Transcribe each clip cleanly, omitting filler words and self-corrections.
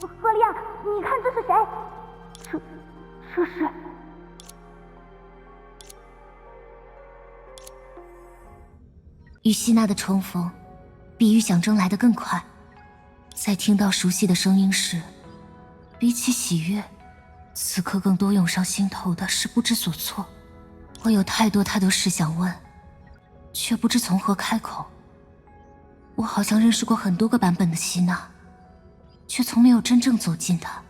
赫利亚，你看这是谁？这是……与希娜的重逢，比预想中来得更快。在听到熟悉的声音时，比起喜悦，此刻更多涌上心头的是不知所措。我有太多事想问，却不知从何开口。我好像认识过很多个版本的希娜，却从没有真正走近她。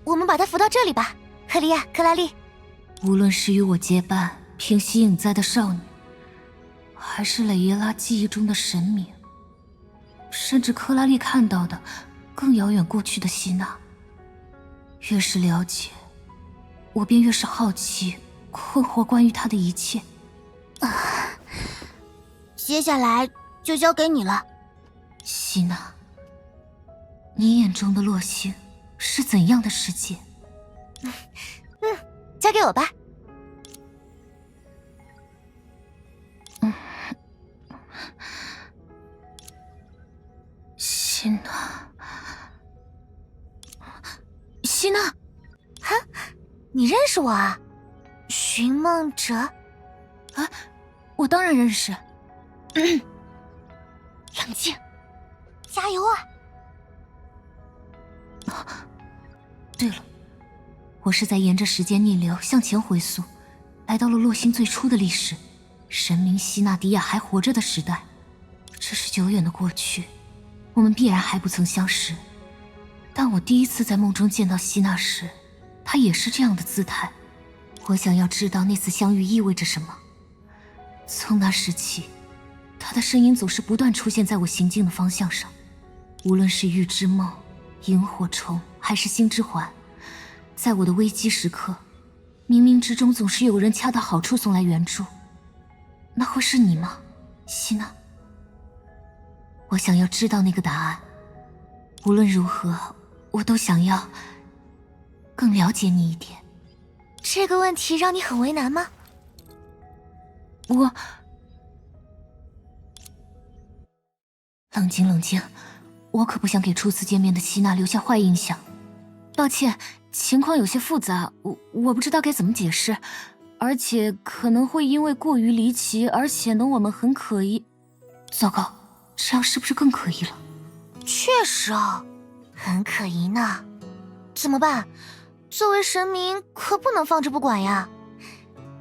我们把她扶到这里吧，赫利亚、克拉丽。无论是与我结伴平息隐灾的少女，还是蕾耶拉记忆中的神明，甚至克拉丽看到的更遥远过去的希娜，越是了解，我便越是好奇、困惑关于她的一切。接下来就交给你了，希娜，你眼中的洛星是怎样的世界？交给我吧。希娜，希娜，哈，你认识我啊？寻梦者？啊，我当然认识。冷静，加油啊！对了，我是在沿着时间逆流向前回溯，来到了洛星最初的历史，神明希纳迪亚还活着的时代。这是久远的过去，我们必然还不曾相识。但我第一次在梦中见到希娜时，她也是这样的姿态。我想要知道那次相遇意味着什么。从那时起，她的声音总是不断出现在我行进的方向上，无论是玉之梦、萤火虫还是星之环，在我的危机时刻，冥冥之中总是有人恰到好处送来援助。那会是你吗，希娜？我想要知道那个答案。无论如何，我都想要更了解你一点。这个问题让你很为难吗？我……冷静冷静，我可不想给初次见面的希娜留下坏印象。抱歉，情况有些复杂，我不知道该怎么解释，而且可能会因为过于离奇而显得我们很可疑。糟糕，这样是不是更可疑了？确实啊，很可疑呢。怎么办？作为神明可不能放着不管呀。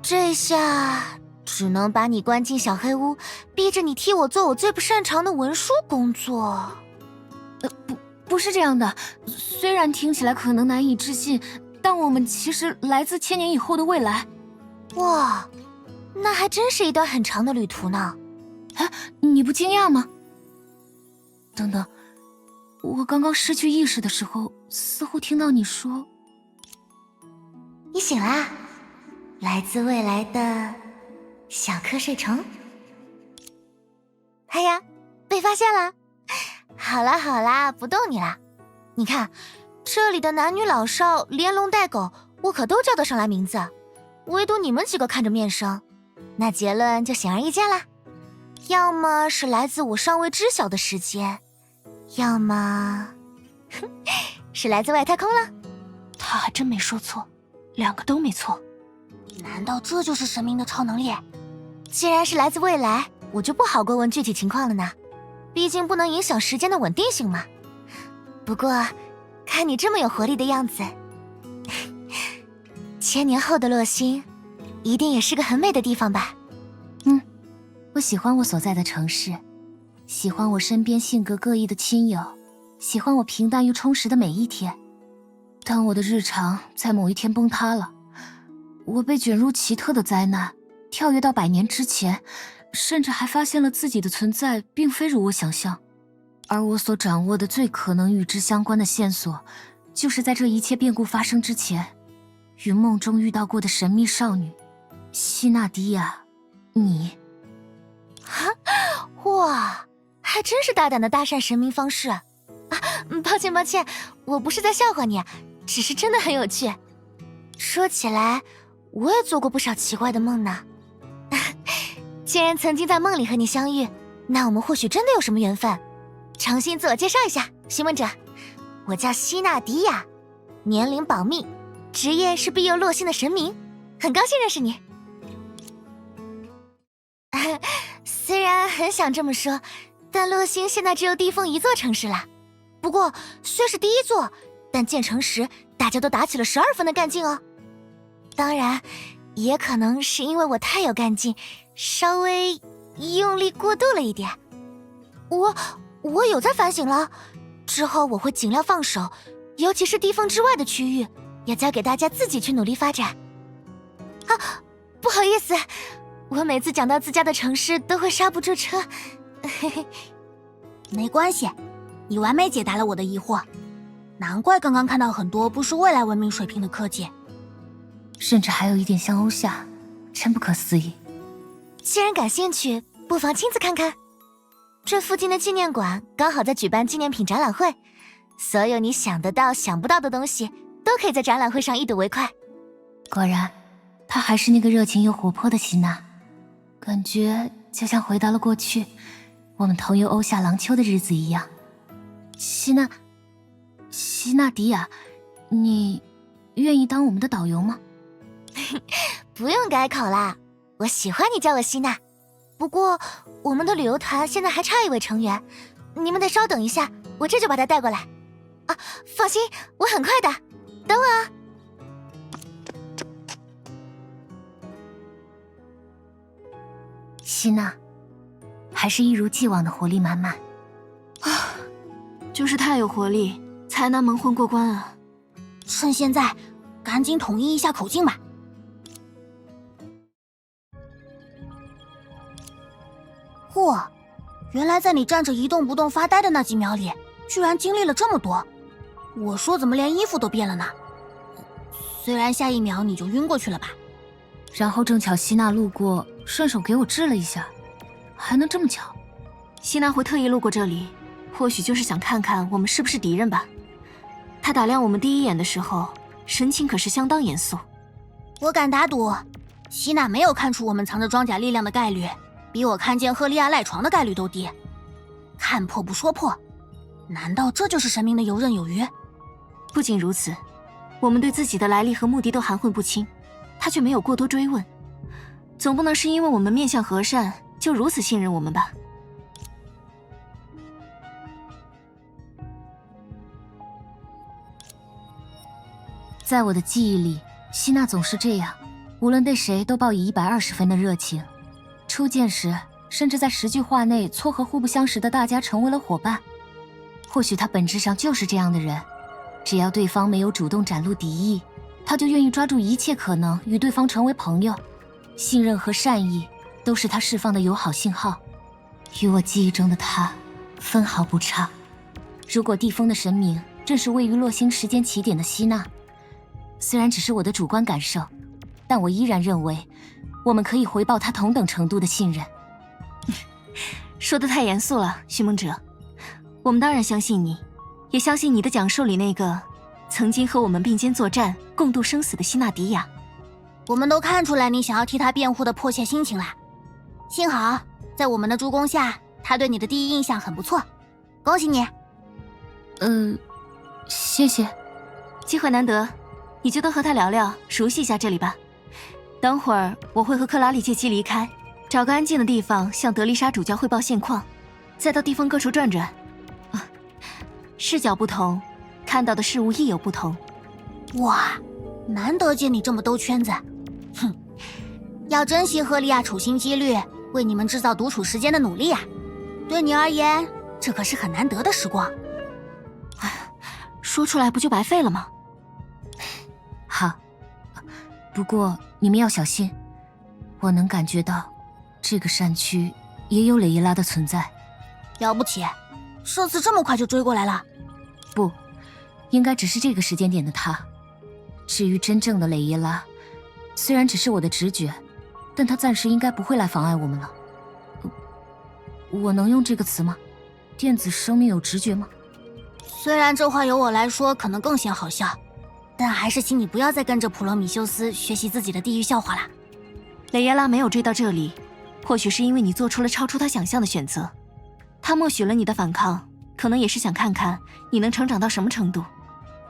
这下只能把你关进小黑屋，逼着你替我做我最不擅长的文书工作。不是这样的，虽然听起来可能难以置信，但我们其实来自1000年以后的未来。哇，那还真是一段很长的旅途呢。哎，你不惊讶吗？等等，我刚刚失去意识的时候，似乎听到你说……你醒啦，来自未来的小瞌睡虫。哎呀，被发现了。好啦好啦，不逗你啦。你看，这里的男女老少，连龙带狗，我可都叫得上来名字，唯独你们几个看着面生，那结论就显而易见啦。要么是来自我尚未知晓的世界，要么是来自外太空了。他还真没说错，两个都没错。难道这就是神明的超能力？既然是来自未来，我就不好过问具体情况了呢，毕竟不能影响时间的稳定性嘛。不过看你这么有活力的样子，1000年后的洛星一定也是个很美的地方吧？我喜欢我所在的城市，喜欢我身边性格各异的亲友，喜欢我平淡又充实的每一天。但我的日常在某一天崩塌了，我被卷入奇特的灾难，跳跃到100年之前，甚至还发现了自己的存在并非如我想象。而我所掌握的最可能与之相关的线索，就是在这一切变故发生之前，与梦中遇到过的神秘少女希娜迪亚，你。哇，还真是大胆的搭讪神明方式啊！抱歉，我不是在笑话你，只是真的很有趣。说起来，我也做过不少奇怪的梦呢。既然曾经在梦里和你相遇，那我们或许真的有什么缘分。重新自我介绍一下，询问者我叫希娜迪亚，年龄保密，职业是庇佑洛星的神明，很高兴认识你。虽然很想这么说，但洛星现在只有地锋一座城市了。不过虽是第一座，但建成时大家都打起了12分的干劲哦。当然，也可能是因为我太有干劲，稍微用力过度了一点。我有在反省了，之后我会尽量放手，尤其是地锋之外的区域，要交给大家自己去努力发展。啊，不好意思，我每次讲到自家的城市都会刹不住车。嘿嘿，没关系，你完美解答了我的疑惑。难怪刚刚看到很多不是未来文明水平的科技，甚至还有一点像欧夏，真不可思议。既然感兴趣，不妨亲自看看。这附近的纪念馆刚好在举办纪念品展览会，所有你想得到、想不到的东西都可以在展览会上一睹为快。果然，她还是那个热情又活泼的希娜，感觉就像回到了过去，我们同游欧夏廊丘的日子一样。希娜迪亚，你愿意当我们的导游吗？不用改口啦，我喜欢你叫我希娜。不过我们的旅游团现在还差一位成员，你们得稍等一下，我这就把他带过来。啊，放心，我很快的，等我啊。希娜，还是一如既往的活力满满。啊，就是太有活力，才难蒙混过关啊！趁现在，赶紧统一一下口径吧。嚯，原来在你站着一动不动发呆的那几秒里，居然经历了这么多。我说怎么连衣服都变了呢？虽然下一秒你就晕过去了吧。然后正巧希娜路过，顺手给我治了一下，还能这么巧？希娜会特意路过这里，或许就是想看看我们是不是敌人吧。她打量我们第一眼的时候，神情可是相当严肃。我敢打赌，希娜没有看出我们藏着装甲力量的概率，比我看见赫利亚赖床的概率都低。看破不说破，难道这就是神明的游刃有余？不仅如此，我们对自己的来历和目的都含混不清，他却没有过多追问。总不能是因为我们面相和善，就如此信任我们吧？在我的记忆里，希娜总是这样，无论对谁都报以120分的热情。初见时，甚至在10句话内撮合互不相识的大家成为了伙伴。或许他本质上就是这样的人，只要对方没有主动展露敌意，他就愿意抓住一切可能与对方成为朋友。信任和善意都是他释放的友好信号，与我记忆中的他分毫不差。如果地锋的神明正是位于洛星时间起点的希娜，虽然只是我的主观感受，但我依然认为我们可以回报他同等程度的信任。说得太严肃了，徐梦哲。我们当然相信你，也相信你的讲述里那个曾经和我们并肩作战、共度生死的希娜迪亚。我们都看出来你想要替他辩护的迫切心情啦。幸好在我们的助攻下，他对你的第一印象很不错，恭喜你。谢谢。机会难得，你就多和他聊聊，熟悉一下这里吧。等会儿我会和克拉里借机离开，找个安静的地方向德丽莎主教汇报现况，再到地方各处转转。视角不同，看到的事物亦有不同。哇，难得见你这么兜圈子。哼，要珍惜赫利亚处心积虑为你们制造独处时间的努力啊！对你而言，这可是很难得的时光。说出来不就白费了吗？好，不过你们要小心，我能感觉到这个山区也有蕾伊拉的存在。了不起，这次这么快就追过来了？不，应该只是这个时间点的他。至于真正的蕾伊拉，虽然只是我的直觉，但他暂时应该不会来妨碍我们了。我能用这个词吗？电子生命有直觉吗？虽然这话由我来说可能更显好笑，但还是请你不要再跟着普罗米修斯学习自己的地狱笑话啦。蕾耶拉没有追到这里，或许是因为你做出了超出他想象的选择。他默许了你的反抗，可能也是想看看你能成长到什么程度。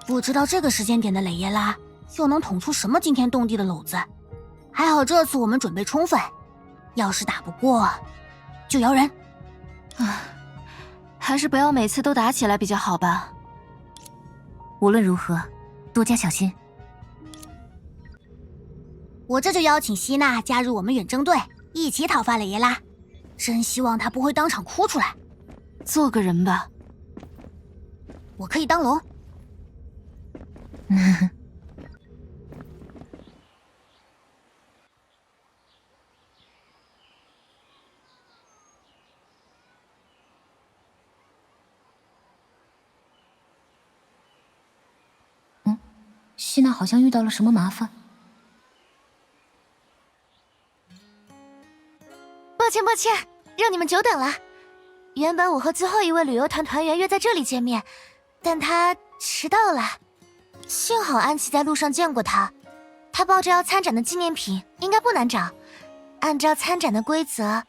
不知道这个时间点的蕾耶拉又能捅出什么惊天动地的篓子。还好这次我们准备充分，要是打不过，就摇人。还是不要每次都打起来比较好吧。无论如何，多加小心。我这就邀请希娜加入我们远征队，一起讨伐蕾耶拉。真希望她不会当场哭出来。做个人吧。我可以当龙。希娜好像遇到了什么麻烦。抱歉抱歉，让你们久等了。原本我和最后一位旅游团团员约在这里见面，但他迟到了。幸好安琪在路上见过他，他抱着要参展的纪念品，应该不难找。按照参展的规则，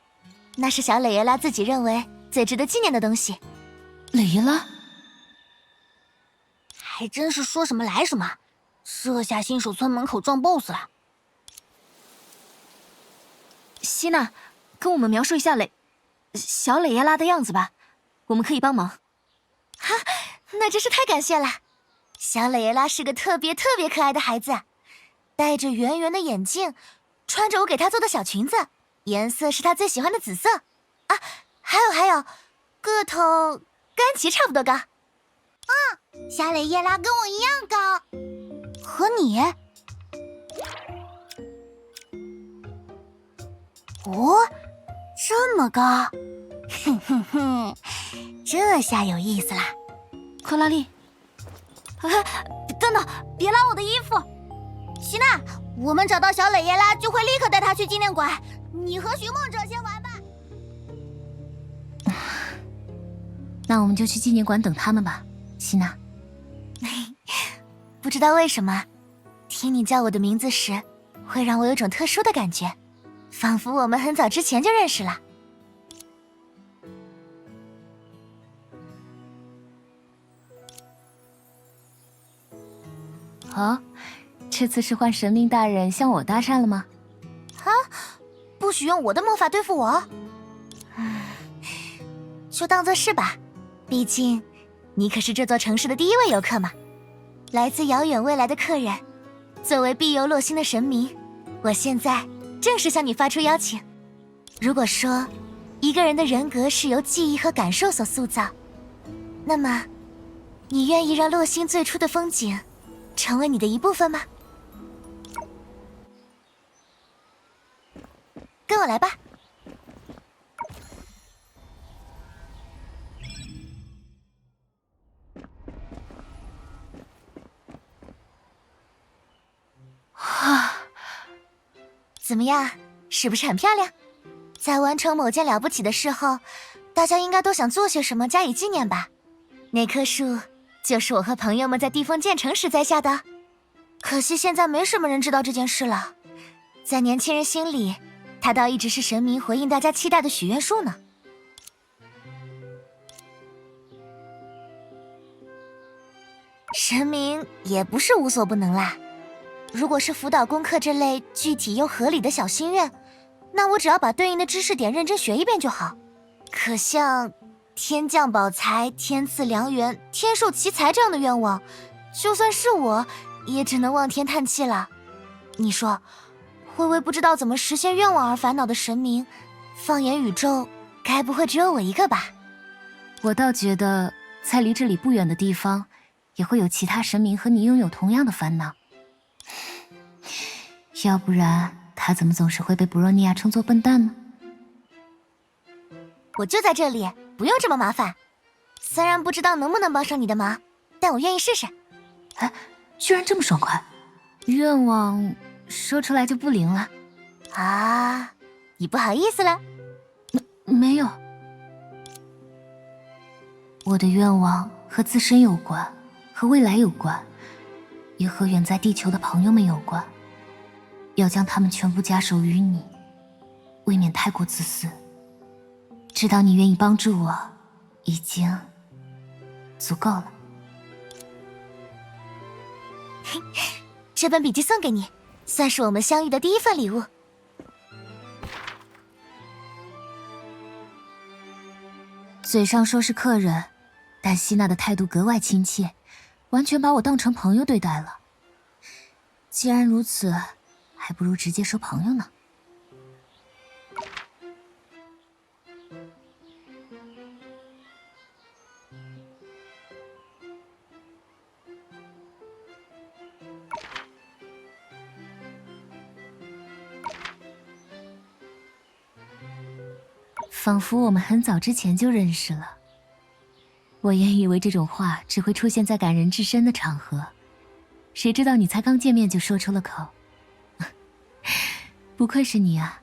那是小蕾耶拉自己认为最值得纪念的东西。蕾耶拉？还真是说什么来什么，设下新手村门口撞 BOSS 了。希娜，跟我们描述一下小蕾耶拉的样子吧，我们可以帮忙。哈，那真是太感谢了。小蕾耶拉是个特别可爱的孩子，戴着圆圆的眼镜，穿着我给她做的小裙子，颜色是她最喜欢的紫色。啊，还有，个头跟安琪差不多高。小蕾耶拉跟我一样高，和你？哦，这么高，这下有意思啦。克拉丽，等等，别拉我的衣服。希娜，我们找到小蕾耶拉就会立刻带她去纪念馆，你和寻梦者先玩吧。那我们就去纪念馆等他们吧，希娜。不知道为什么，听你叫我的名字时，会让我有种特殊的感觉，仿佛我们很早之前就认识了。哦，这次是换神明大人向我搭讪了吗？不许用我的魔法对付我。就当做是吧，毕竟你可是这座城市的第一位游客嘛，来自遥远未来的客人。作为庇佑洛星的神明，我现在正式向你发出邀请。如果说一个人的人格是由记忆和感受所塑造，那么你愿意让洛星最初的风景成为你的一部分吗？跟我来吧。怎么样，是不是很漂亮？在完成某件了不起的事后，大家应该都想做些什么加以纪念吧？那棵树就是我和朋友们在地封建成时栽下的，可惜现在没什么人知道这件事了。在年轻人心里，它倒一直是神明回应大家期待的许愿树呢。神明也不是无所不能啦。如果是辅导功课这类具体又合理的小心愿，那我只要把对应的知识点认真学一遍就好。可像天降宝财、天赐良缘、天授奇才这样的愿望，就算是我也只能望天叹气了。你说，会为不知道怎么实现愿望而烦恼的神明，放眼宇宙，该不会只有我一个吧？我倒觉得，在离这里不远的地方，也会有其他神明和你拥有同样的烦恼。要不然，他怎么总是会被布洛尼亚称作笨蛋呢？我就在这里，不用这么麻烦。虽然不知道能不能帮上你的忙，但我愿意试试。哎，居然这么爽快！愿望说出来就不灵了啊？你不好意思了？没有，我的愿望和自身有关，和未来有关，也和远在地球的朋友们有关。要将他们全部假手于你，未免太过自私。知道你愿意帮助我，已经足够了。这本笔记送给你，算是我们相遇的第一份礼物。嘴上说是客人，但希娜的态度格外亲切，完全把我当成朋友对待了。既然如此，还不如直接说朋友呢。仿佛我们很早之前就认识了。我原以为这种话只会出现在感人至深的场合，谁知道你才刚见面就说出了口。不愧是你啊。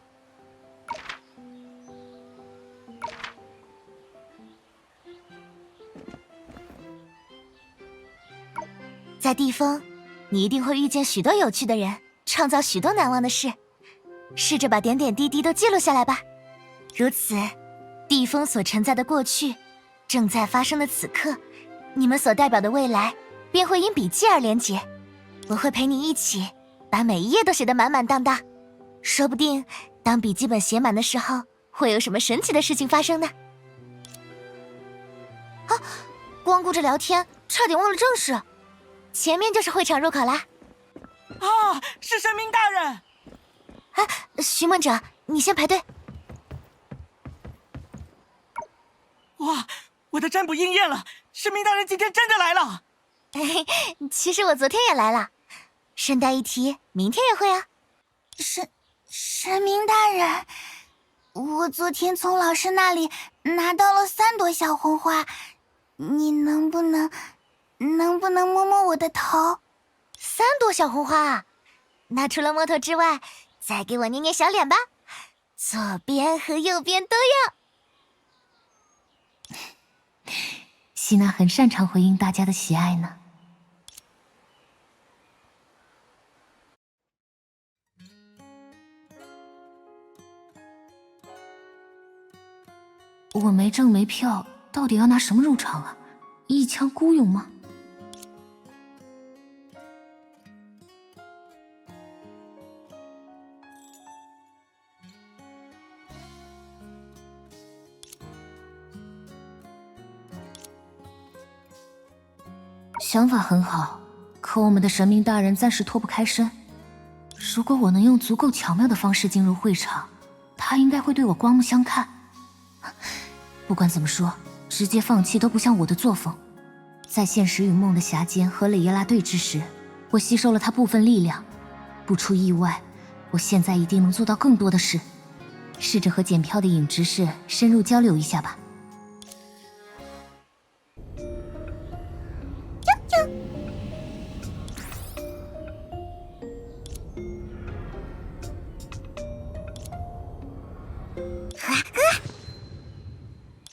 在地峰，你一定会遇见许多有趣的人，创造许多难忘的事。试着把点点滴滴都记录下来吧。如此，地峰所承载的过去，正在发生的此刻，你们所代表的未来，便会因笔记而连结。我会陪你一起，把每一页都写得满满当当。说不定，当笔记本写满的时候，会有什么神奇的事情发生呢？啊，光顾着聊天，差点忘了正事。前面就是会场入口啦。啊，是神明大人！啊，徐梦者，你先排队。哇，我的占卜应验了，神明大人今天真的来了。其实我昨天也来了，顺带一提，明天也会啊。神明大人，我昨天从老师那里拿到了3朵小红花，你能不能摸摸我的头？3朵小红花啊？那除了摸头之外，再给我捏捏小脸吧，左边和右边都要。希娜很擅长回应大家的喜爱呢。我没证没票，到底要拿什么入场啊？一腔孤勇吗？想法很好，可我们的神明大人暂时脱不开身。如果我能用足够巧妙的方式进入会场，他应该会对我刮目相看。不管怎么说，直接放弃都不像我的作风。在现实与梦的匣间和蕾耶拉对峙时，我吸收了他部分力量。不出意外，我现在一定能做到更多的事。试着和检票的影执事深入交流一下吧。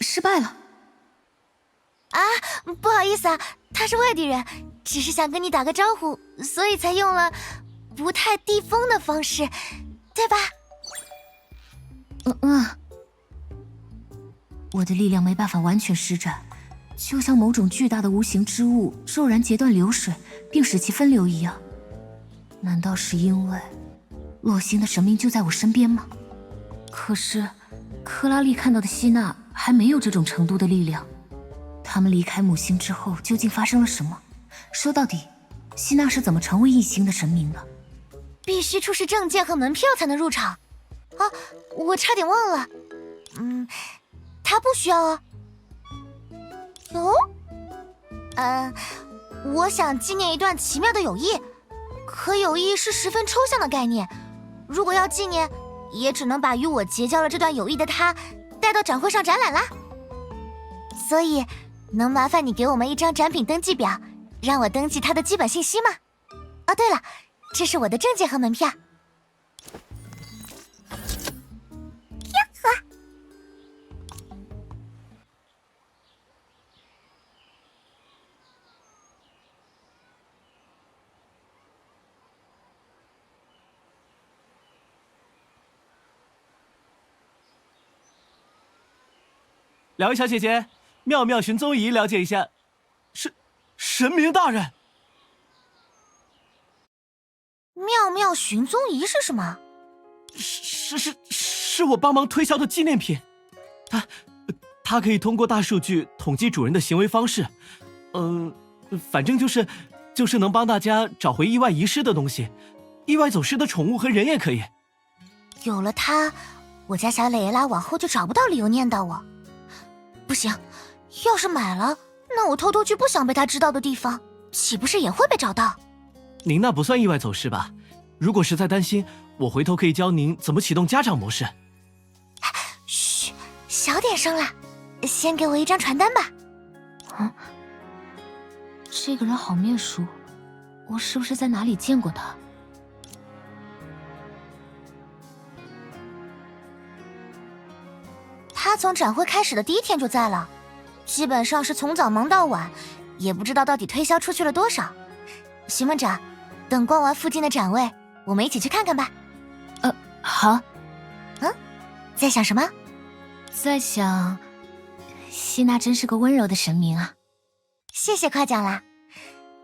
失败了啊，不好意思啊，他是外地人，只是想跟你打个招呼，所以才用了不太地风的方式，对吧？我的力量没办法完全施展，就像某种巨大的无形之物骤然截断流水，并使其分流一样。难道是因为洛星的神明就在我身边吗？可是克拉丽看到的希娜还没有这种程度的力量。他们离开母星之后究竟发生了什么？说到底，希娜是怎么成为异星的神明的？必须出示证件和门票才能入场。啊，我差点忘了。他不需要啊。我想纪念一段奇妙的友谊，可友谊是十分抽象的概念，如果要纪念，也只能把与我结交了这段友谊的他带到展会上展览啦。所以，能麻烦你给我们一张展品登记表，让我登记他的基本信息吗？哦，对了，这是我的证件和门票。两位小姐姐，妙妙寻踪仪了解一下。神明大人，妙妙寻踪仪是什么？是我帮忙推销的纪念品，它可以通过大数据统计主人的行为方式，反正就是能帮大家找回意外遗失的东西，意外走失的宠物和人也可以。有了它，我家小蕾拉往后就找不到理由念叨我。不行，要是买了，那我偷偷去不想被他知道的地方，岂不是也会被找到？您那不算意外走失吧？如果实在担心，我回头可以教您怎么启动家长模式。嘘，小点声了，先给我一张传单吧。这个人好面熟，我是不是在哪里见过他？他从展会开始的第一天就在了，基本上是从早忙到晚，也不知道到底推销出去了多少。徐梦长，等逛完附近的展位，我们一起去看看吧。好。在想什么？在想，希娜真是个温柔的神明啊。谢谢夸奖啦。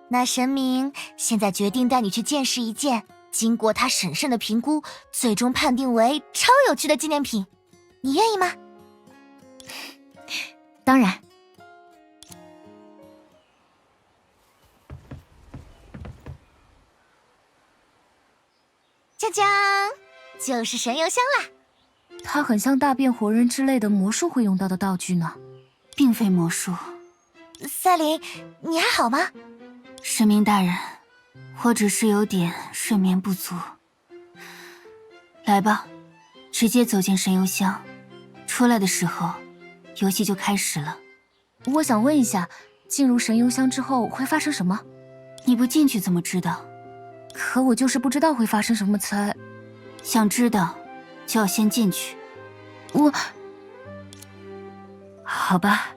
那神明现在决定带你去见识一件经过他审慎的评估，最终判定为超有趣的纪念品，你愿意吗？当然。锵锵，就是神油香啦。它很像大变活人之类的魔术会用到的道具呢。并非魔术。赛琳，你还好吗？神明大人，我只是有点睡眠不足。来吧，直接走进神油箱，出来的时候，游戏就开始了。我想问一下，进入神油箱之后会发生什么？你不进去怎么知道？可我就是不知道会发生什么才……想知道，就要先进去。好吧。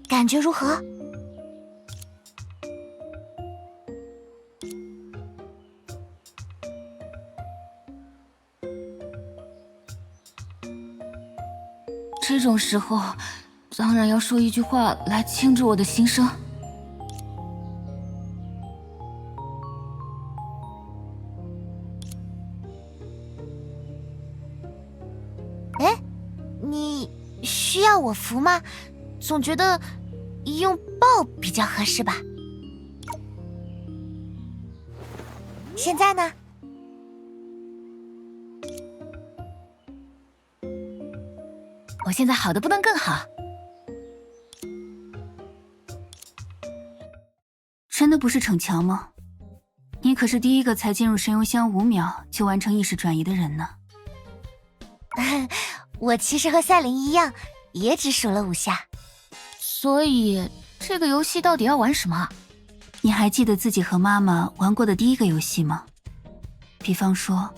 感觉如何？这种时候，当然要说一句话来倾注我的心声。哎，你需要我扶吗？总觉得用抱比较合适吧。现在呢？我现在好的不能更好。真的不是逞强吗？你可是第一个才进入神油箱5秒就完成意识转移的人呢。我其实和赛琳一样，也只数了5下。所以这个游戏到底要玩什么？你还记得自己和妈妈玩过的第一个游戏吗？比方说，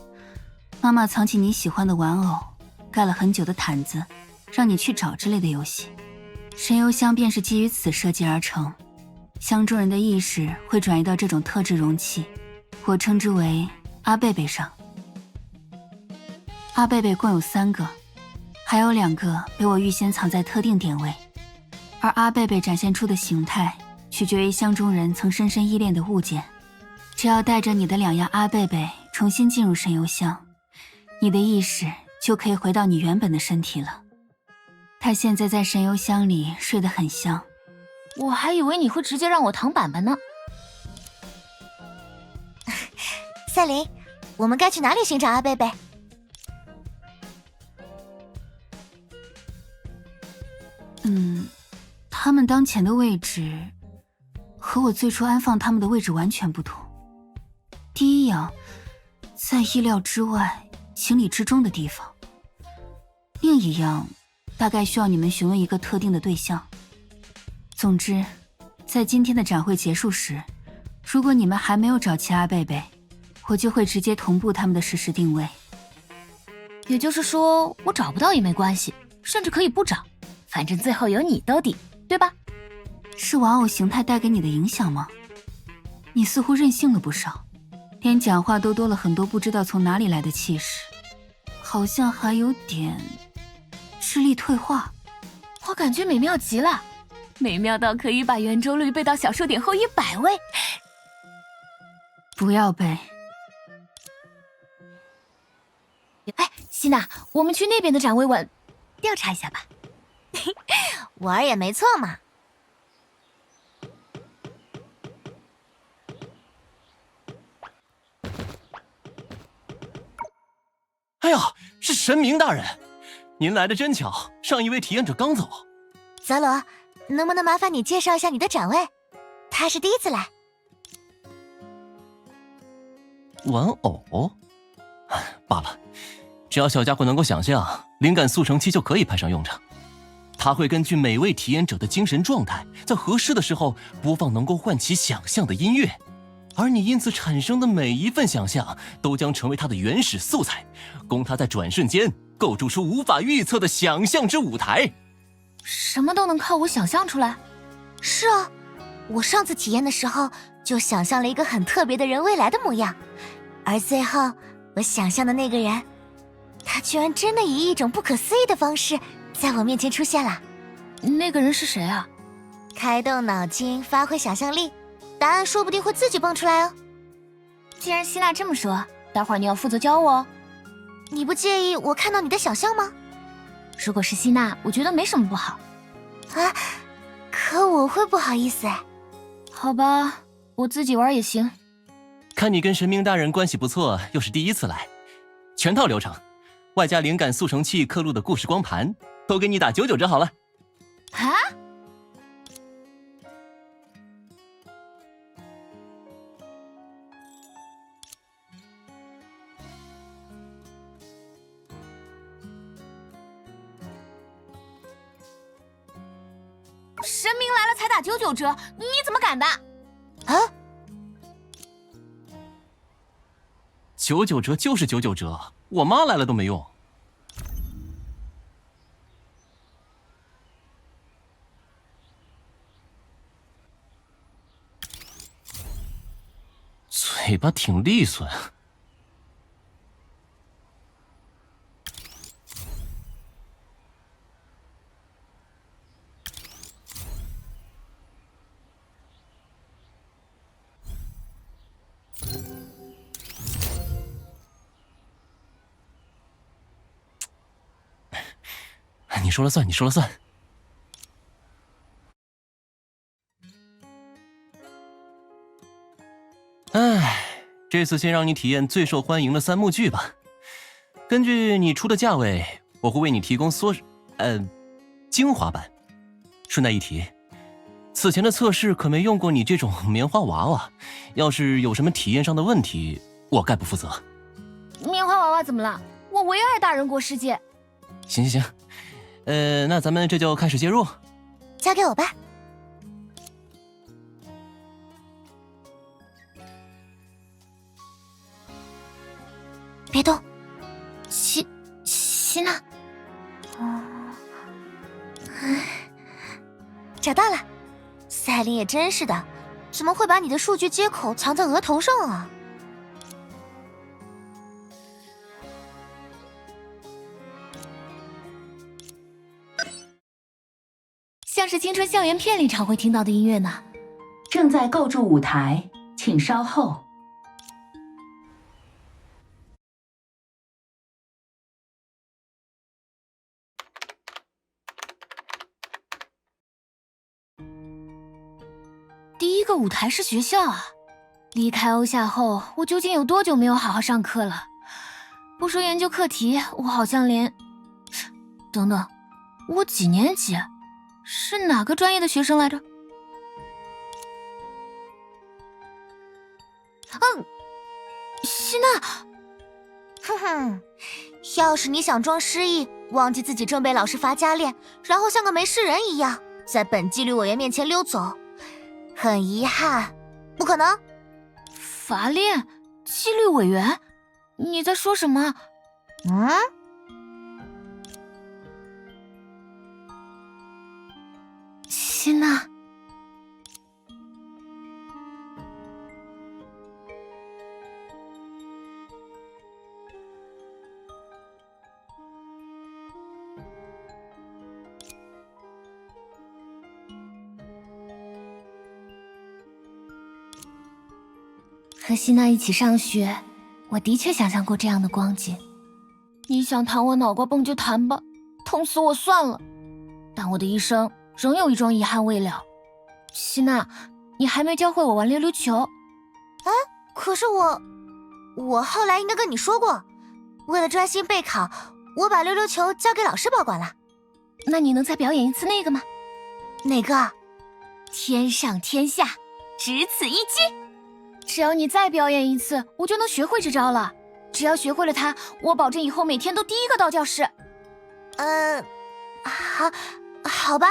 妈妈藏起你喜欢的玩偶，盖了很久的毯子，让你去找之类的游戏。神油箱便是基于此设计而成，箱中人的意识会转移到这种特制容器，我称之为阿贝贝上。阿贝贝共有3个，还有2个被我预先藏在特定点位，而阿贝贝展现出的形态取决于箱中人曾深深依恋的物件。只要带着你的2样阿贝贝重新进入神油箱，你的意识就可以回到你原本的身体了。他现在在神油箱里睡得很香。我还以为你会直接让我躺板板呢。赛琳，我们该去哪里寻找阿贝贝？他们当前的位置和我最初安放他们的位置完全不同。第一样，在意料之外、情理之中的地方；另一样，大概需要你们询问一个特定的对象。总之，在今天的展会结束时，如果你们还没有找齐阿贝贝，我就会直接同步他们的实时定位。也就是说，我找不到也没关系，甚至可以不找，反正最后有你兜底，对吧？是玩偶形态带给你的影响吗？你似乎任性了不少，连讲话都多了很多不知道从哪里来的气势，好像还有点智力退化。我感觉美妙极了，美妙到可以把圆周率背到小数点后100位。不要背。哎，希娜，我们去那边的展位馆调查一下吧。玩也没错嘛。哎呀，是神明大人，您来的真巧，上一位体验者刚走。泽罗，能不能麻烦你介绍一下你的展位？他是第一次来。玩偶？罢了，只要小家伙能够想象，灵感速成器就可以派上用场。它会根据每位体验者的精神状态，在合适的时候播放能够唤起想象的音乐，而你因此产生的每一份想象，都将成为它的原始素材，供它在转瞬间构筑出无法预测的想象之舞台。什么都能靠我想象出来？是啊，我上次体验的时候就想象了一个很特别的人未来的模样，而最后我想象的那个人，他居然真的以一种不可思议的方式在我面前出现了。那个人是谁啊？开动脑筋，发挥想象力，答案说不定会自己蹦出来哦。既然希娜这么说，待会儿你要负责教我哦。你不介意我看到你的想象吗？如果是希娜，我觉得没什么不好。啊，可我会不好意思哎。好吧，我自己玩也行。看你跟神明大人关系不错，又是第一次来，全套流程，外加灵感速成器刻录的故事光盘，都给你打99折好了。啊？神明来了才打99折，你怎么敢的？啊？99折就是99折，我妈来了都没用。嘴巴挺利索呀。你说了算，你说了算。哎，这次先让你体验最受欢迎的3幕剧吧。根据你出的价位，我会为你提供精华版。顺带一提，此前的测试可没用过你这种棉花娃娃，要是有什么体验上的问题，我概不负责。棉花娃娃怎么了？我唯爱大人国世界。行行行。那咱们这就开始接入，交给我吧。别动，希娜。找到了，赛琳也真是的，怎么会把你的数据接口藏在额头上啊？像是青春校园片里常会听到的音乐呢。正在构筑舞台，请稍后。第一个舞台是学校啊！离开欧夏后，我究竟有多久没有好好上课了？不说研究课题，我好像连……等等，我几年级？是哪个专业的学生来着？希娜，哼哼，要是你想装失忆，忘记自己正被老师罚加练，然后像个没事人一样，在本纪律委员面前溜走，很遗憾，不可能。罚练？纪律委员？你在说什么？希娜。和希娜一起上学，我的确想象过这样的光景。你想弹我脑瓜蹦就弹吧，痛死我算了。但我的一生仍有一桩遗憾未了。希娜，你还没教会我玩溜溜球。哎，可是我后来应该跟你说过，为了专心备考，我把溜溜球交给老师保管了。那你能再表演一次那个吗？哪个？天上天下，只此一击。只要你再表演一次，我就能学会这招了。只要学会了它，我保证以后每天都第一个到教室。好吧，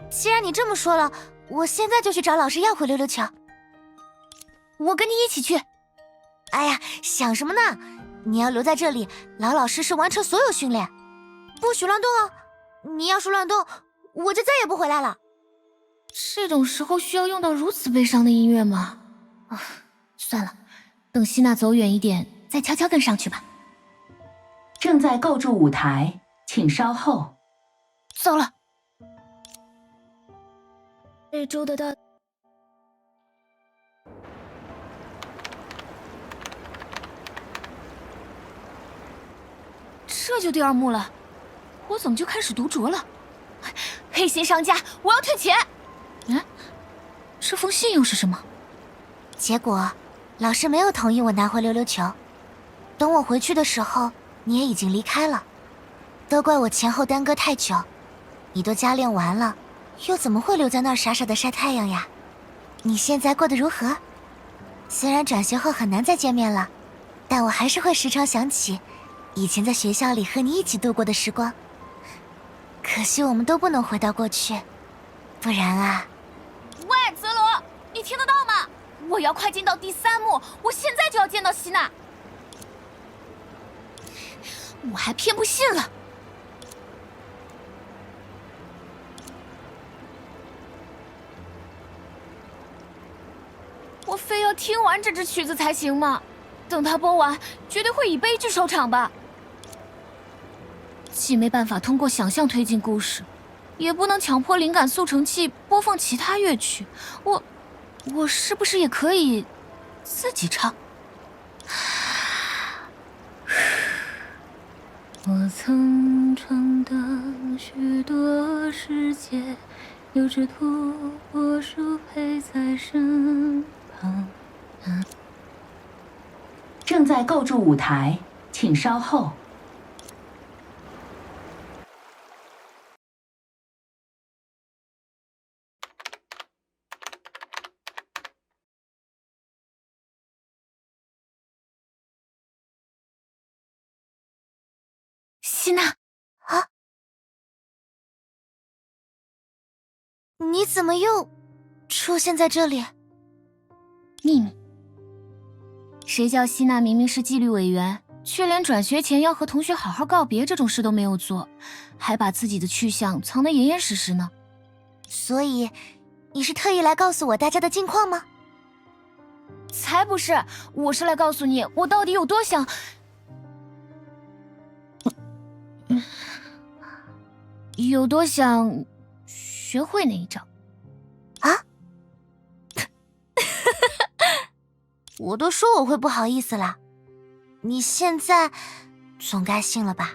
既然你这么说了，我现在就去找老师要回溜溜球。我跟你一起去。哎呀，想什么呢？你要留在这里，老老实实完成所有训练，不许乱动哦！你要是乱动，我就再也不回来了。这种时候需要用到如此悲伤的音乐吗？啊，算了，等希娜走远一点，再悄悄跟上去吧。正在构筑舞台，请稍后。糟了，这周的这就第二幕了，我怎么就开始独酌了？黑心商家，我要退钱！这封信又是什么？结果，老师没有同意我拿回溜溜球。等我回去的时候，你也已经离开了。都怪我前后耽搁太久，你都加练完了，又怎么会留在那儿傻傻的晒太阳呀？你现在过得如何？虽然转学后很难再见面了，但我还是会时常想起以前在学校里和你一起度过的时光。可惜我们都不能回到过去，不然啊。喂，泽罗，你听得到吗？我要快进到第3幕，我现在就要见到希娜。我还偏不信了。我非要听完这支曲子才行吗？等它播完，绝对会以悲剧收场吧。既没办法通过想象推进故事，也不能强迫灵感速成器播放其他乐曲。我是不是也可以自己唱？我曾闯荡许多世界，有只土拨鼠陪在身旁。正在构筑舞台，请稍后。希娜，啊，你怎么又出现在这里？秘密。谁叫希娜明明是纪律委员，却连转学前要和同学好好告别这种事都没有做，还把自己的去向藏得严严实实呢？所以，你是特意来告诉我大家的近况吗？才不是，我是来告诉你，我到底有多想……有多想学会那一招。啊？我都说我会不好意思了，你现在总该信了吧？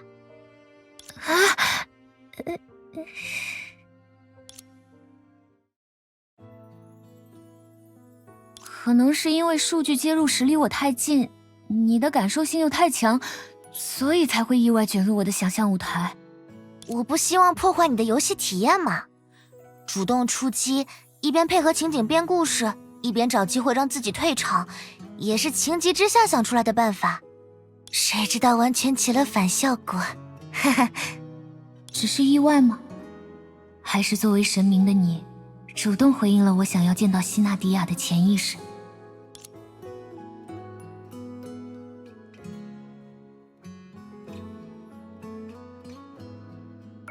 可能是因为数据接入时离我太近，你的感受性又太强，所以才会意外卷入我的想象舞台。我不希望破坏你的游戏体验嘛。主动出击，一边配合情景编故事，一边找机会让自己退场，也是情急之下想出来的办法，谁知道完全起了反效果。哈哈，只是意外吗？还是作为神明的你，主动回应了我想要见到希纳迪亚的潜意识？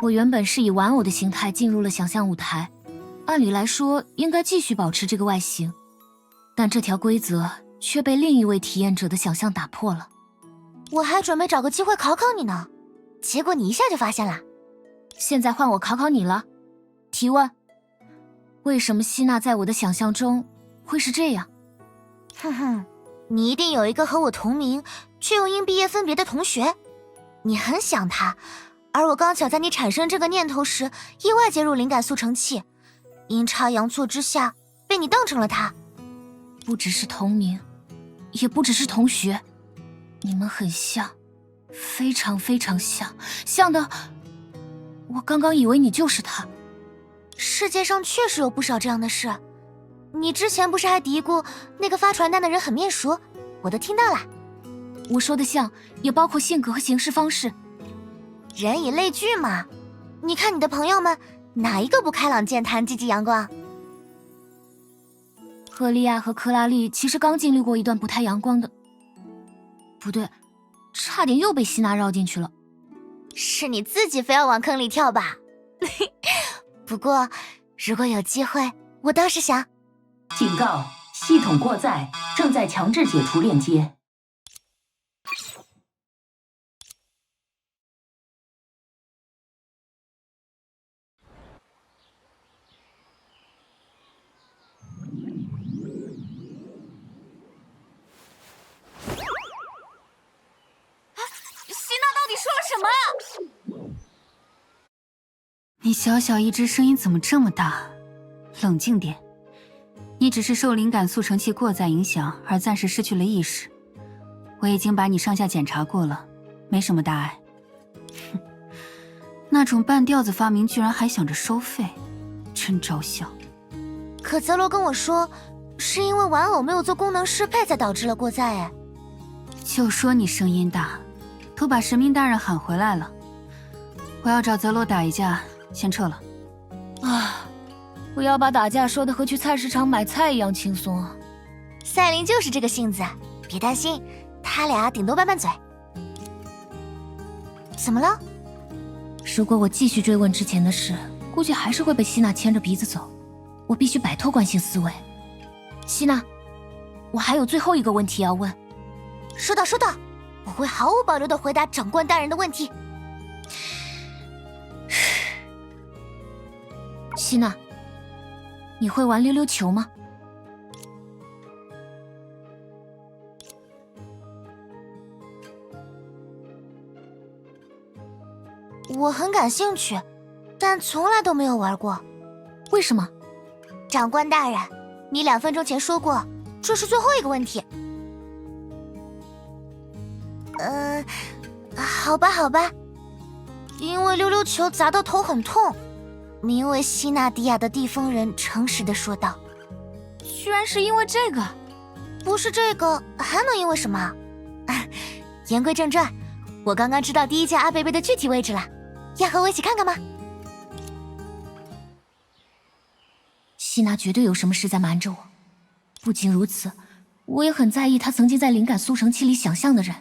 我原本是以玩偶的形态进入了想象舞台，按理来说应该继续保持这个外形，但这条规则却被另一位体验者的想象打破了。我还准备找个机会考考你呢，结果你一下就发现了。现在换我考考你了。提问：为什么希娜在我的想象中会是这样？哼哼，你一定有一个和我同名却又因毕业分别的同学，你很想他，而我刚巧在你产生这个念头时意外接入灵感速成器，阴差阳错之下被你当成了他。不只是同名，也不只是同学，你们很像，非常非常像，像的我刚刚以为你就是他。世界上确实有不少这样的事，你之前不是还嘀咕那个发传单的人很面熟，我都听到了。我说的像也包括性格和行事方式。人以类聚嘛，你看你的朋友们哪一个不开朗健谈积极阳光？赫利亚和克拉丽其实刚经历过一段不太阳光的，不对，差点又被希娜绕进去了。是你自己非要往坑里跳吧？不过如果有机会，我倒是想。警告：系统过载，正在强制解除链接。希娜到底说了什么？你小小一只声音怎么这么大？冷静点，你只是受灵感速成器过载影响而暂时失去了意识。我已经把你上下检查过了，没什么大碍。哼，那种半吊子发明居然还想着收费，真招笑。可泽罗跟我说，是因为玩偶没有做功能适配才导致了过载。哎，就说你声音大，都把神明大人喊回来了。我要找泽罗打一架，先撤了。啊，不要把打架说的和去菜市场买菜一样轻松啊！赛琳就是这个性子，别担心，他俩顶多拌拌嘴。怎么了？如果我继续追问之前的事，估计还是会被希娜牵着鼻子走。我必须摆脱惯性思维。希娜，我还有最后一个问题要问。说道说道，我会毫无保留地回答长官大人的问题。希娜，你会玩溜溜球吗？我很感兴趣，但从来都没有玩过。为什么？长官大人，你2分钟前说过，这是最后一个问题。好吧好吧，因为溜溜球砸到头很痛。名为希纳迪亚的地风人诚实地说道。居然是因为这个？不是这个，还能因为什么？言归正传，我刚刚知道第一件阿贝贝的具体位置了，要和我一起看看吗？希娜绝对有什么事在瞒着我。不仅如此，我也很在意她曾经在灵感速成器里想象的人。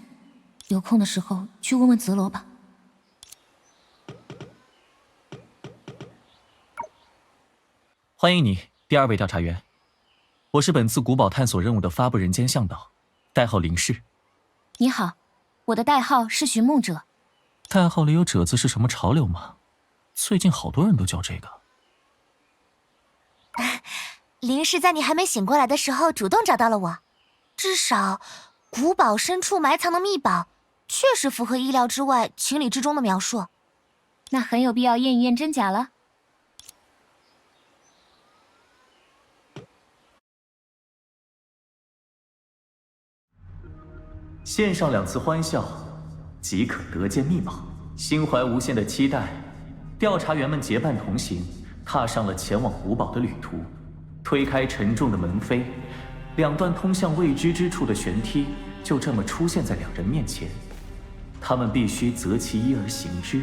有空的时候去问问泽罗吧。欢迎你，第2位调查员。我是本次古堡探索任务的发布人兼向导，代号林氏。你好，我的代号是寻梦者。代号里有者字是什么潮流吗？最近好多人都叫这个。林氏在你还没醒过来的时候主动找到了我，至少古堡深处埋藏的秘宝确实符合意料之外、情理之中的描述。那很有必要验一验真假了。献上2次欢笑，即可得见秘宝。心怀无限的期待，调查员们结伴同行，踏上了前往古堡的旅途。推开沉重的门扉， 2段通向未知之处的玄梯就这么出现在2人面前，他们必须择其一而行之。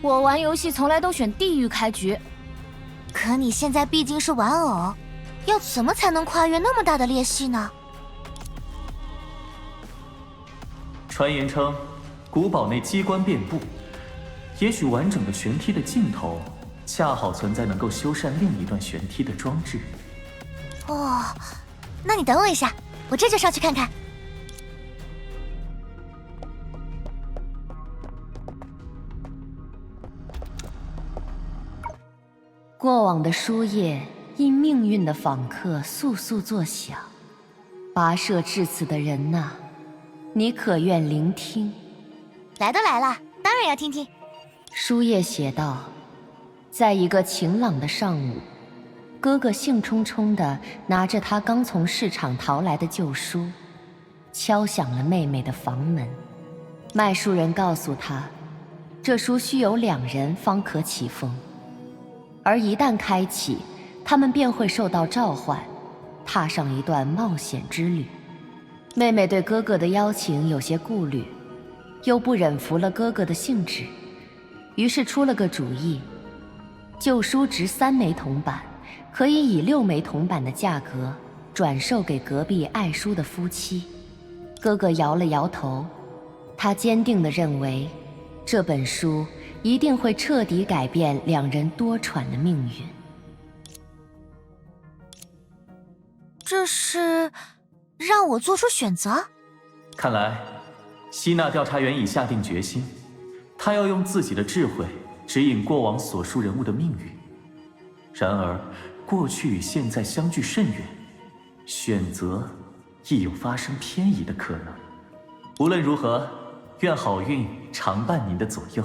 我玩游戏从来都选地狱开局，可你现在毕竟是玩偶，要怎么才能跨越那么大的裂隙呢？传言称，古堡内机关遍布，也许完整的玄梯的尽头，恰好存在能够修缮另一段玄梯的装置。哦，那你等我一下，我这就上去看看。过往的书页因命运的访客簌簌作响，跋涉至此的人呐，你可愿聆听？来都来了，当然要听听。书页写道，在一个晴朗的上午，哥哥兴冲冲地拿着他刚从市场淘来的旧书，敲响了妹妹的房门。卖书人告诉他，这书需有2人方可启封，而一旦开启，他们便会受到召唤，踏上一段冒险之旅。妹妹对哥哥的邀请有些顾虑，又不忍服了哥哥的兴致，于是出了个主意，旧书值3枚铜板，可以以6枚铜板的价格转售给隔壁爱书的夫妻。哥哥摇了摇头，他坚定地认为，这本书一定会彻底改变2人多舛的命运。这是让我做出选择？看来，希娜调查员已下定决心，他要用自己的智慧指引过往所述人物的命运。然而，过去与现在相距甚远，选择亦有发生偏移的可能。无论如何，愿好运常伴您的左右。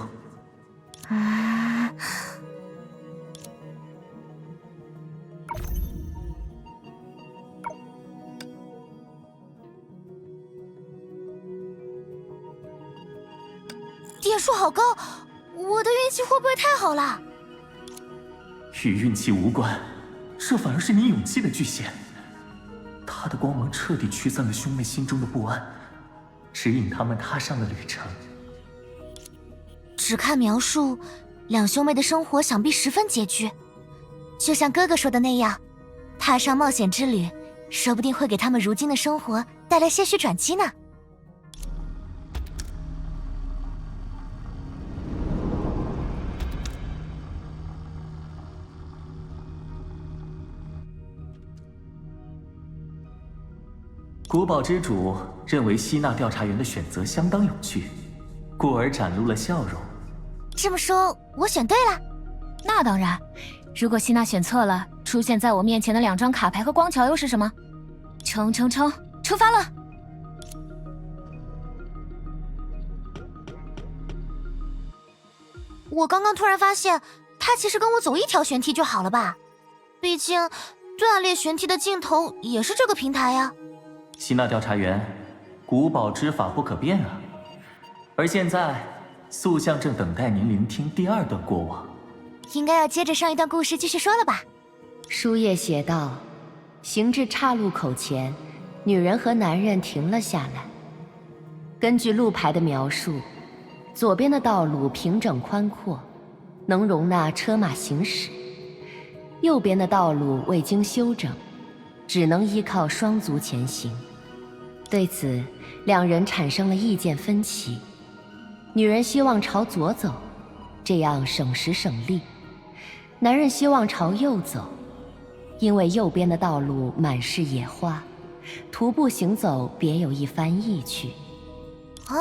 点数好高，我的运气会不会太好了？与运气无关，这反而是你勇气的巨献。它的光芒彻底驱散了兄妹心中的不安，指引他们踏上了旅程。只看描述，2兄妹的生活想必十分拮据。就像哥哥说的那样，踏上冒险之旅，说不定会给他们如今的生活带来些许转机呢。古堡之主认为希娜调查员的选择相当有趣，故而展露了笑容。这么说，我选对了？那当然，如果希娜选错了，出现在我面前的2张卡牌和光桥又是什么？冲，出发了！我刚刚突然发现，他其实跟我走一条玄梯就好了吧？毕竟，断裂玄梯的尽头也是这个平台呀。希娜调查员，古堡之法不可变啊！而现在，塑像正等待您聆听第2段过往。应该要接着上一段故事继续说了吧？书页写道，行至岔路口前，女人和男人停了下来。根据路牌的描述，左边的道路平整宽阔，能容纳车马行驶；右边的道路未经修整，只能依靠双足前行。对此，2人产生了意见分歧。女人希望朝左走，这样省时省力；男人希望朝右走，因为右边的道路满是野花，徒步行走别有一番意趣。啊，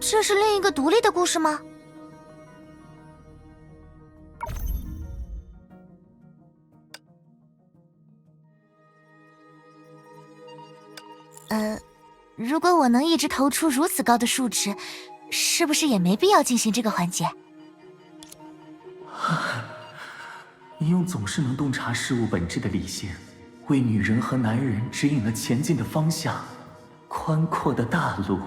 这是另一个独立的故事吗？如果我能一直投出如此高的数值，是不是也没必要进行这个环节？你用总是能洞察事物本质的理性，为女人和男人指引了前进的方向，宽阔的大路。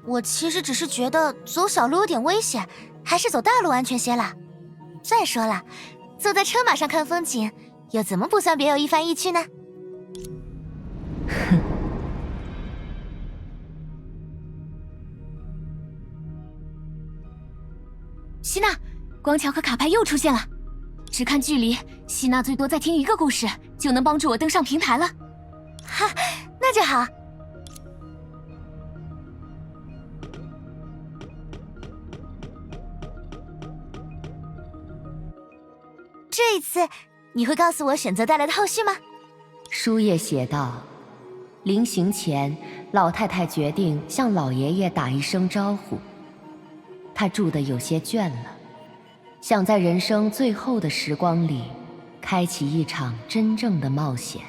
我其实只是觉得走小路有点危险，还是走大路安全些啦。再说了，坐在车马上看风景，又怎么不算别有一番意趣呢？哼。希娜，光条和卡牌又出现了。只看距离，希娜最多再听一个故事，就能帮助我登上平台了。哈，那就好。这一次，你会告诉我选择带来的后续吗？书页写道：临行前，老太太决定向老爷爷打一声招呼。她住得有些倦了，想在人生最后的时光里，开启一场真正的冒险。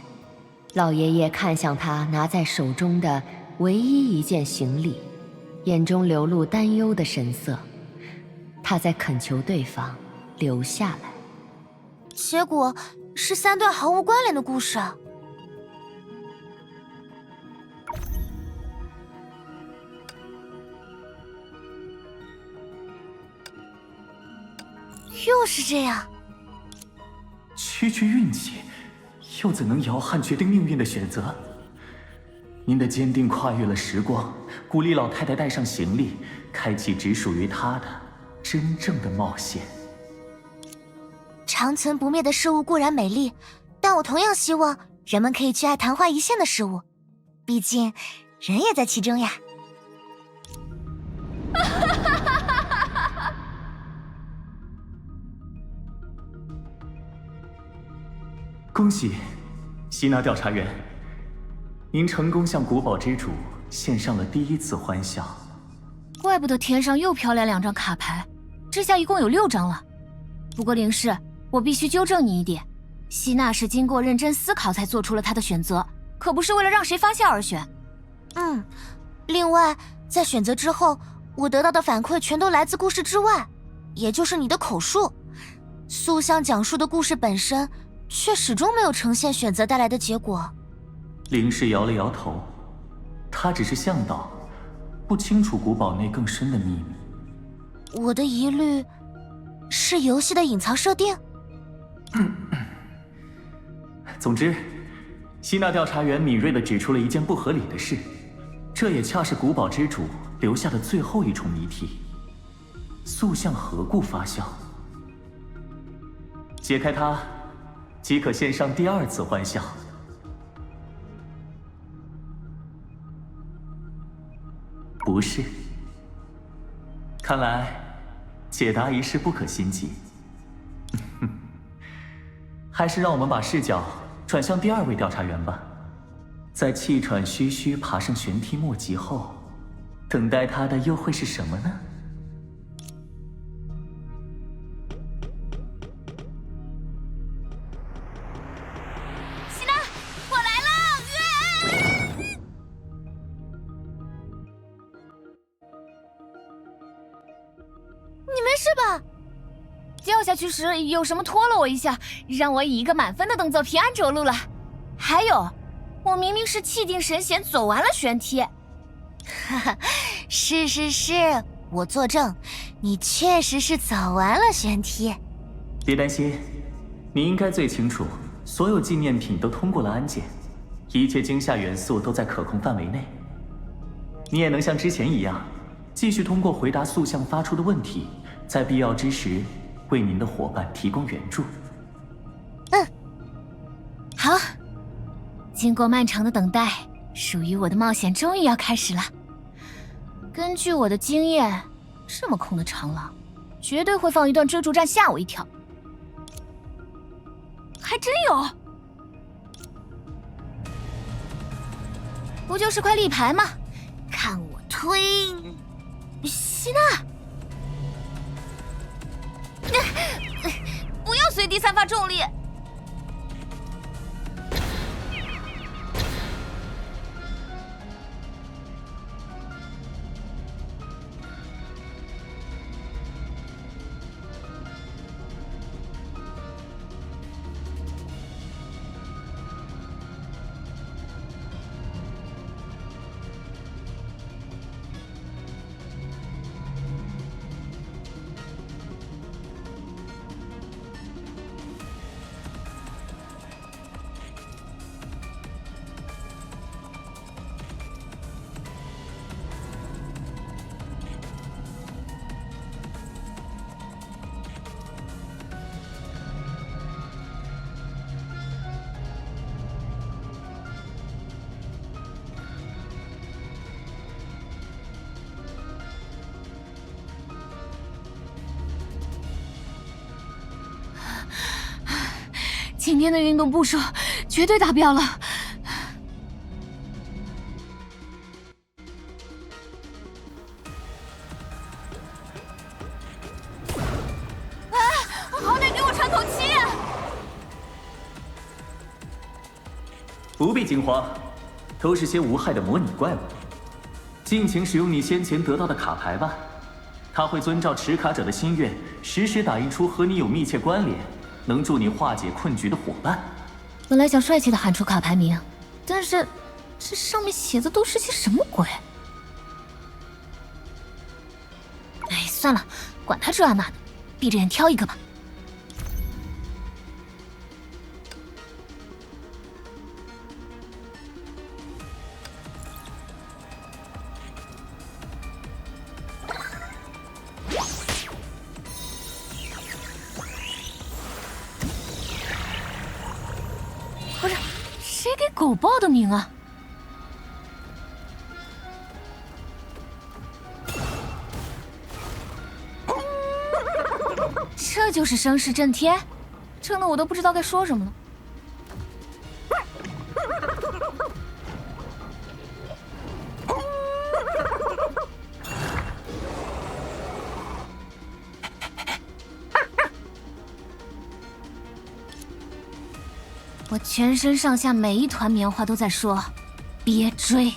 老爷爷看向她拿在手中的唯一一件行李，眼中流露担忧的神色。他在恳求对方留下来。结果是3段毫无关联的故事。又是这样。区区运气，又怎能摇撼决定命运的选择？您的坚定跨越了时光，鼓励老太太带上行李，开启只属于她的真正的冒险。长存不灭的事物固然美丽，但我同样希望人们可以去爱昙花一现的事物，毕竟人也在其中呀。恭喜，希娜调查员，您成功向古堡之主献上了第1次欢笑。怪不得天上又飘来2张卡牌，这下一共有6张了。不过灵氏，我必须纠正你一点，希娜是经过认真思考才做出了她的选择，可不是为了让谁发现而选。另外，在选择之后，我得到的反馈全都来自故事之外，也就是你的口述。素香讲述的故事本身，却始终没有呈现选择带来的结果。灵氏摇了摇头，他只是向导，不清楚古堡内更深的秘密。我的疑虑是游戏的隐藏设定。总之，希娜调查员敏锐地指出了一件不合理的事，这也恰是古堡之主留下的最后一重谜题：塑像何故发笑？解开它，即可献上第2次欢笑。不是，看来解答一事不可心急。还是让我们把视角转向第2位调查员吧。在气喘吁吁爬上悬梯末级后，等待他的又会是什么呢？希娜，我来了！你没事吧？掉下去时有什么拖了我一下，让我以一个满分的动作平安着陆了。还有，我明明是气定神闲走完了悬梯。哈哈，是，我作证，你确实是走完了悬梯。别担心，你应该最清楚，所有纪念品都通过了安检，一切惊吓元素都在可控范围内。你也能像之前一样，继续通过回答塑像发出的问题，在必要之时为您的伙伴提供援助。好，经过漫长的等待，属于我的冒险终于要开始了。根据我的经验，这么空的长廊，绝对会放一段追逐战吓我一跳。还真有，不就是块立牌吗？看我推！希娜，不要随地散发重力。今天的运动步数绝对达标了。好歹给我喘口气啊！不必惊慌，都是些无害的模拟怪物。尽情使用你先前得到的卡牌吧，它会遵照持卡者的心愿，实时打印出和你有密切关联、能助你化解困局的伙伴。本来想帅气的喊出卡牌名，但是这上面写的都是些什么鬼？哎，算了，管他这那的，闭着眼挑一个吧。不是，谁给狗报的名啊？这就是声势震天，震得我都不知道该说什么了。我全身上下每一团棉花都在说：“别追。”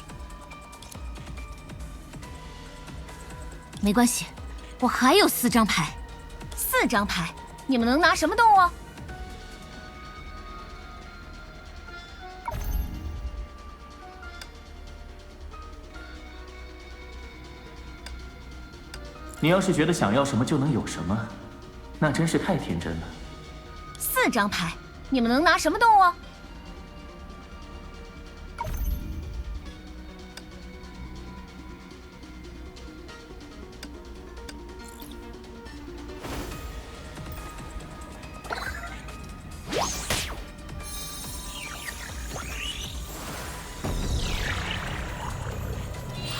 没关系，我还有4张牌，4张牌，你们能拿什么动物？你要是觉得想要什么就能有什么，那真是太天真了。4张牌，你们能拿什么动物？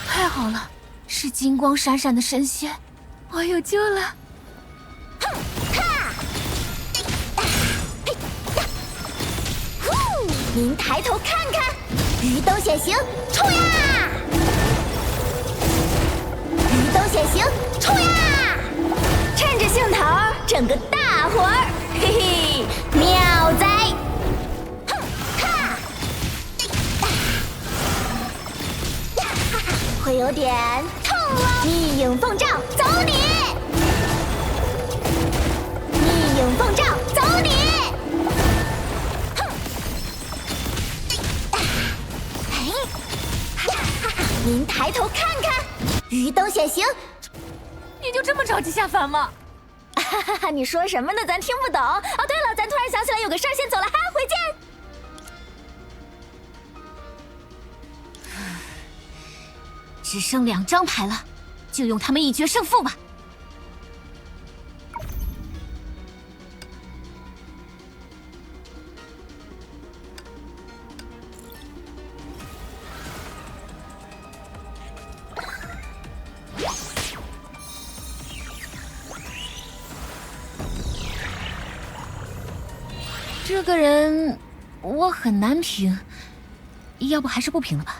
太好了，是金光闪闪的神仙，我有救了！您抬头看看，鱼都显形，冲呀！鱼都显形，冲呀！趁着兴头，整个大活儿，嘿嘿，妙哉！会有点痛哦。逆影凤照，走你！逆影凤照，走你！您抬头看看，鱼灯显形。你就这么着急下凡吗？哈哈哈！你说什么呢？咱听不懂。哦，对了，咱突然想起来有个事儿，先走了哈，回见。只剩2张牌了，就用它们一决胜负吧。这个人我很难评，要不还是不评了吧。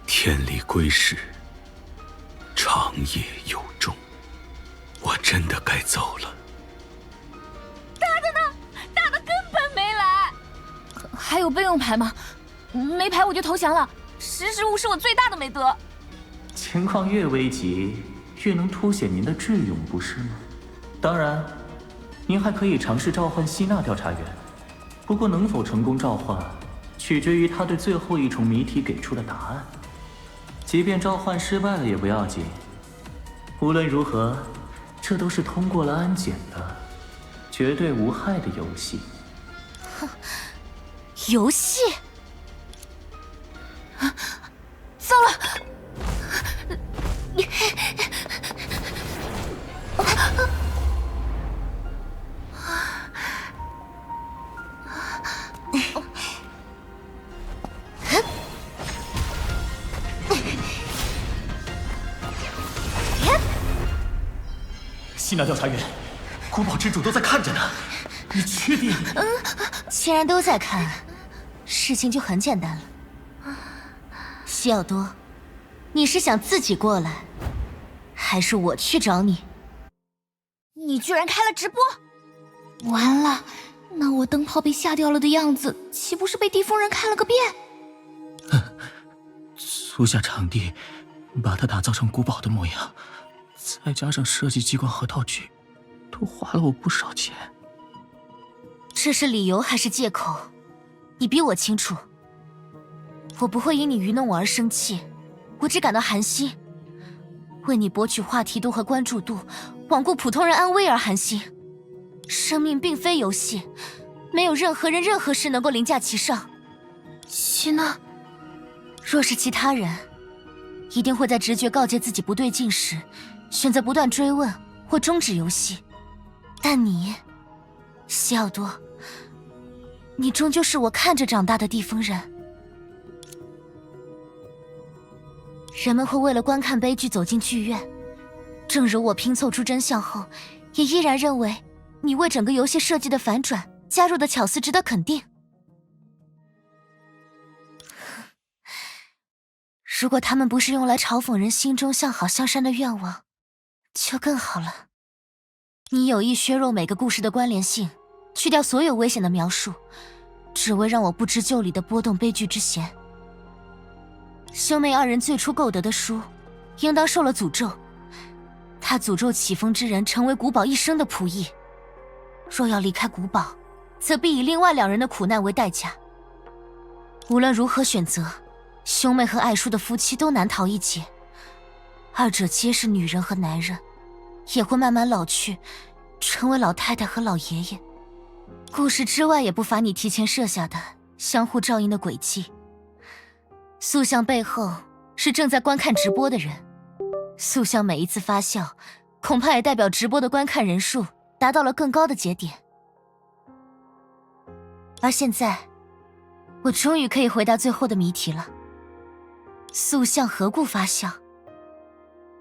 天理归世，长夜有终，我真的该走了。大的呢？大的根本没来。还有备用牌吗？没牌我就投降了。识时务是我最大的美德。情况越危急，越能凸显您的智勇，不是吗？当然，您还可以尝试召唤希娜调查员，不过能否成功召唤，取决于他对最后一重谜题给出的答案。即便召唤失败了也不要紧，无论如何，这都是通过了安检的，绝对无害的游戏。游戏？糟了！希娜调查员，古堡之主都在看着呢，你确定？既然都在看，事情就很简单了。西奥多，你是想自己过来，还是我去找你？你居然开了直播！完了，那我灯泡被吓掉了的样子，岂不是被地风人看了个遍？租下场地，把它打造成古堡的模样，再加上设计机关和道具，都花了我不少钱。这是理由还是借口？你比我清楚。我不会因你愚弄我而生气，我只感到寒心。为你博取话题度和关注度，罔顾普通人安危而寒心。生命并非游戏，没有任何人任何事能够凌驾其上。希娜，若是其他人，一定会在直觉告诫自己不对劲时，选择不断追问或终止游戏。但你，西奥多，你终究是我看着长大的地风人。人们会为了观看悲剧走进剧院，正如我拼凑出真相后，也依然认为你为整个游戏设计的反转加入的巧思值得肯定。如果他们不是用来嘲讽人心中向好向善的愿望，就更好了。你有意削弱每个故事的关联性，去掉所有危险的描述，只为让我不知就里的波动悲剧之弦。兄妹二人最初购得的书，应当受了诅咒。他诅咒起风之人成为古堡一生的仆役，若要离开古堡，则必以另外两人的苦难为代价。无论如何选择，兄妹和爱书的夫妻都难逃一劫。二者皆是女人和男人，也会慢慢老去，成为老太太和老爷爷。故事之外也不乏你提前设下的相互照应的轨迹。塑像背后是正在观看直播的人，塑像每一次发酵，恐怕也代表直播的观看人数达到了更高的节点。而现在，我终于可以回答最后的谜题了。塑像何故发酵？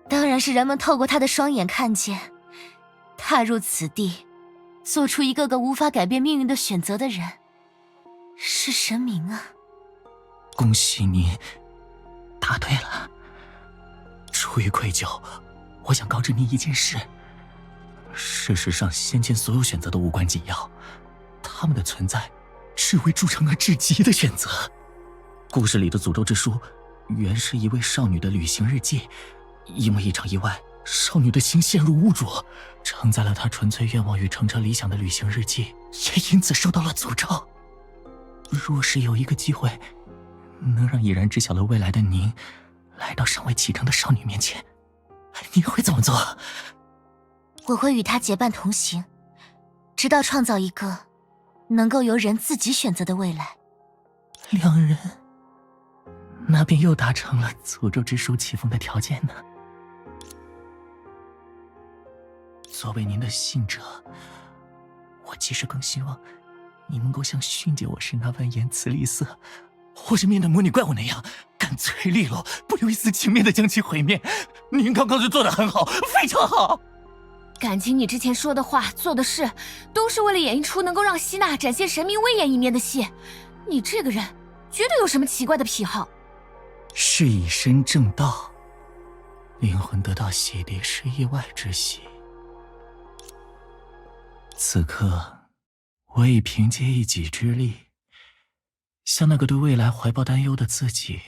当然是人们透过他的双眼看见，踏入此地，做出一个个无法改变命运的选择的人，是神明啊！恭喜你，答对了。出于愧疚，我想告知你一件事。事实上，先前所有选择都无关紧要，他们的存在是为铸成了至极的选择。故事里的诅咒之书，原是一位少女的旅行日记，因为一场意外，少女的心陷入污浊，承载了她纯粹愿望与澄澈理想的旅行日记，也因此受到了诅咒。若是有一个机会，能让已然知晓了未来的您，来到尚未启程的少女面前，你会怎么做？我会与她结伴同行，直到创造一个能够由人自己选择的未来。两人，那便又达成了诅咒之书起风的条件呢。作为您的信者，我其实更希望你能够像训诫我时那般言辞吝啬，或是面对魔女怪物那样干脆利落，不留一丝情面的将其毁灭。您刚刚就做得很好，非常好。感情你之前说的话、做的事，都是为了演绎出能够让希娜展现神明威严一面的戏。你这个人绝对有什么奇怪的癖好。是以身正道，灵魂得到洗涤是意外之喜。此刻，我已凭借一己之力，向那个对未来怀抱担忧的自己，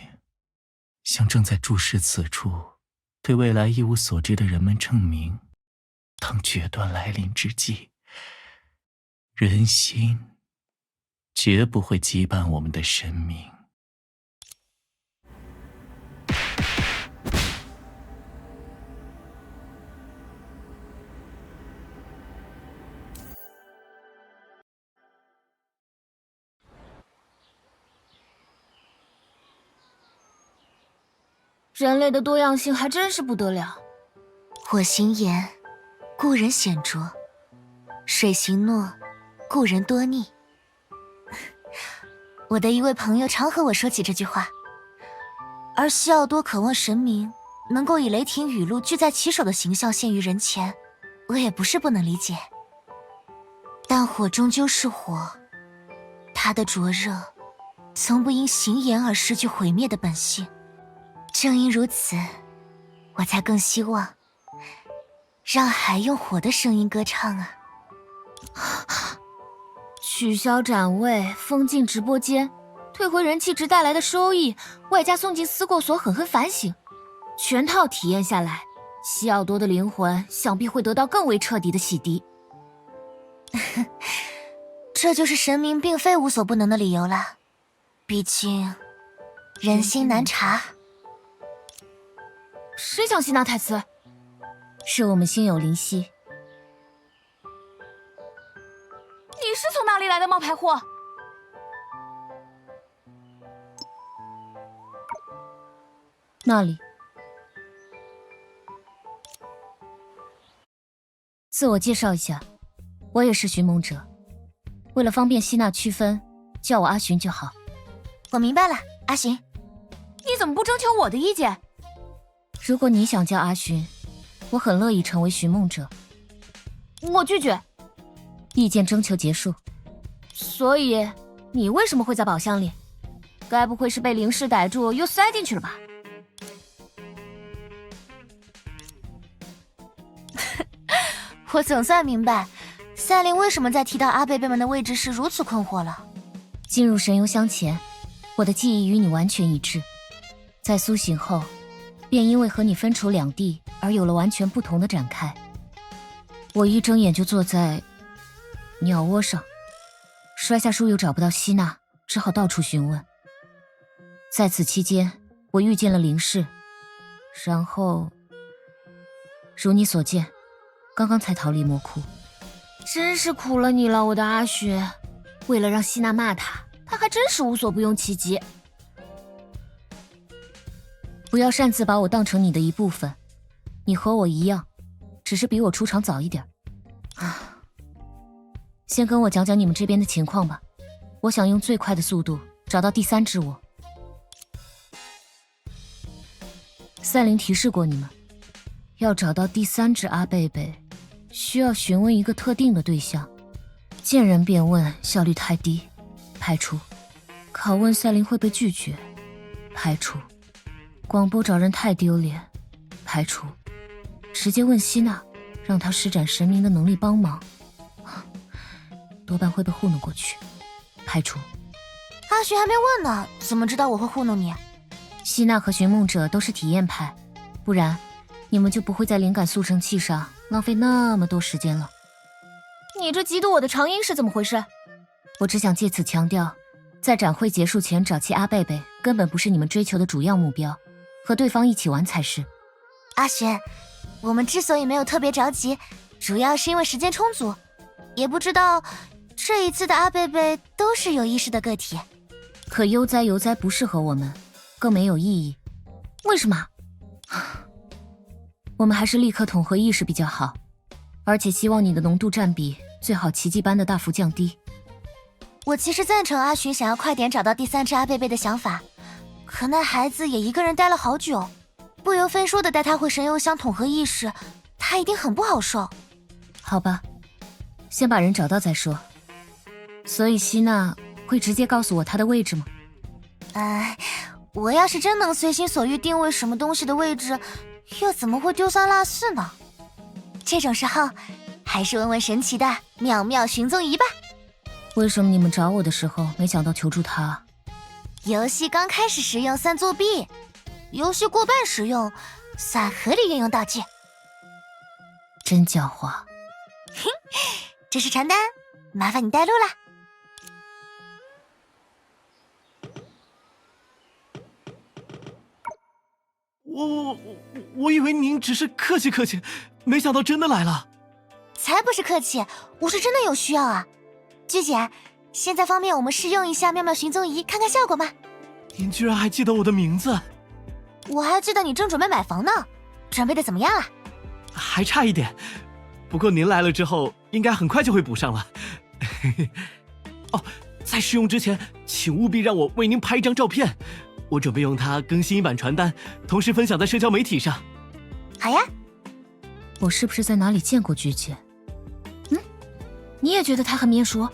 向正在注视此处、对未来一无所知的人们证明，当决断来临之际，人心绝不会羁绊我们的生命。人类的多样性还真是不得了。火行炎，故人显拙；水行诺，故人多逆。我的一位朋友常和我说起这句话，而西奥多渴望神明能够以雷霆雨露俱在其手的形象现于人前，我也不是不能理解。但火终究是火，它的灼热从不因行炎而失去毁灭的本性。正因如此，我才更希望让海用火的声音歌唱啊！取消展位，封禁直播间，退回人气值带来的收益，外加送进思过所狠狠反省，全套体验下来，西奥多的灵魂想必会得到更为彻底的洗涤。这就是神明并非无所不能的理由了。毕竟，人心难察。谁想吸纳太子？是我们心有灵犀。你是从哪里来的冒牌货？那里。自我介绍一下，我也是寻梦者。为了方便吸纳区分，叫我阿寻就好。我明白了，阿寻。你怎么不征求我的意见？如果你想叫阿寻，我很乐意成为寻梦者。我拒绝。意见征求结束。所以，你为什么会在宝箱里？该不会是被灵氏逮住又塞进去了吧？我总算明白，赛琳为什么在提到阿贝贝们的位置时如此困惑了。进入神幽乡前，我的记忆与你完全一致。在苏醒后，便因为和你分处两地而有了完全不同的展开。我一睁眼就坐在鸟窝上，摔下书又找不到希娜，只好到处询问。在此期间，我遇见了灵氏，然后如你所见，刚刚才逃离魔窟。真是苦了你了，我的阿寻。为了让希娜骂他，他还真是无所不用其极。不要擅自把我当成你的一部分，你和我一样，只是比我出场早一点。先跟我讲讲你们这边的情况吧，我想用最快的速度找到第三只我。赛琳提示过你们，要找到第三只阿贝贝，需要询问一个特定的对象，见人便问效率太低，排除。拷问赛琳会被拒绝，排除。广播找人太丢脸，排除。直接问希娜，让她施展神明的能力帮忙，多半会被糊弄过去，排除。阿寻还没问呢，怎么知道我会糊弄你？希娜和寻梦者都是体验派，不然你们就不会在灵感速成器上浪费那么多时间了。你这嫉妒我的长音是怎么回事？我只想借此强调，在展会结束前找齐阿贝贝，根本不是你们追求的主要目标，和对方一起玩才是。阿寻，我们之所以没有特别着急，主要是因为时间充足，也不知道这一次的阿贝贝都是有意识的个体。可悠哉悠哉不适合我们，更没有意义。为什么？我们还是立刻统合意识比较好，而且希望你的浓度占比最好奇迹般的大幅降低。我其实赞成阿寻想要快点找到第三只阿贝贝的想法，可那孩子也一个人待了好久，不由分说的带他回神幽乡统合意识，他一定很不好受。好吧，先把人找到再说。所以希娜会直接告诉我他的位置吗？我要是真能随心所欲定位什么东西的位置，又怎么会丢三落四呢？这种时候，还是问问神奇的妙妙寻踪仪吧。为什么你们找我的时候没想到求助他？游戏刚开始时用算作弊，游戏过半时用算合理运用道具。真狡猾。这是传单，麻烦你带路啦。我以为您只是客气客气，没想到真的来了。才不是客气，我是真的有需要啊。鞠姐，现在方便我们试用一下妙妙寻踪仪，看看效果吗？您居然还记得我的名字？我还记得你正准备买房呢，准备的怎么样了？还差一点，不过您来了之后，应该很快就会补上了。哦，在试用之前，请务必让我为您拍一张照片，我准备用它更新一版传单，同时分享在社交媒体上。好呀。我是不是在哪里见过菊姐？你也觉得她很面熟？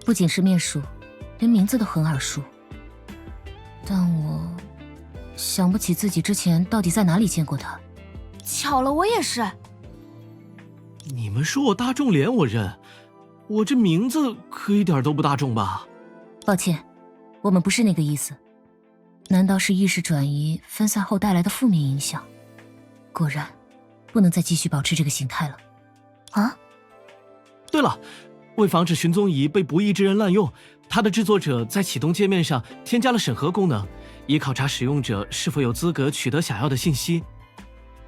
不仅是面熟，连名字都很耳熟。但我想不起自己之前到底在哪里见过她。巧了，我也是。你们说我大众脸我认，我这名字可一点都不大众吧？抱歉，我们不是那个意思。难道是意识转移分散后带来的负面影响？果然，不能再继续保持这个形态了。啊？对了，为防止寻踪仪被不义之人滥用，它的制作者在启动界面上添加了审核功能，以考察使用者是否有资格取得想要的信息。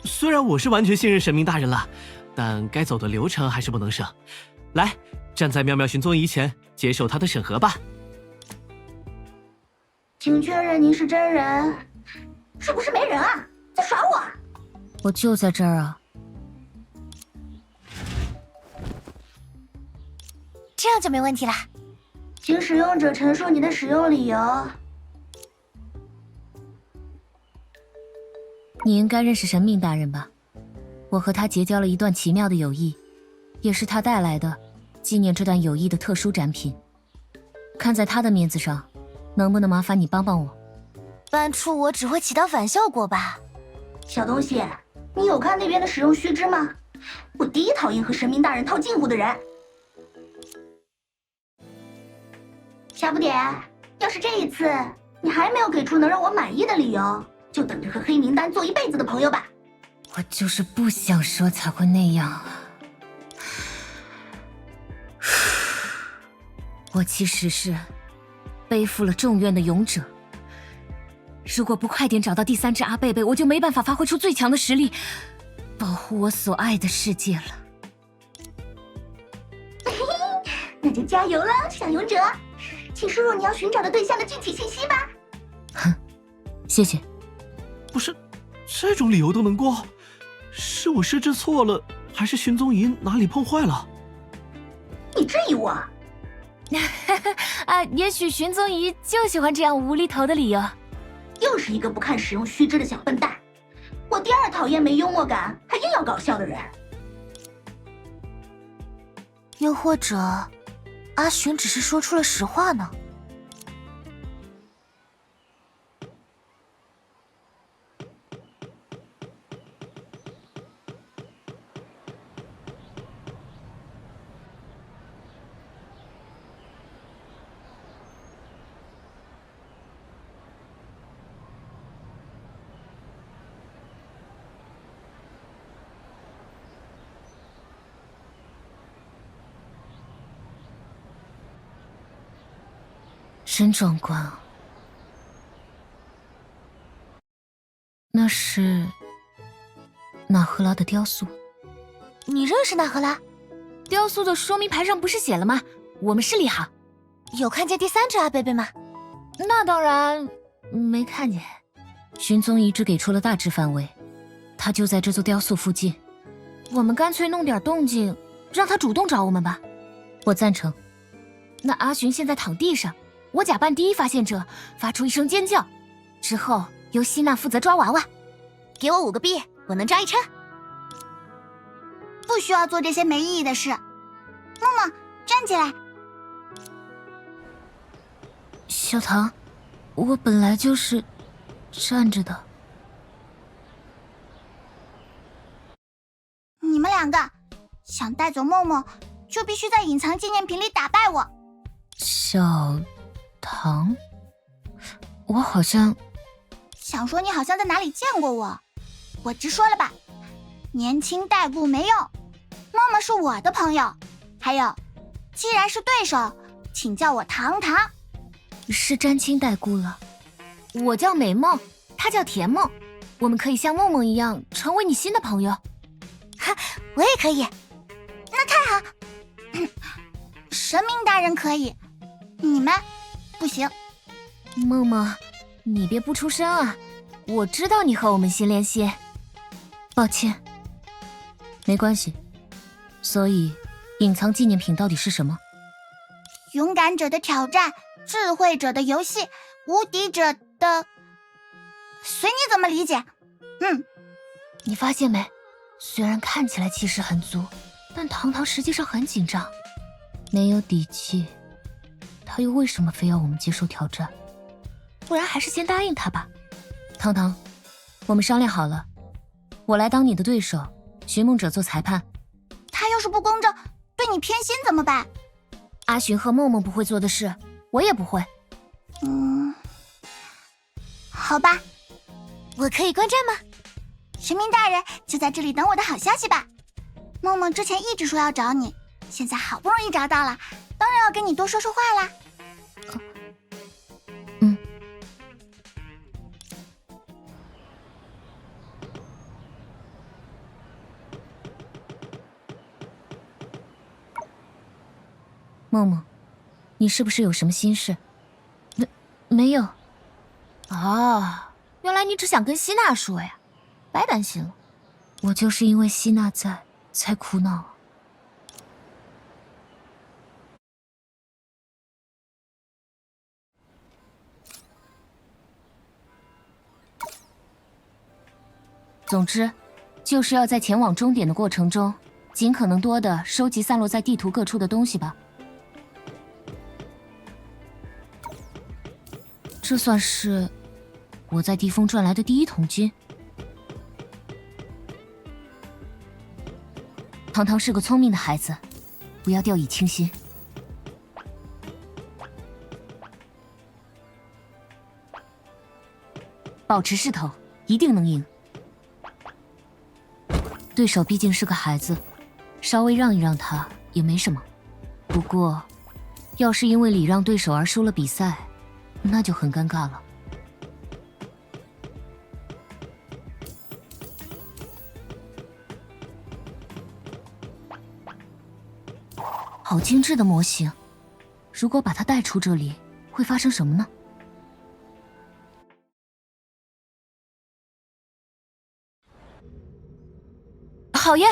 虽然我是完全信任神明大人了，但该走的流程还是不能省。来，站在妙妙寻踪仪前，接受他的审核吧。请确认您是真人，是不是没人啊？在耍我？我就在这儿啊。这样就没问题了。请使用者陈述你的使用理由。你应该认识神命大人吧？我和他结交了一段奇妙的友谊，也是他带来的纪念这段友谊的特殊展品。看在他的面子上，能不能麻烦你帮帮我？搬出我只会起到反效果吧。小东西，你有看那边的使用须知吗？我第一讨厌和神明大人套近乎的人。小不点，要是这一次你还没有给出能让我满意的理由，就等着和黑名单做一辈子的朋友吧。我就是不想说才会那样啊。我其实是背负了重怨的勇者，如果不快点找到第三只阿贝贝，我就没办法发挥出最强的实力，保护我所爱的世界了。那就加油了，小勇者，请输入你要寻找的对象的具体信息吧。哼，谢谢。不是，这种理由都能过？是我设置错了，还是寻踪仪哪里碰坏了？你质疑我？啊，也许寻踪仪就喜欢这样无厘头的理由。又是一个不看使用须知的小笨蛋。我第二讨厌没幽默感还硬要搞笑的人。又或者，阿寻只是说出了实话呢？真壮观啊！那是纳赫拉的雕塑。你认识纳赫拉？雕塑的说明牌上不是写了吗？我们是利哈。有看见第三只阿贝贝吗？那当然没看见。寻踪仪只给出了大致范围，他就在这座雕塑附近。我们干脆弄点动静，让他主动找我们吧。我赞成。那阿寻现在躺地上，我假扮第一发现者，发出一声尖叫，之后由希娜负责抓娃娃。给我5个币，我能抓一车。不需要做这些没意义的事。默默，站起来。小唐，我本来就是站着的。你们2个想带走默默，就必须在隐藏纪念品里打败我。小唐，我好像想说你好像在哪里见过我，我直说了吧，年轻代步没用。默默是我的朋友，还有，既然是对手，请叫我糖糖。是沾亲带故了。我叫美梦，她叫甜梦，我们可以像梦梦一样成为你新的朋友。哈，我也可以。那太好。神明大人可以，你们不行。梦梦，你别不出声啊！我知道你和我们新联系，抱歉。没关系。所以，隐藏纪念品到底是什么？勇敢者的挑战，智慧者的游戏，无敌者的……随你怎么理解。你发现没？虽然看起来气势很足，但堂堂实际上很紧张，没有底气。他又为什么非要我们接受挑战？不然还是先答应他吧。堂堂，我们商量好了，我来当你的对手，寻梦者做裁判。他要是不公正，对你偏心怎么办？阿寻和梦梦不会做的事，我也不会。好吧。我可以观战吗？神明大人，就在这里等我的好消息吧。梦梦之前一直说要找你，现在好不容易找到了，当然要跟你多说说话啦。梦梦，你是不是有什么心事？没有。啊，原来你只想跟希娜说呀，白担心了。我就是因为希娜在，才苦恼。总之，就是要在前往终点的过程中，尽可能多的收集散落在地图各处的东西吧。这算是我在地风赚来的第一桶金。堂堂是个聪明的孩子，不要掉以轻心。保持势头，一定能赢。对手毕竟是个孩子，稍微让一让他也没什么。不过，要是因为礼让对手而输了比赛，那就很尴尬了。好精致的模型，如果把它带出这里，会发生什么呢？好耶！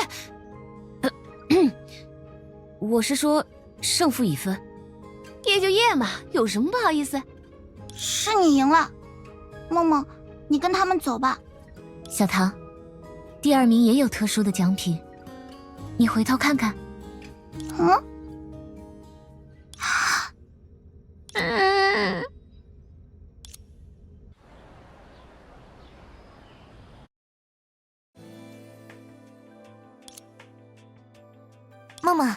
我是说，胜负已分，夜就夜嘛，有什么不好意思？是你赢了，梦梦，你跟他们走吧。小唐，第2名也有特殊的奖品，你回头看看。梦梦，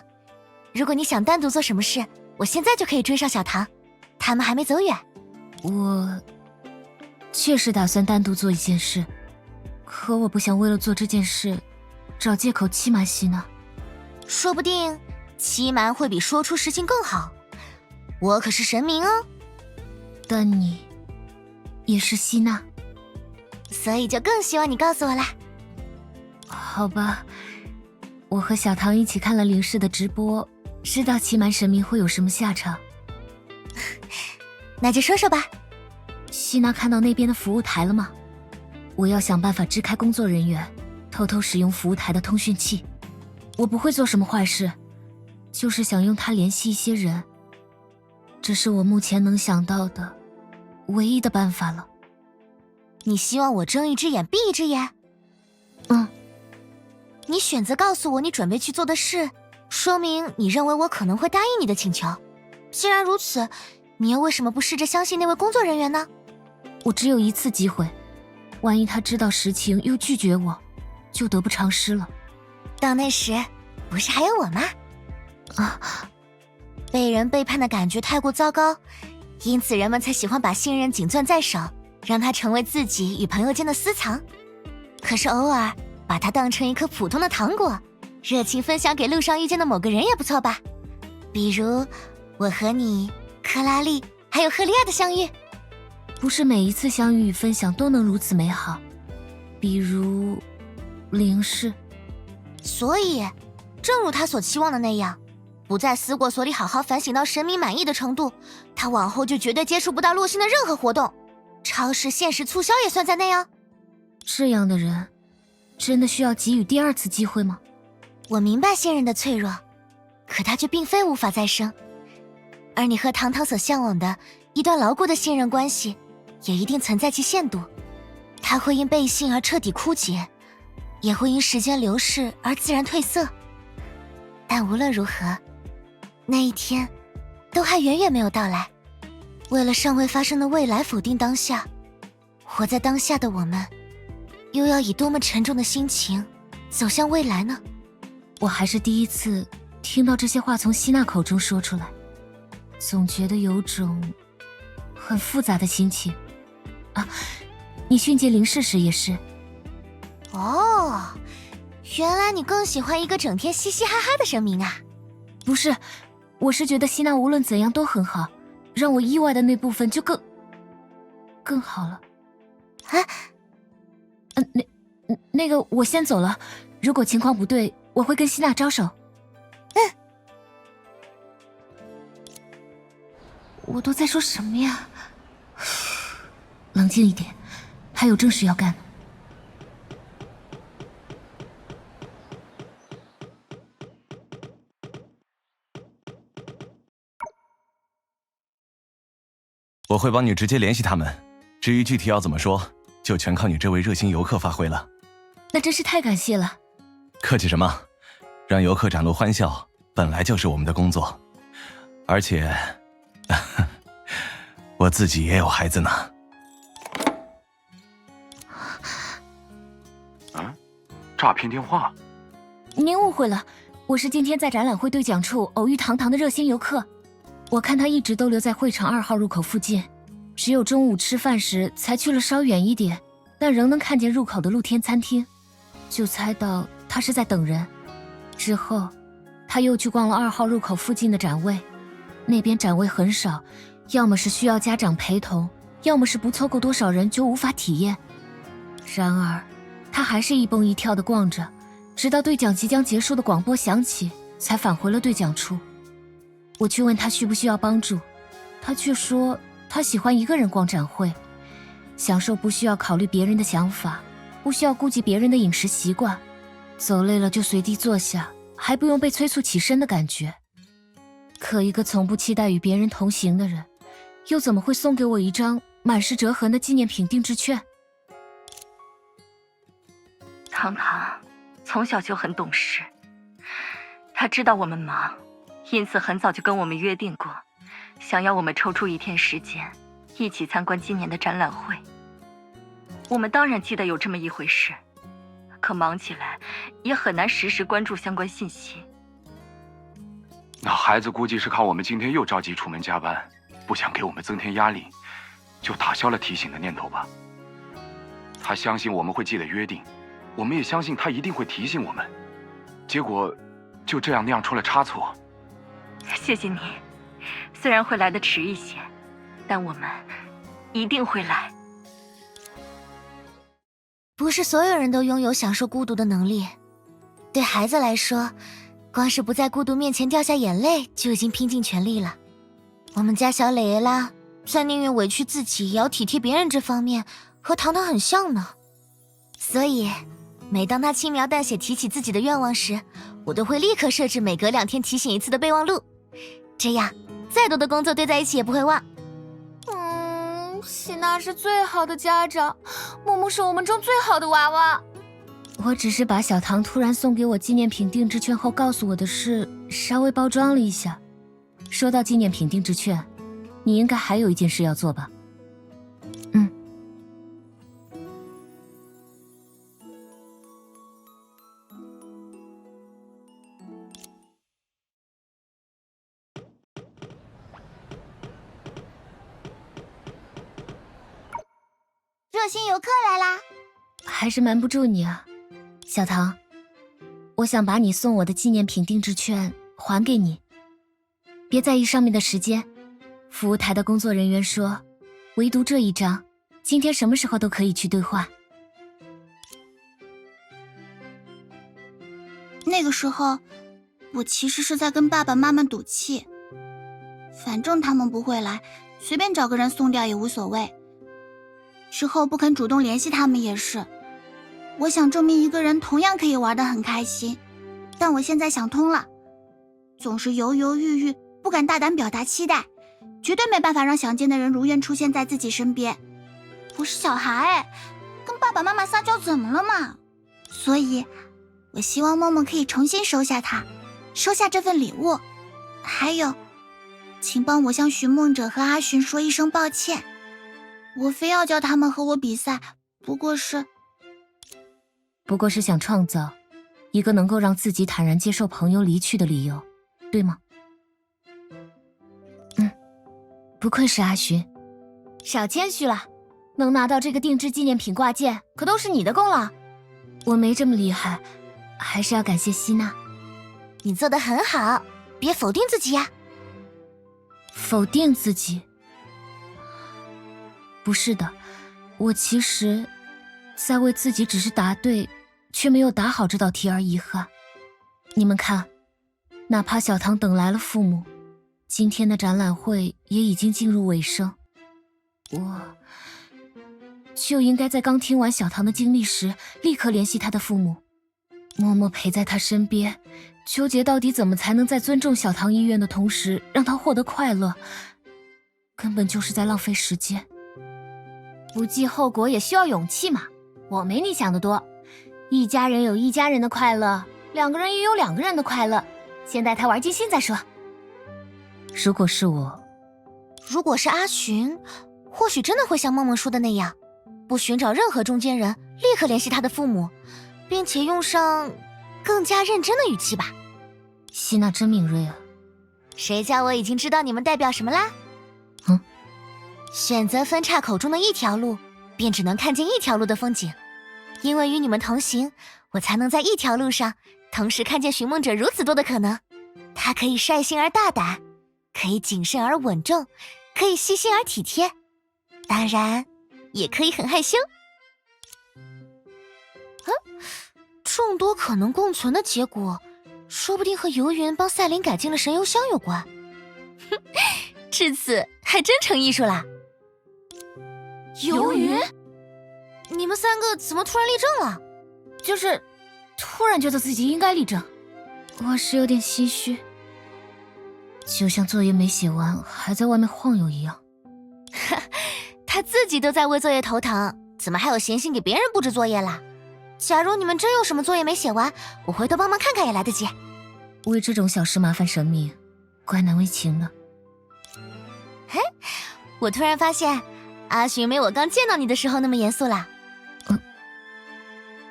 如果你想单独做什么事，我现在就可以追上小唐，他们还没走远。我确实打算单独做一件事，可我不想为了做这件事找借口欺瞒希娜。说不定欺瞒会比说出实情更好，我可是神明哦。但你也是希娜，所以就更希望你告诉我啦。好吧，我和小唐一起看了林氏的直播，知道欺瞒神明会有什么下场。那就说说吧。希娜看到那边的服务台了吗？我要想办法支开工作人员，偷偷使用服务台的通讯器。我不会做什么坏事，就是想用它联系一些人。这是我目前能想到的唯一的办法了。你希望我睁一只眼闭一只眼？你选择告诉我你准备去做的事，说明你认为我可能会答应你的请求。既然如此，你又为什么不试着相信那位工作人员呢？我只有一次机会，万一他知道实情又拒绝我，就得不偿失了。到那时，不是还有我吗？被人背叛的感觉太过糟糕，因此人们才喜欢把信任紧攥在手，让它成为自己与朋友间的私藏。可是偶尔把它当成一颗普通的糖果，热情分享给路上遇见的某个人也不错吧？比如我和你、克拉丽还有赫利亚的相遇。不是每一次相遇与分享都能如此美好，比如林氏。所以正如他所期望的那样，不在思过所里好好反省到神明满意的程度，他往后就绝对接触不到洛星的任何活动。超市限时促销也算在内哦。这样的人，真的需要给予第2次机会吗？我明白信任的脆弱，可它却并非无法再生。而你和堂堂所向往的一段牢固的信任关系，也一定存在其限度。它会因背信而彻底枯竭，也会因时间流逝而自然褪色。但无论如何，那一天都还远远没有到来。为了尚未发生的未来否定当下，活在当下的我们，又要以多么沉重的心情走向未来呢？我还是第一次听到这些话从希娜口中说出来，总觉得有种很复杂的心情。啊，你训诫林氏时也是。哦，原来你更喜欢一个整天嘻嘻哈哈的神明啊。不是，我是觉得希娜无论怎样都很好，让我意外的那部分就更好了。啊？那个我先走了，如果情况不对，我会跟希娜招手。我都在说什么呀？冷静一点，还有正事要干。我会帮你直接联系他们，至于具体要怎么说，就全靠你这位热心游客发挥了。那真是太感谢了。客气什么？让游客展露欢笑，本来就是我们的工作。而且，我自己也有孩子呢。诈骗电话？您误会了，我是今天在展览会对讲处偶遇堂堂的热心游客。我看他一直都留在会场2号入口附近，只有中午吃饭时才去了稍远一点，但仍能看见入口的露天餐厅，就猜到他是在等人。之后，他又去逛了2号入口附近的展位，那边展位很少，要么是需要家长陪同，要么是不凑够多少人就无法体验。然而，他还是一蹦一跳地逛着，直到对讲即将结束的广播响起，才返回了对讲处。我去问他需不需要帮助，他却说他喜欢一个人逛展会，享受不需要考虑别人的想法，不需要顾及别人的饮食习惯，走累了就随地坐下，还不用被催促起身的感觉。可一个从不期待与别人同行的人，又怎么会送给我一张满是折痕的纪念品定制券？堂堂从小就很懂事，他知道我们忙，因此很早就跟我们约定过，想要我们抽出一天时间，一起参观今年的展览会。我们当然记得有这么一回事，可忙起来也很难实时关注相关信息。那孩子估计是看我们今天又着急出门加班，不想给我们增添压力，就打消了提醒的念头吧。他相信我们会记得约定，我们也相信他一定会提醒我们，结果就这样酿出了差错。谢谢你，虽然会来得迟一些，但我们一定会来。不是所有人都拥有享受孤独的能力，对孩子来说，光是不在孤独面前掉下眼泪就已经拼尽全力了。我们家小蕾拉在宁愿委屈自己也要体贴别人这方面和糖糖很像呢。所以每当他轻描淡写提起自己的愿望时，我都会立刻设置每隔2天提醒一次的备忘录，这样再多的工作堆在一起也不会忘。希娜是最好的家长，木木是我们中最好的娃娃。我只是把小唐突然送给我纪念品定制券后告诉我的事稍微包装了一下。说到纪念品定制券，你应该还有一件事要做吧？热心游客来啦！还是瞒不住你啊，小唐。我想把你送我的纪念品定制券还给你，别在意上面的时间。服务台的工作人员说，唯独这一张，今天什么时候都可以去兑换。那个时候，我其实是在跟爸爸妈妈赌气，反正他们不会来，随便找个人送掉也无所谓。之后不肯主动联系他们也是。我想证明一个人同样可以玩得很开心，但我现在想通了，总是犹犹豫豫，不敢大胆表达期待，绝对没办法让想见的人如愿出现在自己身边。我是小孩，跟爸爸妈妈撒娇怎么了嘛？所以，我希望梦梦可以重新收下它，收下这份礼物。还有，请帮我向寻梦者和阿寻说一声抱歉。我非要叫他们和我比赛，不过是想创造一个能够让自己坦然接受朋友离去的理由，对吗？不愧是阿寻，少谦虚了，能拿到这个定制纪念品挂件，可都是你的功劳。我没这么厉害，还是要感谢希娜。你做得很好，别否定自己呀。否定自己？不是的，我其实在为自己只是答对却没有答好这道题而遗憾。你们看，哪怕小唐等来了父母，今天的展览会也已经进入尾声，我就应该在刚听完小唐的经历时立刻联系他的父母，默默陪在他身边，纠结到底怎么才能在尊重小唐意愿的同时让他获得快乐，根本就是在浪费时间。不计后果也需要勇气嘛，我没你想的多。一家人有一家人的快乐，两个人也有两个人的快乐，先带他玩尽兴再说。如果是我，如果是阿寻，或许真的会像梦梦说的那样，不寻找任何中间人，立刻联系他的父母，并且用上更加认真的语气吧。希娜真敏锐啊。谁叫我已经知道你们代表什么啦？选择分岔口中的一条路，便只能看见一条路的风景。因为与你们同行，我才能在一条路上同时看见寻梦者如此多的可能。他可以率性而大胆，可以谨慎而稳重，可以细心而体贴，当然也可以很害羞。众多可能共存的结果，说不定和游云帮赛琳改进了神游香有关。至此还真成艺术啦。游云，你们三个怎么突然立正了？就是突然觉得自己应该立正。我是有点唏嘘，就像作业没写完还在外面晃悠一样。他自己都在为作业头疼，怎么还有闲心给别人布置作业啦？假如你们真有什么作业没写完，我回头帮忙看看也来得及。为这种小事麻烦神明，怪难为情的。嘿，我突然发现阿寻没我刚见到你的时候那么严肃啦。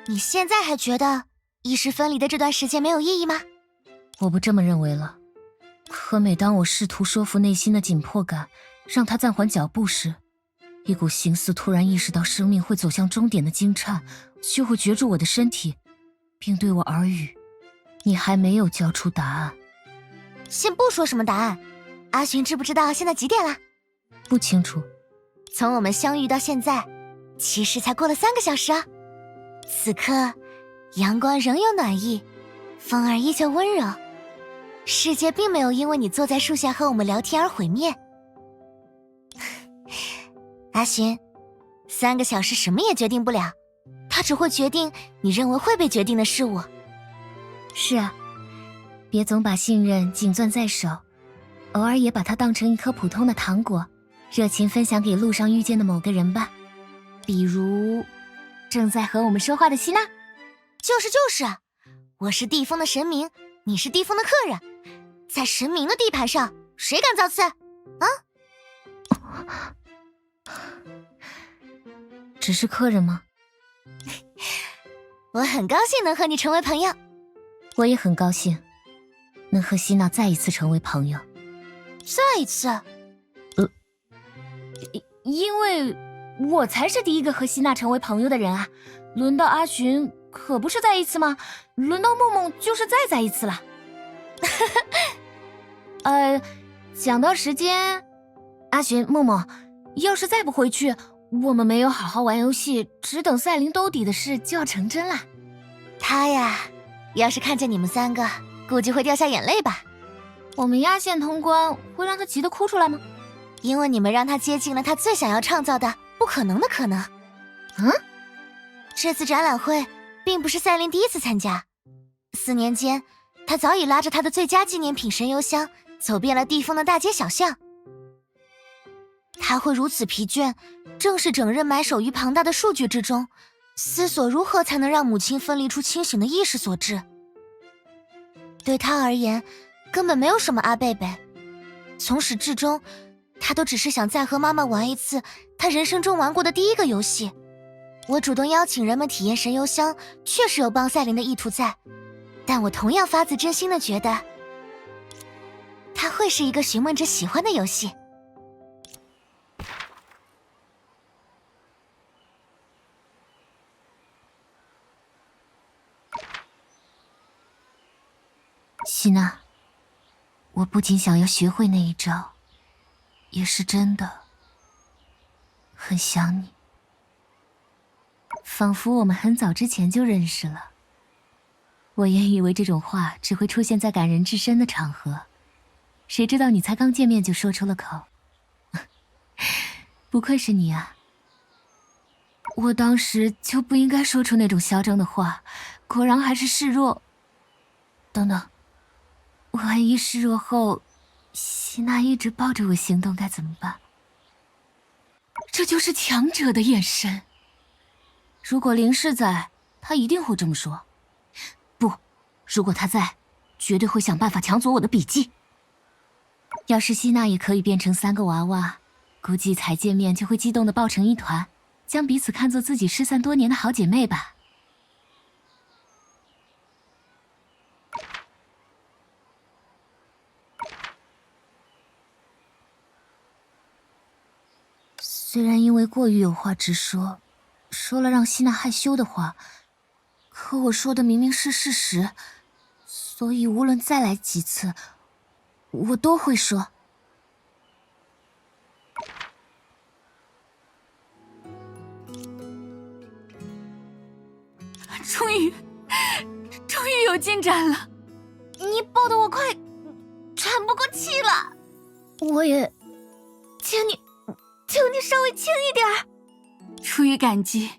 你现在还觉得意识分离的这段时间没有意义吗？我不这么认为了，可每当我试图说服内心的紧迫感，让他暂缓脚步时，一股形似突然意识到生命会走向终点的惊颤就会攫住我的身体，并对我耳语：你还没有交出答案。先不说什么答案，阿寻知不知道现在几点了？不清楚。从我们相遇到现在，其实才过了3个小时啊。此刻阳光仍有暖意，风儿依旧温柔，世界并没有因为你坐在树下和我们聊天而毁灭。阿寻，3个小时什么也决定不了，它只会决定你认为会被决定的事物。是啊，别总把信任紧攥在手，偶尔也把它当成一颗普通的糖果，热情分享给路上遇见的某个人吧。比如正在和我们说话的希娜。就是，我是地风的神明，你是地风的客人，在神明的地盘上，谁敢造次啊？只是客人吗？我很高兴能和你成为朋友。我也很高兴能和希娜再一次成为朋友。再一次？因为我才是第一个和希娜成为朋友的人啊，轮到阿寻可不是再一次吗？轮到梦梦就是再一次了。讲到时间，阿寻、梦梦，要是再不回去，我们没有好好玩游戏，只等赛琳兜底的事就要成真了。他呀，要是看见你们3个，估计会掉下眼泪吧。我们压线通关，会让他急得哭出来吗？因为你们让他接近了他最想要创造的不可能的可能。这次展览会并不是赛琳第一次参加，4年间，她早已拉着她的最佳纪念品神游箱，走遍了地方的大街小巷。她会如此疲倦，正是整日埋首于庞大的数据之中，思索如何才能让母亲分离出清醒的意识所致。对她而言，根本没有什么阿贝贝，从始至终，她都只是想再和妈妈玩一次她人生中玩过的第一个游戏。我主动邀请人们体验神游箱，确实有帮赛琳的意图在，但我同样发自真心的觉得，它会是一个寻梦者喜欢的游戏。希娜，我不仅想要学会那一招，也是真的很想你。仿佛我们很早之前就认识了。我原以为这种话只会出现在感人至深的场合，谁知道你才刚见面就说出了口。不愧是你啊！我当时就不应该说出那种嚣张的话，果然还是示弱。等等，万一示弱后，希娜一直抱着我行动该怎么办？这就是强者的眼神。如果林氏在，他一定会这么说。不，如果他在，绝对会想办法抢走我的笔记。要是希娜也可以变成3个娃娃，估计才见面就会激动地抱成一团，将彼此看作自己失散多年的好姐妹吧。虽然因为过于有话直说，说了让希娜害羞的话，可我说的明明是事实，所以无论再来几次，我都会说。终于有进展了！你抱得我快喘不过气了，我也，请你稍微轻一点儿。出于感激，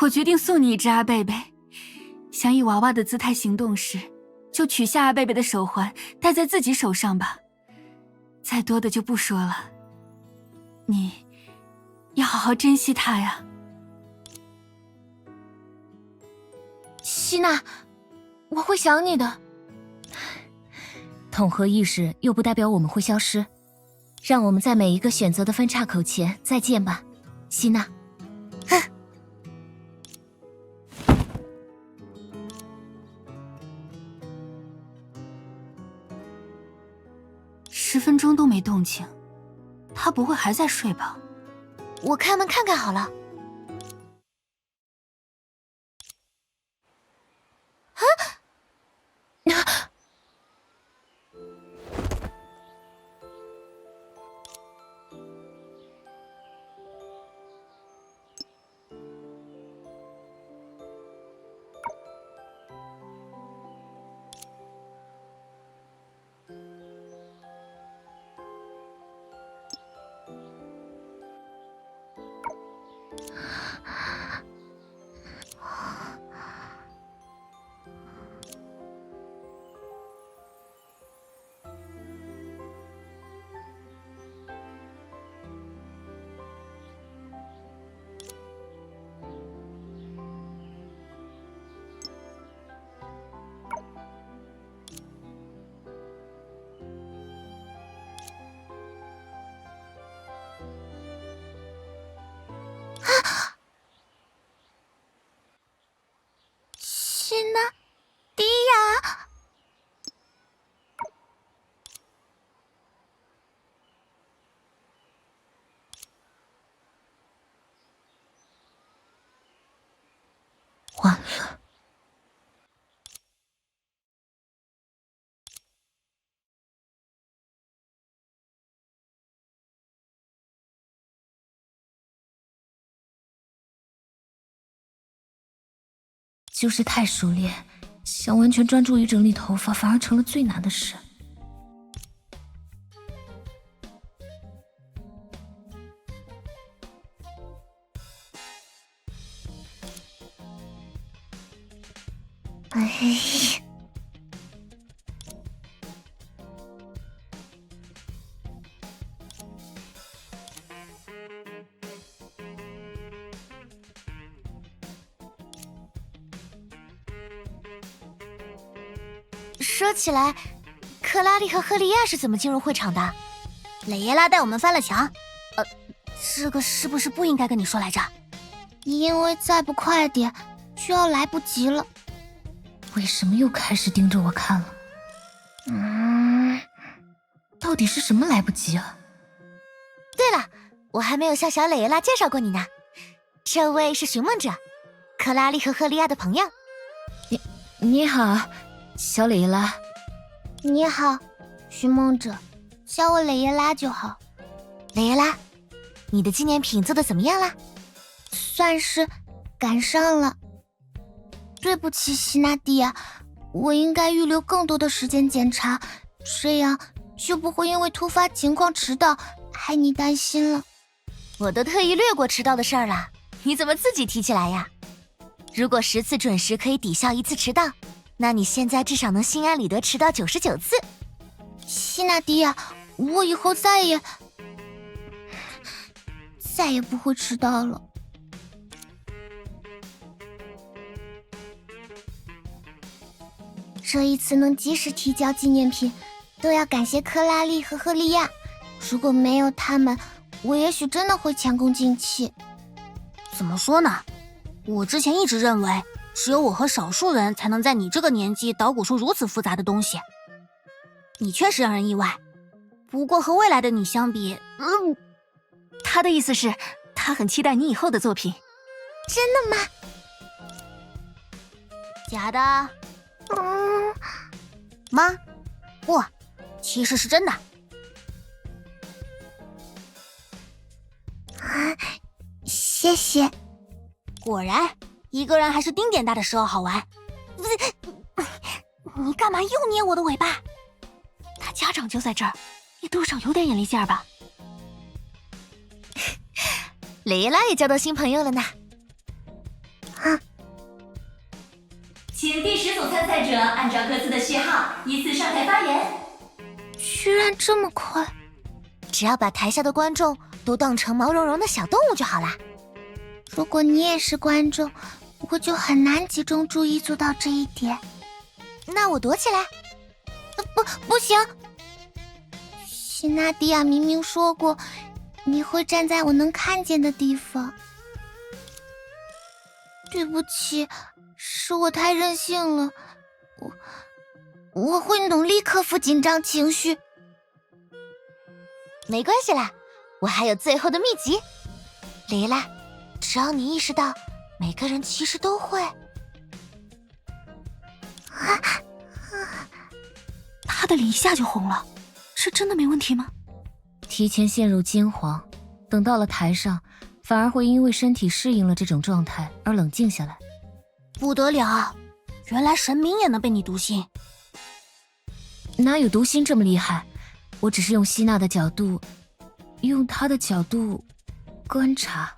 我决定送你一只阿贝贝。想以娃娃的姿态行动时，就取下阿贝贝的手环，戴在自己手上吧。再多的就不说了，你要好好珍惜它呀。希娜，我会想你的。统合意识又不代表我们会消失，让我们在每一个选择的分岔口前再见吧，希娜。10分钟都没动静，他不会还在睡吧？我开门看看好了。希娜，迪亚。完了。就是太熟练，想完全专注于整理头发，反而成了最难的事。说起来，克拉丽和赫利亚是怎么进入会场的？磊耶拉带我们翻了墙。这个是不是不应该跟你说来着？因为再不快点，就要来不及了。为什么又开始盯着我看了？到底是什么来不及啊？对了，我还没有向小磊耶拉介绍过你呢。这位是寻梦者，克拉丽和赫利亚的朋友。你好，小磊耶拉。你好，寻梦者，叫我磊耶拉就好。磊耶拉，你的纪念品做的怎么样了？算是赶上了。对不起，希娜蒂亚，我应该预留更多的时间检查，这样就不会因为突发情况迟到，害你担心了。我都特意略过迟到的事儿了，你怎么自己提起来呀？如果10次准时可以抵消1次迟到，那你现在至少能心安理得迟到99次。希娜蒂亚，我以后再也不会迟到了。这一次能及时提交纪念品，都要感谢克拉丽和赫利亚。如果没有他们，我也许真的会前功尽弃。怎么说呢？我之前一直认为，只有我和少数人才能在你这个年纪捣鼓出如此复杂的东西。你确实让人意外，不过和未来的你相比，他的意思是，他很期待你以后的作品。真的吗？假的。妈，不，其实是真的。谢谢。果然，一个人还是丁点大的时候好玩。你干嘛又捏我的尾巴？他家长就在这儿，你多少有点眼力劲儿吧？磊耶拉也交到新朋友了呢。请第10组参赛者按照各自的序号依次上台发言。居然这么快！只要把台下的观众都当成毛茸茸的小动物就好啦。如果你也是观众，我就很难集中注意做到这一点。那我躲起来。不行！希娜蒂亚明明说过，你会站在我能看见的地方。对不起，是我太任性了。我会努力克服紧张情绪。没关系啦，我还有最后的秘籍。磊耶拉，只要你意识到每个人其实都会。他的脸一下就红了，是真的没问题吗？提前陷入惊惶，等到了台上，反而会因为身体适应了这种状态而冷静下来。不得了，原来神明也能被你读心。哪有读心这么厉害？我只是用希娜的角度，用她的角度观察。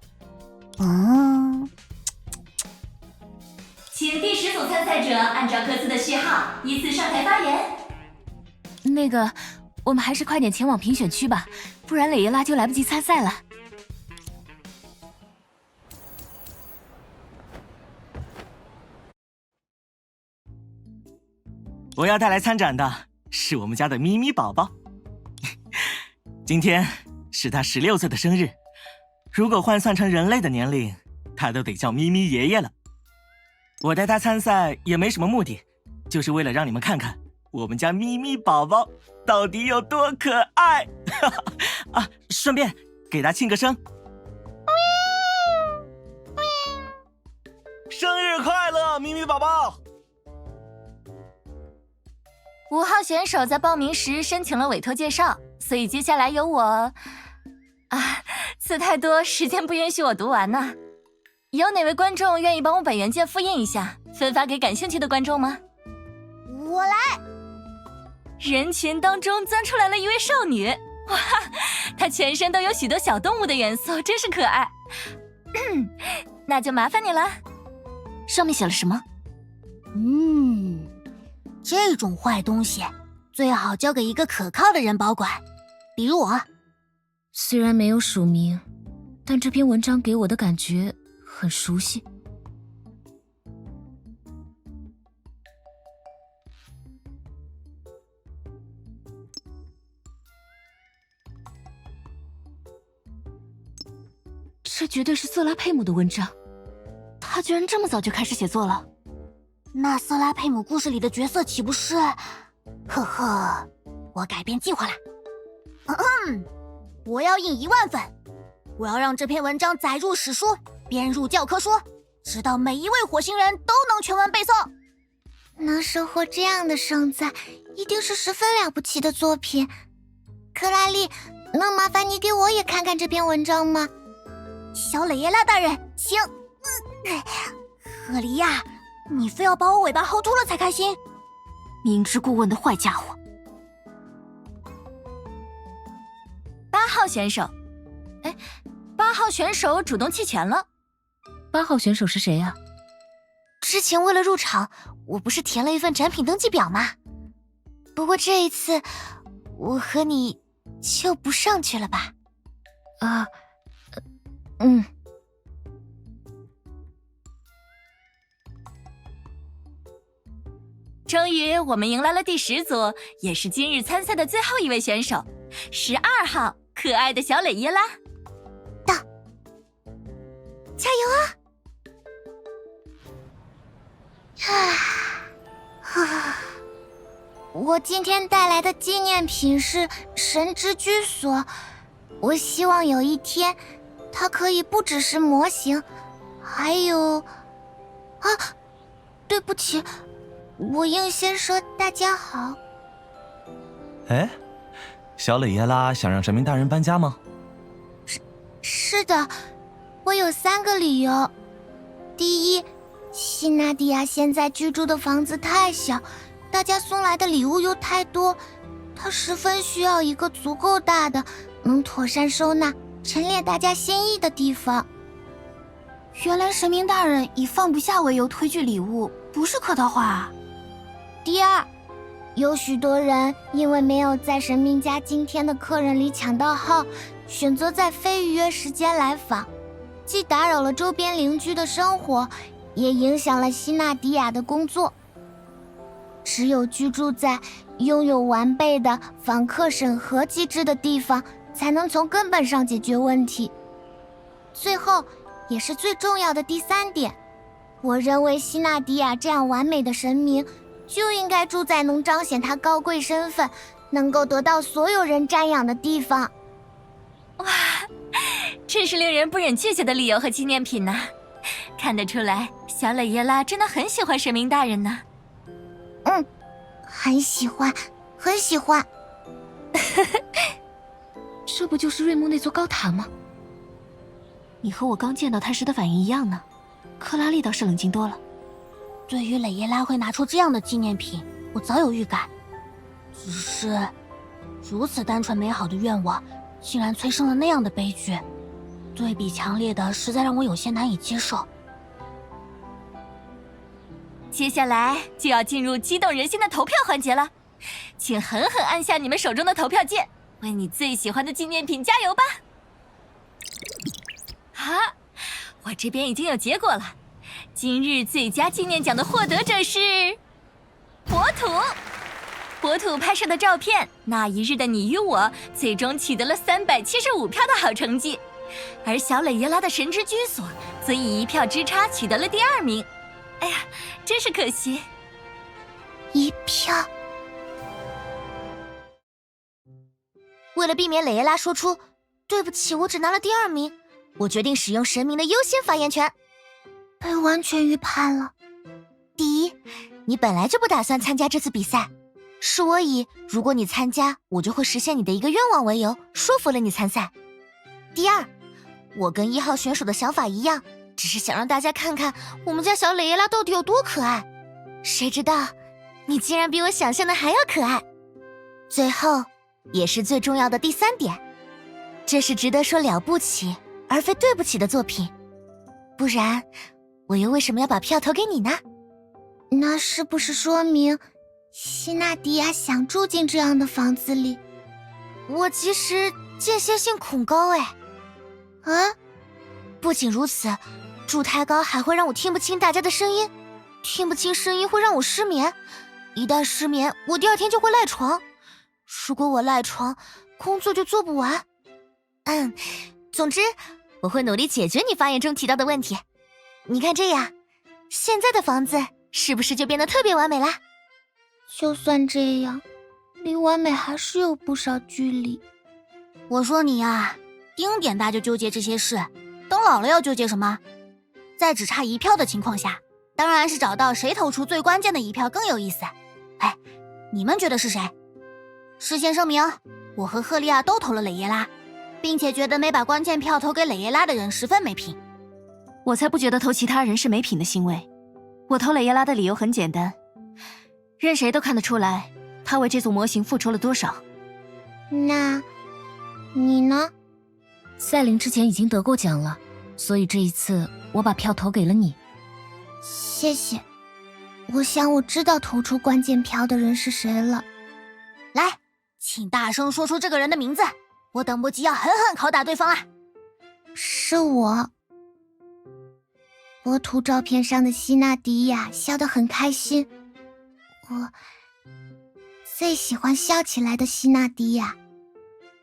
请第10组参赛者按照各自的序号依次上台发言。那个，我们还是快点前往评选区吧，不然磊耶拉就来不及参赛了。我要带来参展的是我们家的咪咪宝宝，今天是他16岁的生日，如果换算成人类的年龄，他都得叫咪咪爷爷了。我带他参赛也没什么目的，就是为了让你们看看我们家咪咪宝宝到底有多可爱啊！顺便给他庆个生。生日快乐，咪咪宝宝！5号选手在报名时申请了委托介绍，所以接下来由我……字太多，时间不允许我读完呢。有哪位观众愿意帮我把原件复印一下，分发给感兴趣的观众吗？我来。人群当中钻出来了一位少女，哇，她全身都有许多小动物的元素，真是可爱。那就麻烦你了。上面写了什么？这种坏东西最好交给一个可靠的人保管，比如我。虽然没有署名，但这篇文章给我的感觉很熟悉。这绝对是瑟拉佩姆的文章，他居然这么早就开始写作了。那瑟拉佩姆故事里的角色岂不是……呵呵，我改变计划了。我要印1万份，我要让这篇文章载入史书，编入教科书，直到每一位火星人都能全文背诵。能收获这样的盛赞，一定是十分了不起的作品。克拉丽，能麻烦你给我也看看这篇文章吗？小蕾耶拉大人，请。赫利亚，你非要把我尾巴薅秃了才开心？明知故问的坏家伙。8号选手，8号选手主动弃权了。8号选手是谁呀？之前为了入场，我不是填了一份展品登记表吗？不过这一次，我和你就不上去了吧？终于，我们迎来了第10组，也是今日参赛的最后一位选手，12号，可爱的小蕾耶拉。加油啊！我今天带来的纪念品是神之居所，我希望有一天，它可以不只是模型，还有……对不起。我应先说大家好。哎，小蕾耶拉想让神明大人搬家吗？是的，我有3个理由。第一，西纳迪亚现在居住的房子太小，大家送来的礼物又太多，她十分需要一个足够大的，能妥善收纳、陈列大家心意的地方。原来神明大人以放不下为由推拒礼物，不是客套话啊。第二，有许多人因为没有在神明家今天的客人里抢到号，选择在非预约时间来访，既打扰了周边邻居的生活，也影响了西纳迪亚的工作。只有居住在拥有完备的访客审核机制的地方，才能从根本上解决问题。最后，也是最重要的第3点，我认为西纳迪亚这样完美的神明，就应该住在能彰显他高贵身份，能够得到所有人瞻仰的地方。哇，真是令人不忍拒绝的理由和纪念品呢！看得出来，小蕾耶拉真的很喜欢神明大人呢。很喜欢，很喜欢。这不就是瑞木那座高塔吗？你和我刚见到他时的反应一样呢。克拉丽倒是冷静多了。对于蕾耶拉会拿出这样的纪念品，我早有预感。只是，如此单纯美好的愿望，竟然催生了那样的悲剧，对比强烈的，实在让我有些难以接受。接下来就要进入激动人心的投票环节了，请狠狠按下你们手中的投票键，为你最喜欢的纪念品加油吧！好，我这边已经有结果了。今日最佳纪念奖的获得者是博土。博土拍摄的照片，那一日的你与我，最终取得了375票的好成绩，而小蕾耶拉的神之居所则以1票之差取得了第2名。哎呀，真是可惜！1票。为了避免蕾耶拉说出“对不起，我只拿了第2名”，我决定使用神明的优先发言权。被完全预判了。第一，你本来就不打算参加这次比赛，是我以如果你参加，我就会实现你的一个愿望为由，说服了你参赛。第二，我跟1号选手的想法一样，只是想让大家看看我们家小蕾耶拉到底有多可爱。谁知道，你竟然比我想象的还要可爱。最后，也是最重要的第3点，这是值得说了不起，而非对不起的作品。不然，我又为什么要把票投给你呢？那是不是说明希纳迪亚想住进这样的房子里？我其实间歇性恐高哎。啊，不仅如此，住太高还会让我听不清大家的声音，听不清声音会让我失眠，一旦失眠，我第二天就会赖床。如果我赖床，工作就做不完。总之，我会努力解决你发言中提到的问题。你看这样，现在的房子是不是就变得特别完美啦？就算这样，离完美还是有不少距离。我说你啊，丁点大就纠结这些事，等老了要纠结什么？在只差1票的情况下，当然是找到谁投出最关键的1票更有意思。哎，你们觉得是谁？事先声明，我和赫利亚都投了蕾耶拉，并且觉得没把关键票投给蕾耶拉的人十分没品。我才不觉得投其他人是没品的行为。我投蕾耶拉的理由很简单，任谁都看得出来，他为这组模型付出了多少。那，你呢？赛琳之前已经得过奖了，所以这一次我把票投给了你。谢谢。我想我知道投出关键票的人是谁了。来，请大声说出这个人的名字，我等不及要狠狠拷打对方啊！是我。博图照片上的希纳迪亚笑得很开心，我最喜欢笑起来的希纳迪亚。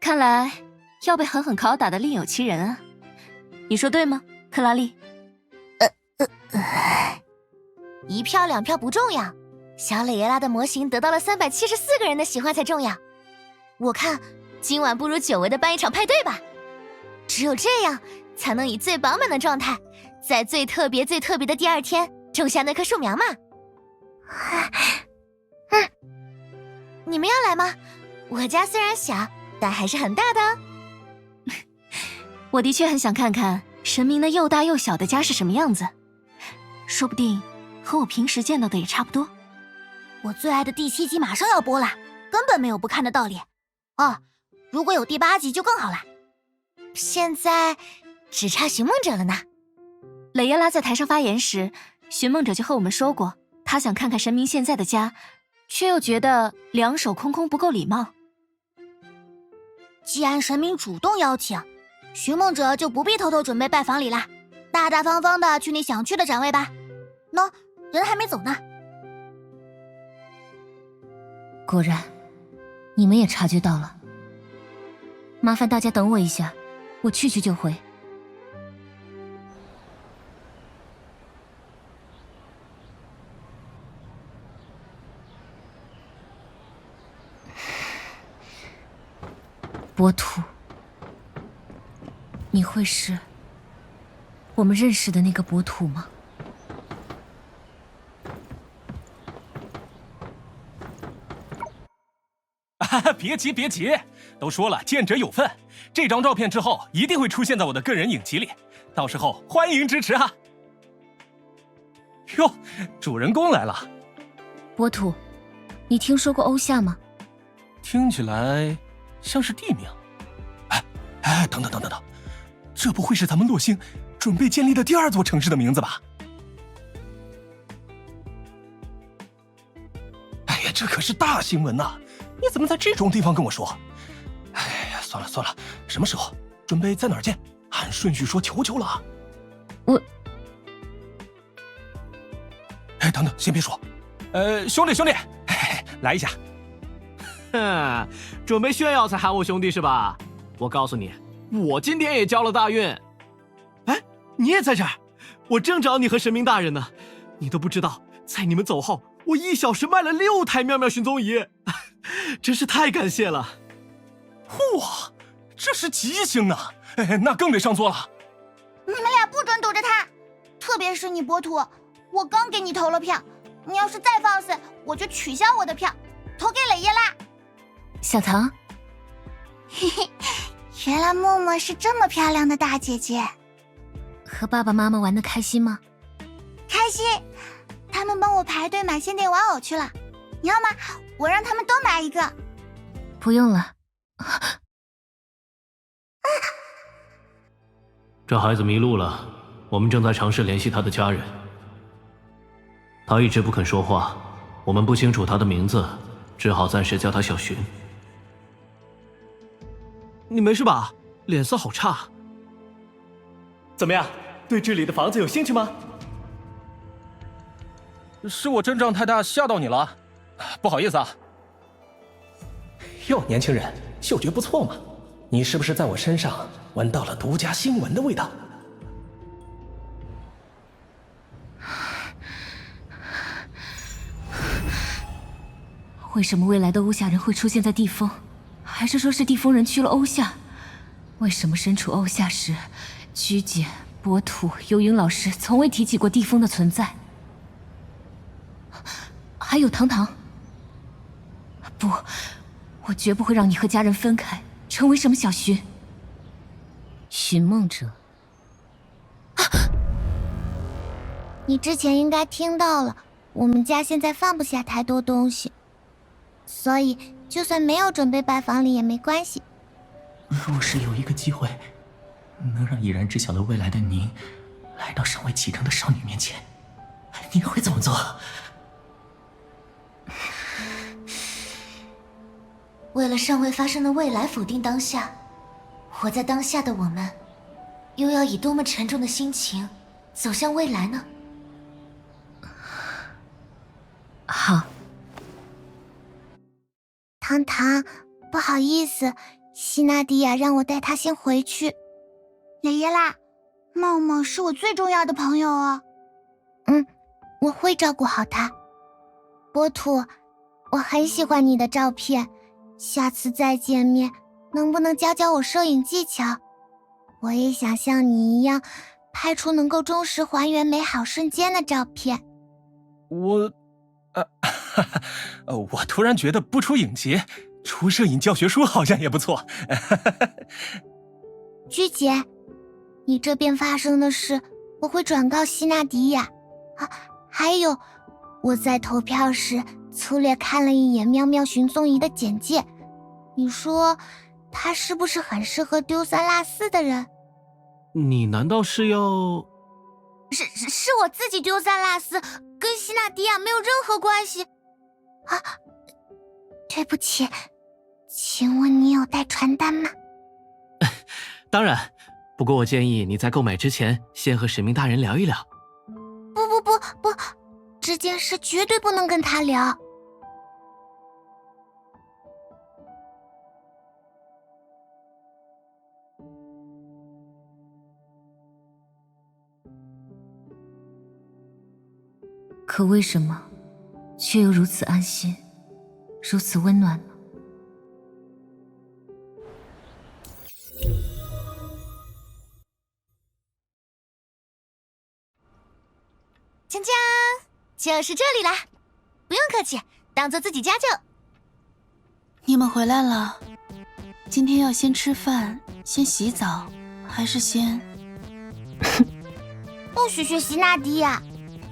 看来要被狠狠拷打的另有其人啊，你说对吗，克拉丽？1票2票不重要，小蕾耶拉的模型得到了374个人的喜欢才重要。我看今晚不如久违的办一场派对吧，只有这样才能以最饱满的状态，在最特别的第二天种下那棵树苗嘛。你们要来吗？我家虽然小，但还是很大的哦。我的确很想看看神明那又大又小的家是什么样子，说不定和我平时见到的也差不多。我最爱的第7集马上要播了，根本没有不看的道理。哦，如果有第8集就更好了。现在只差寻梦者了呢。蕾耶拉在台上发言时，寻梦者就和我们说过，他想看看神明现在的家，却又觉得两手空空不够礼貌。既然神明主动邀请，寻梦者就不必偷偷准备拜访礼啦，大大方方的去你想去的展位吧。喏，人还没走呢。果然，你们也察觉到了。麻烦大家等我一下，我去就回。博图，你会是我们认识的那个博图吗？别急，都说了见者有份，这张照片之后一定会出现在我的个人影集里，到时候欢迎支持哈。哟，主人公来了。博图，你听说过欧夏吗？听起来像是地名。哎，等，这不会是咱们洛星准备建立的第2座城市的名字吧？哎呀，这可是大新闻呐！你怎么在这种地方跟我说？哎呀，算了，什么时候准备在哪儿见？按顺序说，求了。我……哎，等，先别说。兄弟，来一下。哼，准备炫耀才喊我兄弟是吧？我告诉你，我今天也交了大运。哎，你也在这儿？我正找你和神明大人呢。你都不知道，在你们走后，我1小时卖了6台妙妙寻踪仪，真是太感谢了。哇，这是吉星啊！那更得上座了。你们俩不准堵着他，特别是你博图，我刚给你投了票，你要是再放肆，我就取消我的票，投给蕾耶拉。小唐，嘿嘿，原来默默是这么漂亮的大姐姐。和爸爸妈妈玩得开心吗？开心，他们帮我排队买限定玩偶去了。你要吗？我让他们都买一个。不用了。这孩子迷路了，我们正在尝试联系他的家人。他一直不肯说话，我们不清楚他的名字，只好暂时叫他小寻。你没事吧？脸色好差。怎么样，对这里的房子有兴趣吗？是我阵仗太大吓到你了，不好意思啊。哟，年轻人，嗅觉不错嘛，你是不是在我身上闻到了独家新闻的味道？为什么未来的欧夏人会出现在地峰？还是说是地峰人去了欧夏？为什么身处欧夏时，居姐、博土、幽云老师从未提起过地峰的存在？还有堂堂。不，我绝不会让你和家人分开，成为什么小寻。寻梦者。你之前应该听到了，我们家现在放不下太多东西，所以就算没有准备拜访礼也没关系。若是有一个机会，能让已然知晓了未来的您，来到尚未启程的少女面前，你会怎么做？为了尚未发生的未来否定当下，活在当下的我们，又要以多么沉重的心情走向未来呢？好。糖糖，不好意思，希娜迪亚让我带她先回去。雷耶拉，茂茂是我最重要的朋友哦。我会照顾好她。波土，我很喜欢你的照片，下次再见面，能不能教教我摄影技巧？我也想像你一样，拍出能够忠实还原美好瞬间的照片。我突然觉得不出影节，出摄影教学书好像也不错。居姐，你这边发生的事，我会转告希娜迪亚。还有，我在投票时粗略看了一眼喵喵寻踪仪的简介，你说他是不是很适合丢三落四的人？你难道是要……是我自己丢三落四，跟希娜迪亚没有任何关系。对不起，请问你有带传单吗？当然，不过我建议你在购买之前，先和使命大人聊一聊。不，这件事绝对不能跟他聊。可为什么却又如此安心，如此温暖呢？锵锵，就是这里啦！不用客气，当做自己家就。你们回来了，今天要先吃饭，先洗澡，还是先……不许学希娜迪亚，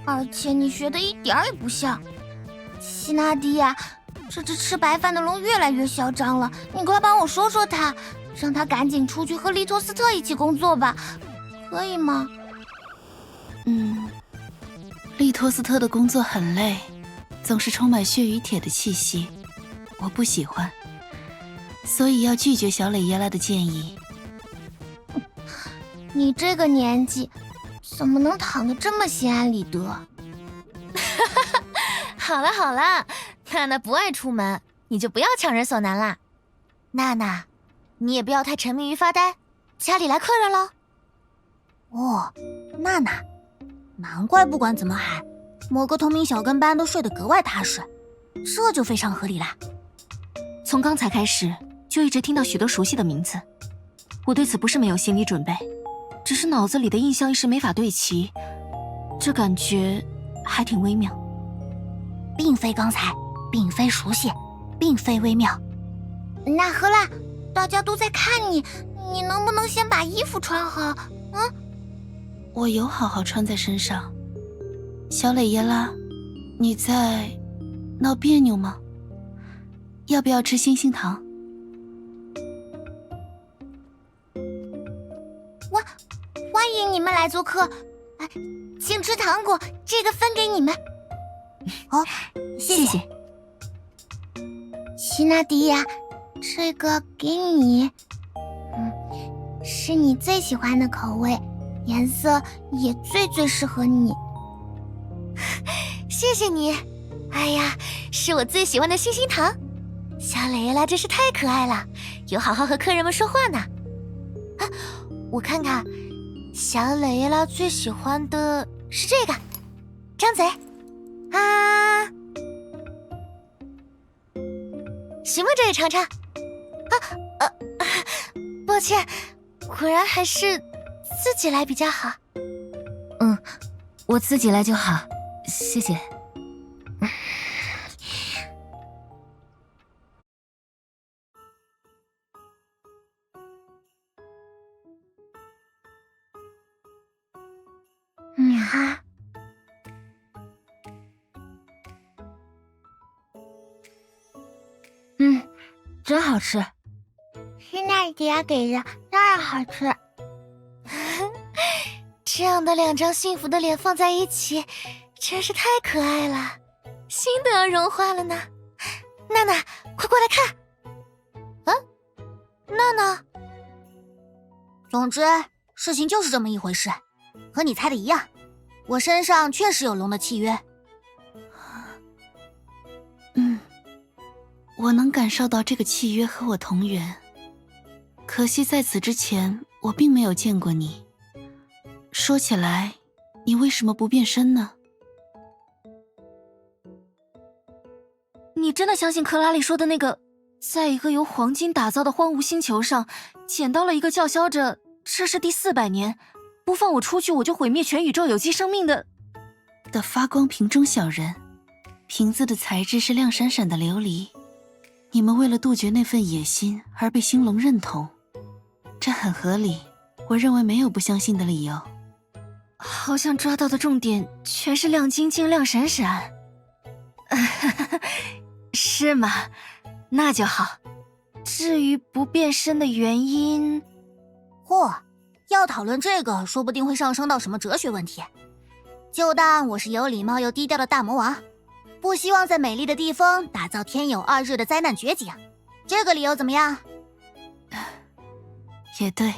而且你学的一点儿也不像。希娜迪亚，这只吃白饭的龙越来越嚣张了，你快帮我说说他，让他赶紧出去和利托斯特一起工作吧，可以吗？利托斯特的工作很累，总是充满血与铁的气息，我不喜欢，所以要拒绝小磊耶拉的建议。你这个年纪，怎么能躺得这么心安理得？好了，娜娜不爱出门，你就不要强人所难啦。娜娜，你也不要太沉迷于发呆，家里来客人了。哦，娜娜，难怪不管怎么喊，某个同名小跟班都睡得格外踏实，这就非常合理啦。从刚才开始，就一直听到许多熟悉的名字，我对此不是没有心理准备，只是脑子里的印象一时没法对齐，这感觉还挺微妙。并非刚才，并非熟悉，并非微妙。那荷兰，大家都在看你，你能不能先把衣服穿好？我有好好穿在身上。小磊耶拉，你在闹别扭吗？要不要吃星星糖？欢迎你们来做客，请吃糖果，这个分给你们。哦，谢谢。希娜迪亚，这个给你。是你最喜欢的口味，颜色也最适合你。谢谢你。哎呀，是我最喜欢的星星糖。小蕾拉真是太可爱了，有好好和客人们说话呢。啊，我看看，小蕾拉最喜欢的是这个。张嘴。啊，行吗？这也尝尝。抱歉，果然还是自己来比较好。我自己来就好，谢谢。真好吃。希娜迪亚给的当然好吃。这样的2张幸福的脸放在一起，真是太可爱了，心都要融化了呢。娜娜，快过来看。娜娜，总之，事情就是这么一回事，和你猜的一样，我身上确实有龙的契约。我能感受到这个契约和我同源，可惜在此之前我并没有见过你。说起来，你为什么不变身呢？你真的相信克拉里说的那个，在一个由黄金打造的荒芜星球上，捡到了一个叫嚣着这是第400年，不放我出去我就毁灭全宇宙有机生命的发光瓶中小人？瓶子的材质是亮闪闪的琉璃。你们为了杜绝那份野心而被星龙认同，这很合理，我认为没有不相信的理由。好像抓到的重点全是亮晶晶、亮闪闪。是吗？那就好。至于不变身的原因，要讨论这个，说不定会上升到什么哲学问题。就当我是有礼貌又低调的大魔王，不希望在美丽的地方打造天有2日的灾难绝景，这个理由怎么样？也对，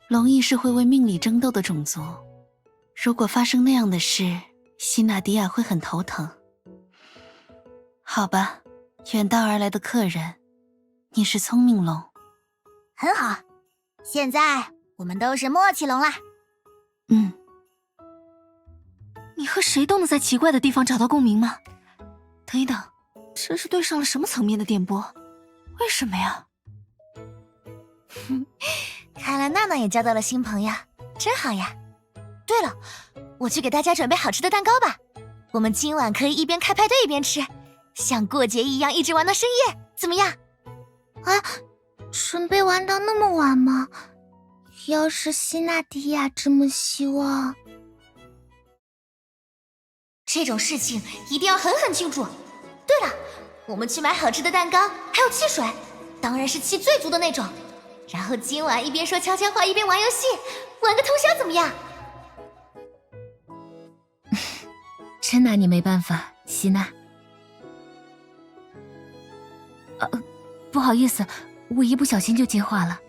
龙翼是会为命理争斗的种族，如果发生那样的事，希娜迪亚会很头疼。好吧，远道而来的客人，你是聪明龙。很好，现在我们都是默契龙啦。你和谁都能在奇怪的地方找到共鸣吗？等一等，这是对上了什么层面的电波？为什么呀？看来娜娜也交到了新朋友，真好呀。对了，我去给大家准备好吃的蛋糕吧，我们今晚可以一边开派对一边吃，像过节一样一直玩到深夜，怎么样？准备玩到那么晚吗？要是希娜迪亚这么希望，这种事情一定要狠狠庆祝。对了，我们去买好吃的蛋糕，还有汽水，当然是气最足的那种。然后今晚一边说悄悄话一边玩游戏，玩个通宵怎么样？真拿你没办法，希娜。不好意思，我一不小心就接话了。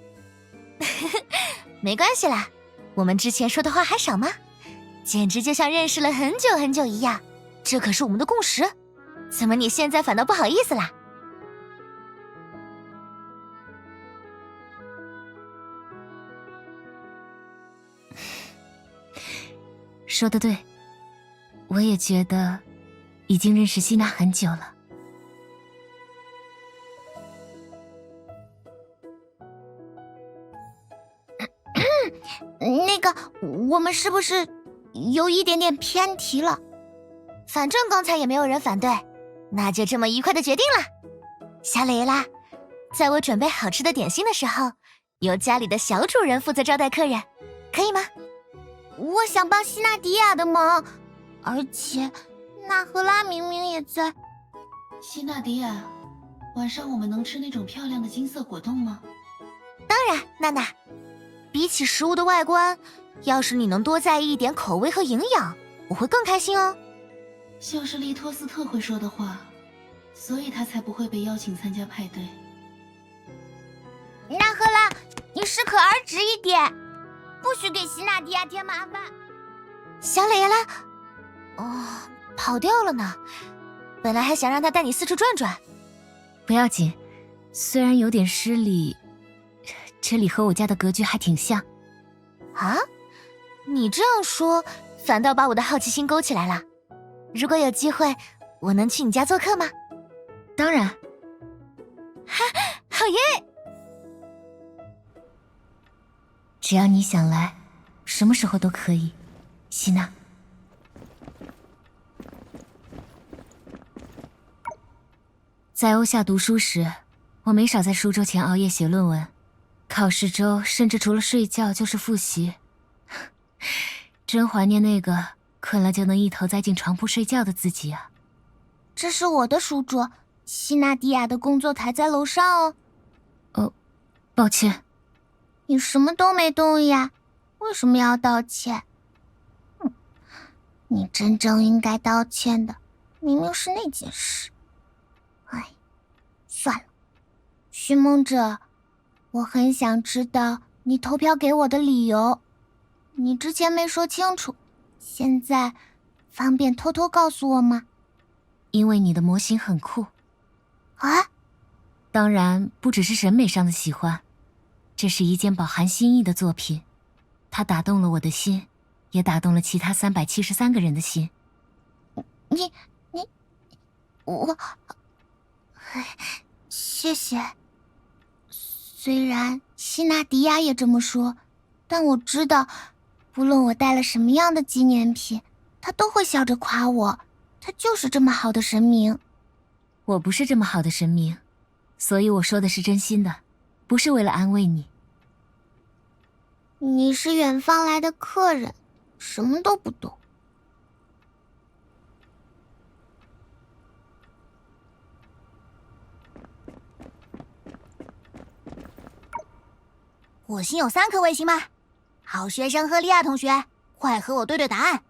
没关系啦，我们之前说的话还少吗？简直就像认识了很久很久一样，这可是我们的共识。怎么你现在反倒不好意思啦？说得对，我也觉得已经认识希娜很久了。那个，我们是不是有一点点偏题了？反正刚才也没有人反对，那就这么愉快的决定了。小蕾拉，在我准备好吃的点心的时候，由家里的小主人负责招待客人，可以吗？我想帮希娜迪亚的忙，而且娜赫拉明明也在。希娜迪亚，晚上我们能吃那种漂亮的金色果冻吗？当然，娜娜。比起食物的外观，要是你能多在意一点口味和营养，我会更开心哦。就是利托斯特会说的话，所以他才不会被邀请参加派对。那赫拉，你适可而止一点，不许给希娜迪亚添麻烦。小磊耶拉，跑掉了呢。本来还想让他带你四处转转。不要紧，虽然有点失礼，这里和我家的格局还挺像。啊？你这样说，反倒把我的好奇心勾起来了。如果有机会，我能去你家做客吗？当然。哈，好耶！只要你想来，什么时候都可以，希娜。在欧夏读书时，我没少在书桌前熬夜写论文，考试周甚至除了睡觉就是复习。真怀念那个困了就能一头栽进床铺睡觉的自己啊！这是我的书桌，希娜迪亚的工作台在楼上哦。抱歉。你什么都没动呀，为什么要道歉？你真正应该道歉的，明明是那件事。哎，算了，寻梦者，我很想知道你投票给我的理由。你之前没说清楚，现在方便偷偷告诉我吗？因为你的模型很酷。啊？当然，不只是审美上的喜欢。这是一件饱含心意的作品，它打动了我的心，也打动了其他373个人的心。我，谢谢。虽然希娜迪亚也这么说，但我知道，不论我带了什么样的纪念品，她都会笑着夸我。她就是这么好的神明。我不是这么好的神明，所以我说的是真心的，不是为了安慰你。你是远方来的客人，什么都不懂。火星有3颗卫星吗？好学生赫利亚同学，快和我对对答案。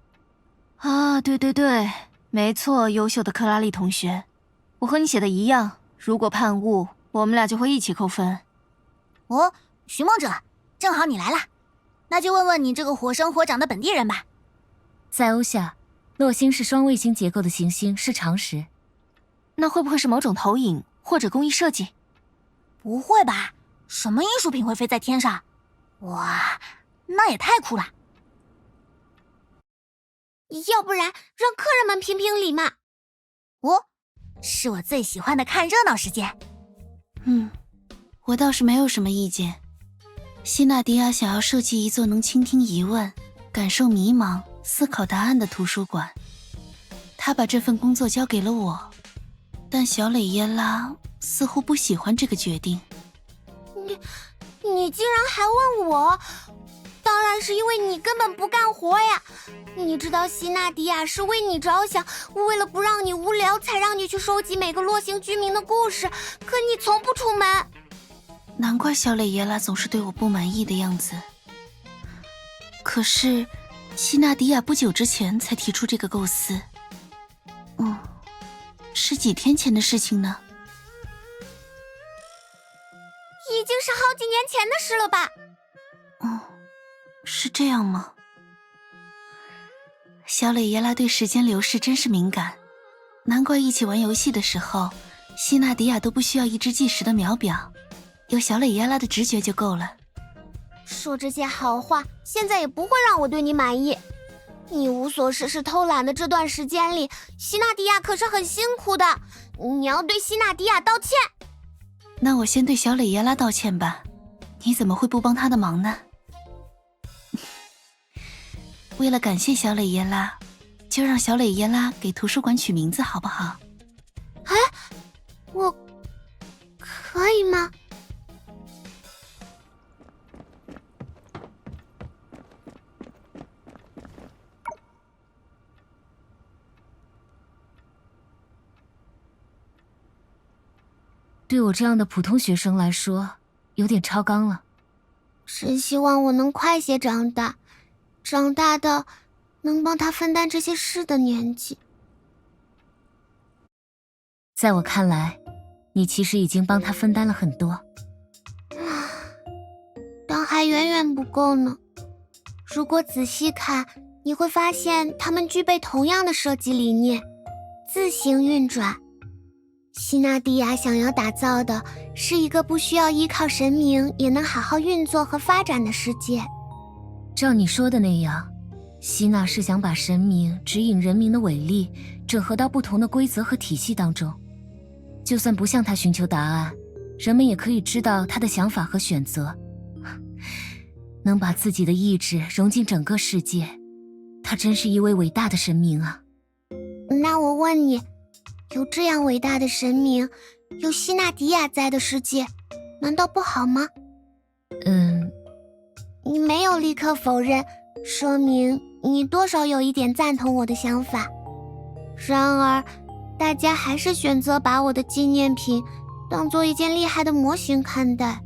啊，对，没错，优秀的克拉丽同学，我和你写的一样，如果判误，我们俩就会一起扣分。哦，寻梦者，正好你来了，那就问问你这个火生火长的本地人吧。在欧夏，洛星是双卫星结构的行星是常识。那会不会是某种投影或者工艺设计？不会吧？什么艺术品会飞在天上？哇，那也太酷了！要不然让客人们评评理嘛。是我最喜欢的看热闹时间。我倒是没有什么意见。希娜迪亚想要设计一座能倾听疑问、感受迷茫、思考答案的图书馆，她把这份工作交给了我，但小磊耶拉似乎不喜欢这个决定。你竟然还问我？当然是因为你根本不干活呀！你知道希娜迪亚是为你着想，为了不让你无聊，才让你去收集每个洛星居民的故事，可你从不出门。难怪小磊耶拉总是对我不满意的样子。可是，希娜迪亚不久之前才提出这个构思。是几天前的事情呢？已经是好几年前的事了吧？是这样吗？小磊耶拉对时间流逝真是敏感，难怪一起玩游戏的时候，希娜迪亚都不需要一只计时的秒表，有小磊耶拉的直觉就够了。说这些好话，现在也不会让我对你满意。你无所事事偷懒的这段时间里，希娜迪亚可是很辛苦的，你要对希娜迪亚道歉。那我先对小磊耶拉道歉吧，你怎么会不帮他的忙呢？为了感谢小磊耶拉，就让小磊耶拉给图书馆取名字好不好？我可以吗？对我这样的普通学生来说，有点超纲了。真希望我能快些长大，长大到能帮他分担这些事的年纪。在我看来，你其实已经帮他分担了很多。但还远远不够呢。如果仔细看，你会发现它们具备同样的设计理念，自行运转。希纳迪亚想要打造的是一个不需要依靠神明也能好好运作和发展的世界。照你说的那样，希娜是想把神明指引人民的伟力整合到不同的规则和体系当中，就算不向他寻求答案，人们也可以知道他的想法和选择。能把自己的意志融进整个世界，他真是一位伟大的神明啊。那我问你，有这样伟大的神明，有希纳迪亚在的世界，难道不好吗？你没有立刻否认，说明你多少有一点赞同我的想法。然而，大家还是选择把我的纪念品当做一件厉害的模型看待，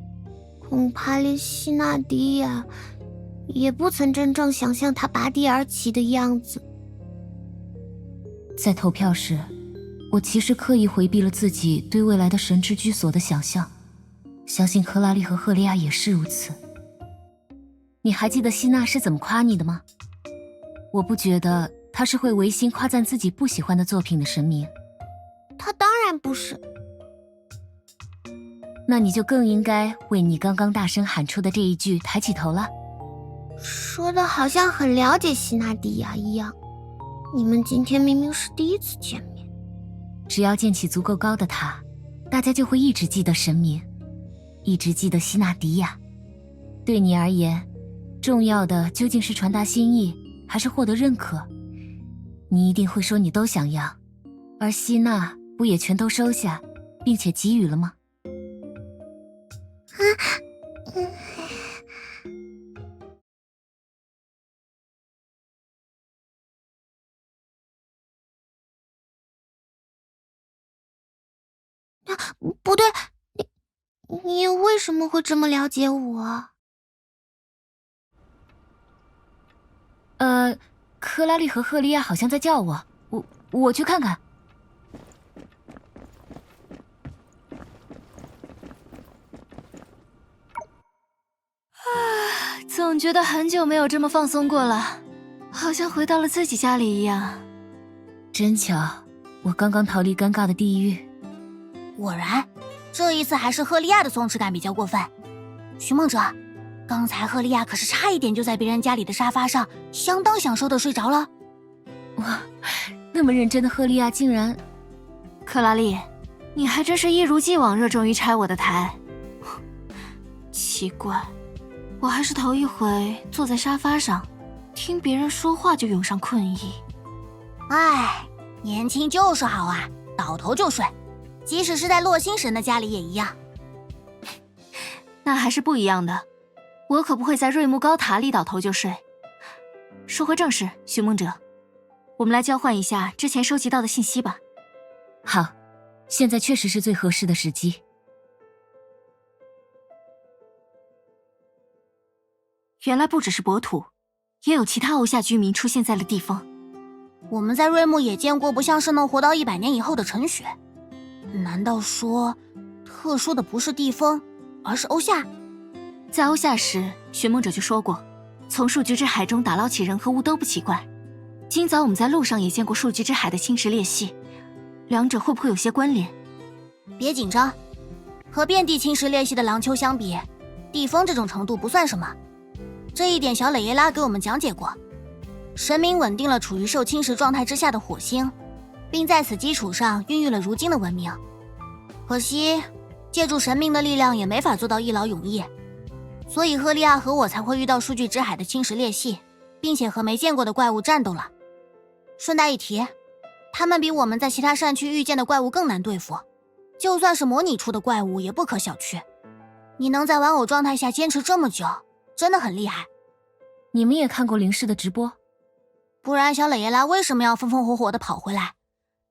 恐怕连希纳迪亚也不曾真正想象他拔地而起的样子。在投票时，我其实刻意回避了自己对未来的神之居所的想象，相信克拉丽和赫利亚也是如此。你还记得希娜是怎么夸你的吗？我不觉得她是会违心夸赞自己不喜欢的作品的神明。她当然不是。那你就更应该为你刚刚大声喊出的这一句抬起头了。说的好像很了解希纳迪亚一样，你们今天明明是第一次见面。只要建起足够高的塔，大家就会一直记得神明，一直记得希纳迪亚。对你而言，重要的究竟是传达心意，还是获得认可？你一定会说你都想要，而希娜不也全都收下，并且给予了吗？不对，你为什么会这么了解我？克拉丽和赫利亚好像在叫我，我去看看。总觉得很久没有这么放松过了，好像回到了自己家里一样。真巧，我刚刚逃离尴尬的地狱。果然，这一次还是赫利亚的松弛感比较过分。寻梦者，刚才赫利亚可是差一点就在别人家里的沙发上相当享受的睡着了。哇，那么认真的赫利亚竟然……克拉丽，你还真是一如既往热衷于拆我的台。奇怪，我还是头一回坐在沙发上，听别人说话就涌上困意。唉，年轻就是好啊，倒头就睡，即使是在洛星神的家里也一样。那还是不一样的，我可不会在瑞木高塔里倒头就睡。说回正事，寻梦者，我们来交换一下之前收集到的信息吧。好，现在确实是最合适的时机。原来不只是博土，也有其他欧夏居民出现在了地方。我们在瑞木也见过不像是能活到100年以后的陈雪，难道说特殊的不是地风，而是欧夏？在欧夏时，寻梦者就说过，从数据之海中打捞起人和物都不奇怪。今早我们在路上也见过数据之海的侵蚀裂隙，两者会不会有些关联？别紧张，和遍地侵蚀裂隙的廊丘相比，地风这种程度不算什么。这一点小磊耶拉给我们讲解过。神明稳定了处于受侵蚀状态之下的火星，并在此基础上孕育了如今的文明。可惜，借助神明的力量也没法做到一劳永逸，所以赫利亚和我才会遇到数据之海的侵蚀裂隙，并且和没见过的怪物战斗了。顺带一提，他们比我们在其他山区遇见的怪物更难对付，就算是模拟出的怪物也不可小觑。你能在玩偶状态下坚持这么久，真的很厉害。你们也看过灵视的直播？不然小磊耶拉为什么要风风火火地跑回来？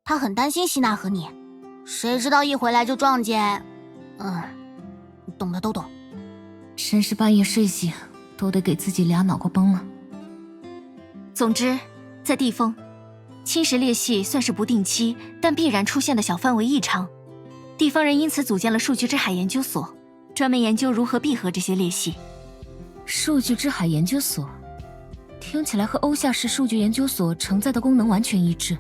他很担心希娜和你，谁知道一回来就撞见……懂的都懂。真是半夜睡醒都得给自己俩脑瓜崩了。总之，在地风，侵蚀裂隙算是不定期但必然出现的小范围异常，地方人因此组建了数据之海研究所，专门研究如何闭合这些裂隙。数据之海研究所，听起来和欧夏市数据研究所承载的功能完全一致。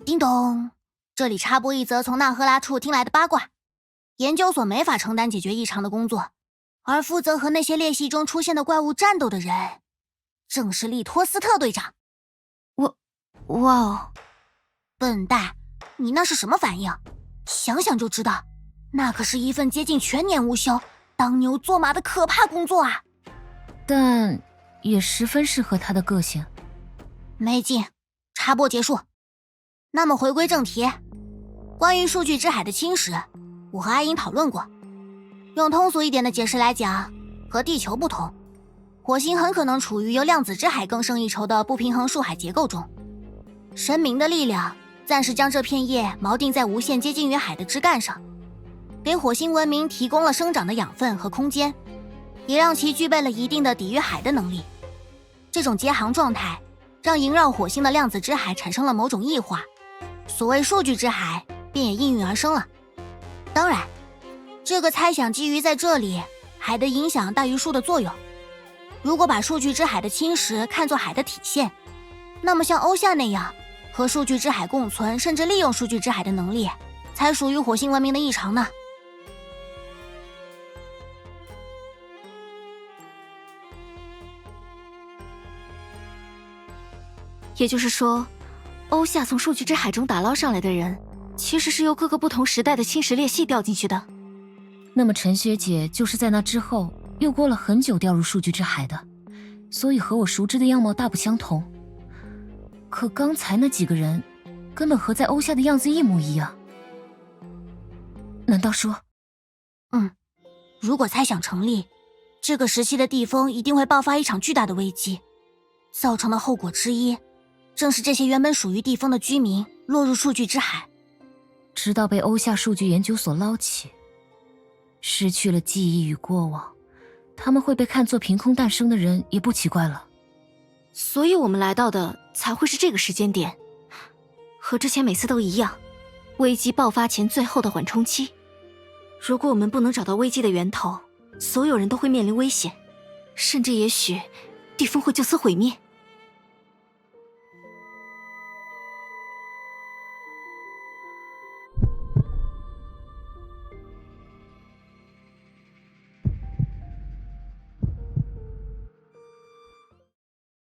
叮咚，这里插播一则从纳赫拉处听来的八卦：研究所没法承担解决异常的工作，而负责和那些裂隙中出现的怪物战斗的人，正是利托斯特队长。哇哦，笨蛋，你那是什么反应？想想就知道，那可是一份接近全年无休、当牛做马的可怕工作啊！但也十分适合他的个性。没劲，插播结束。那么回归正题，关于数据之海的侵蚀，我和阿英讨论过。用通俗一点的解释来讲，和地球不同，火星很可能处于由量子之海更胜一筹的不平衡数海结构中。神明的力量暂时将这片叶锚定在无限接近于海的枝干上，给火星文明提供了生长的养分和空间，也让其具备了一定的抵御海的能力。这种接航状态让萦绕火星的量子之海产生了某种异化，所谓数据之海便也应运而生了。当然，这个猜想基于在这里海的影响大于树的作用。如果把数据之海的侵蚀看作海的体现，那么像欧夏那样和数据之海共存甚至利用数据之海的能力，才属于火星文明的异常呢。也就是说，欧夏从数据之海中打捞上来的人，其实是由各个不同时代的侵蚀裂隙掉进去的。那么陈学姐就是在那之后又过了很久掉入数据之海的，所以和我熟知的样貌大不相同。可刚才那几个人根本和在欧夏的样子一模一样。难道说……如果猜想成立，这个时期的地风一定会爆发一场巨大的危机，造成的后果之一，正是这些原本属于地风的居民落入数据之海，直到被欧夏数据研究所捞起，失去了记忆与过往，他们会被看作凭空诞生的人也不奇怪了。所以我们来到的才会是这个时间点，和之前每次都一样，危机爆发前最后的缓冲期。如果我们不能找到危机的源头，所有人都会面临危险，甚至也许地风会就此毁灭。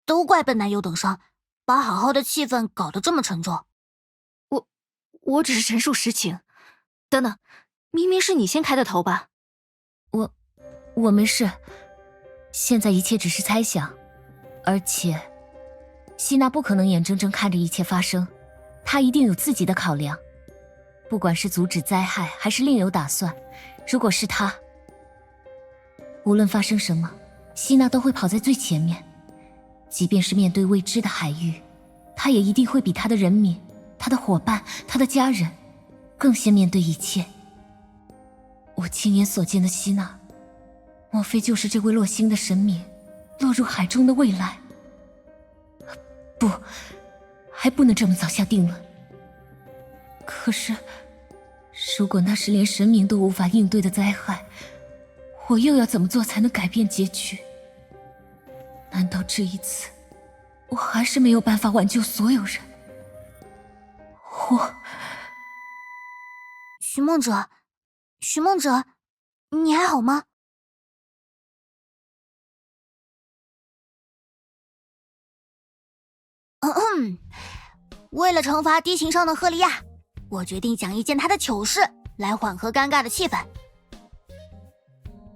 都怪笨蛋优等生，把好好的气氛搞得这么沉重。我只是陈述实情。等等，明明是你先开的头吧？我没事，现在一切只是猜想，而且希娜不可能眼睁睁看着一切发生，她一定有自己的考量，不管是阻止灾害还是另有打算。如果是她，无论发生什么，希娜都会跑在最前面，即便是面对未知的海域，她也一定会比她的人民、她的伙伴、她的家人更先面对一切。我亲眼所见的希娜，莫非就是这位落星的神明落入海中的未来？不，还不能这么早下定论。可是，如果那是连神明都无法应对的灾害，我又要怎么做才能改变结局？难道这一次，我还是没有办法挽救所有人？许梦哲，你还好吗？为了惩罚低情商的赫利亚，我决定讲一件她的糗事来缓和尴尬的气氛。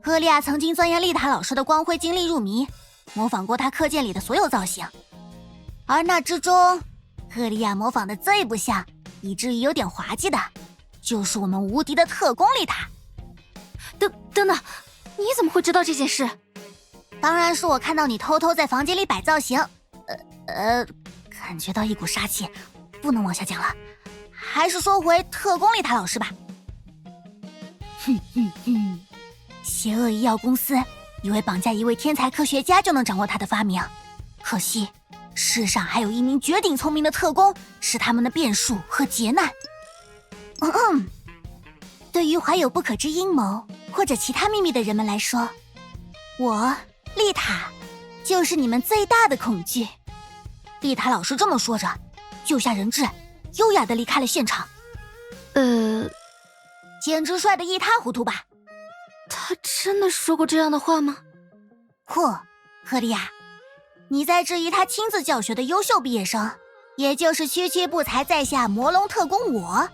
赫利亚曾经钻研丽塔老师的光辉经历入迷，模仿过她课件里的所有造型，而那之中，赫利亚模仿的最不像，以至于有点滑稽的，就是我们无敌的特工丽塔。等等，你怎么会知道这件事？当然是我看到你偷偷在房间里摆造型，感觉到一股杀气，不能往下讲了，还是说回特工丽塔老师吧。邪恶医药公司以为绑架一位天才科学家就能掌握他的发明，可惜世上还有一名绝顶聪明的特工，是他们的变数和劫难。对于怀有不可知阴谋或者其他秘密的人们来说，我丽塔就是你们最大的恐惧。丽塔老师这么说着，救下人质，优雅地离开了现场。简直帅得一塌糊涂吧？他真的说过这样的话吗？嚯，赫利亚，你在质疑他亲自教学的优秀毕业生，也就是区区不才在下魔龙特工我？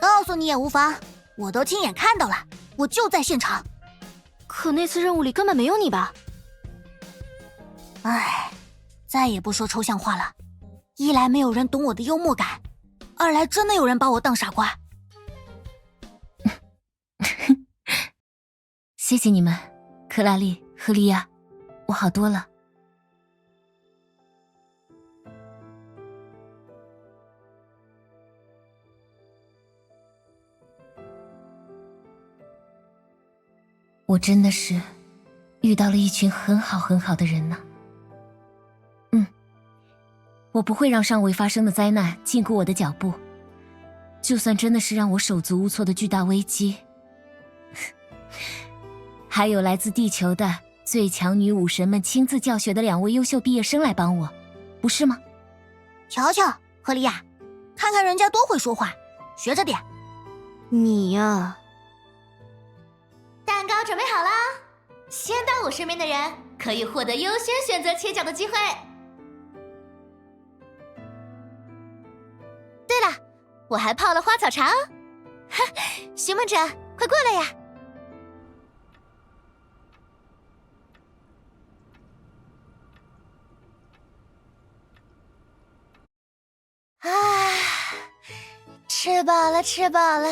告诉你也无妨，我都亲眼看到了，我就在现场。可那次任务里根本没有你吧？唉，再也不说抽象话了。一来没有人懂我的幽默感，二来真的有人把我当傻瓜。谢谢你们，克拉丽和莉亚，我好多了。我真的是遇到了一群很好很好的人呢。我不会让尚未发生的灾难禁锢我的脚步，就算真的是让我手足无措的巨大危机，还有来自地球的最强女武神们亲自教学的2位优秀毕业生来帮我，不是吗？瞧瞧，赫利亚，看看人家多会说话，学着点。你呀，蛋糕准备好啦，先到我身边的人可以获得优先选择切角的机会。对了，我还泡了花草茶哦。哈，寻梦者，快过来呀！吃饱了，吃饱了，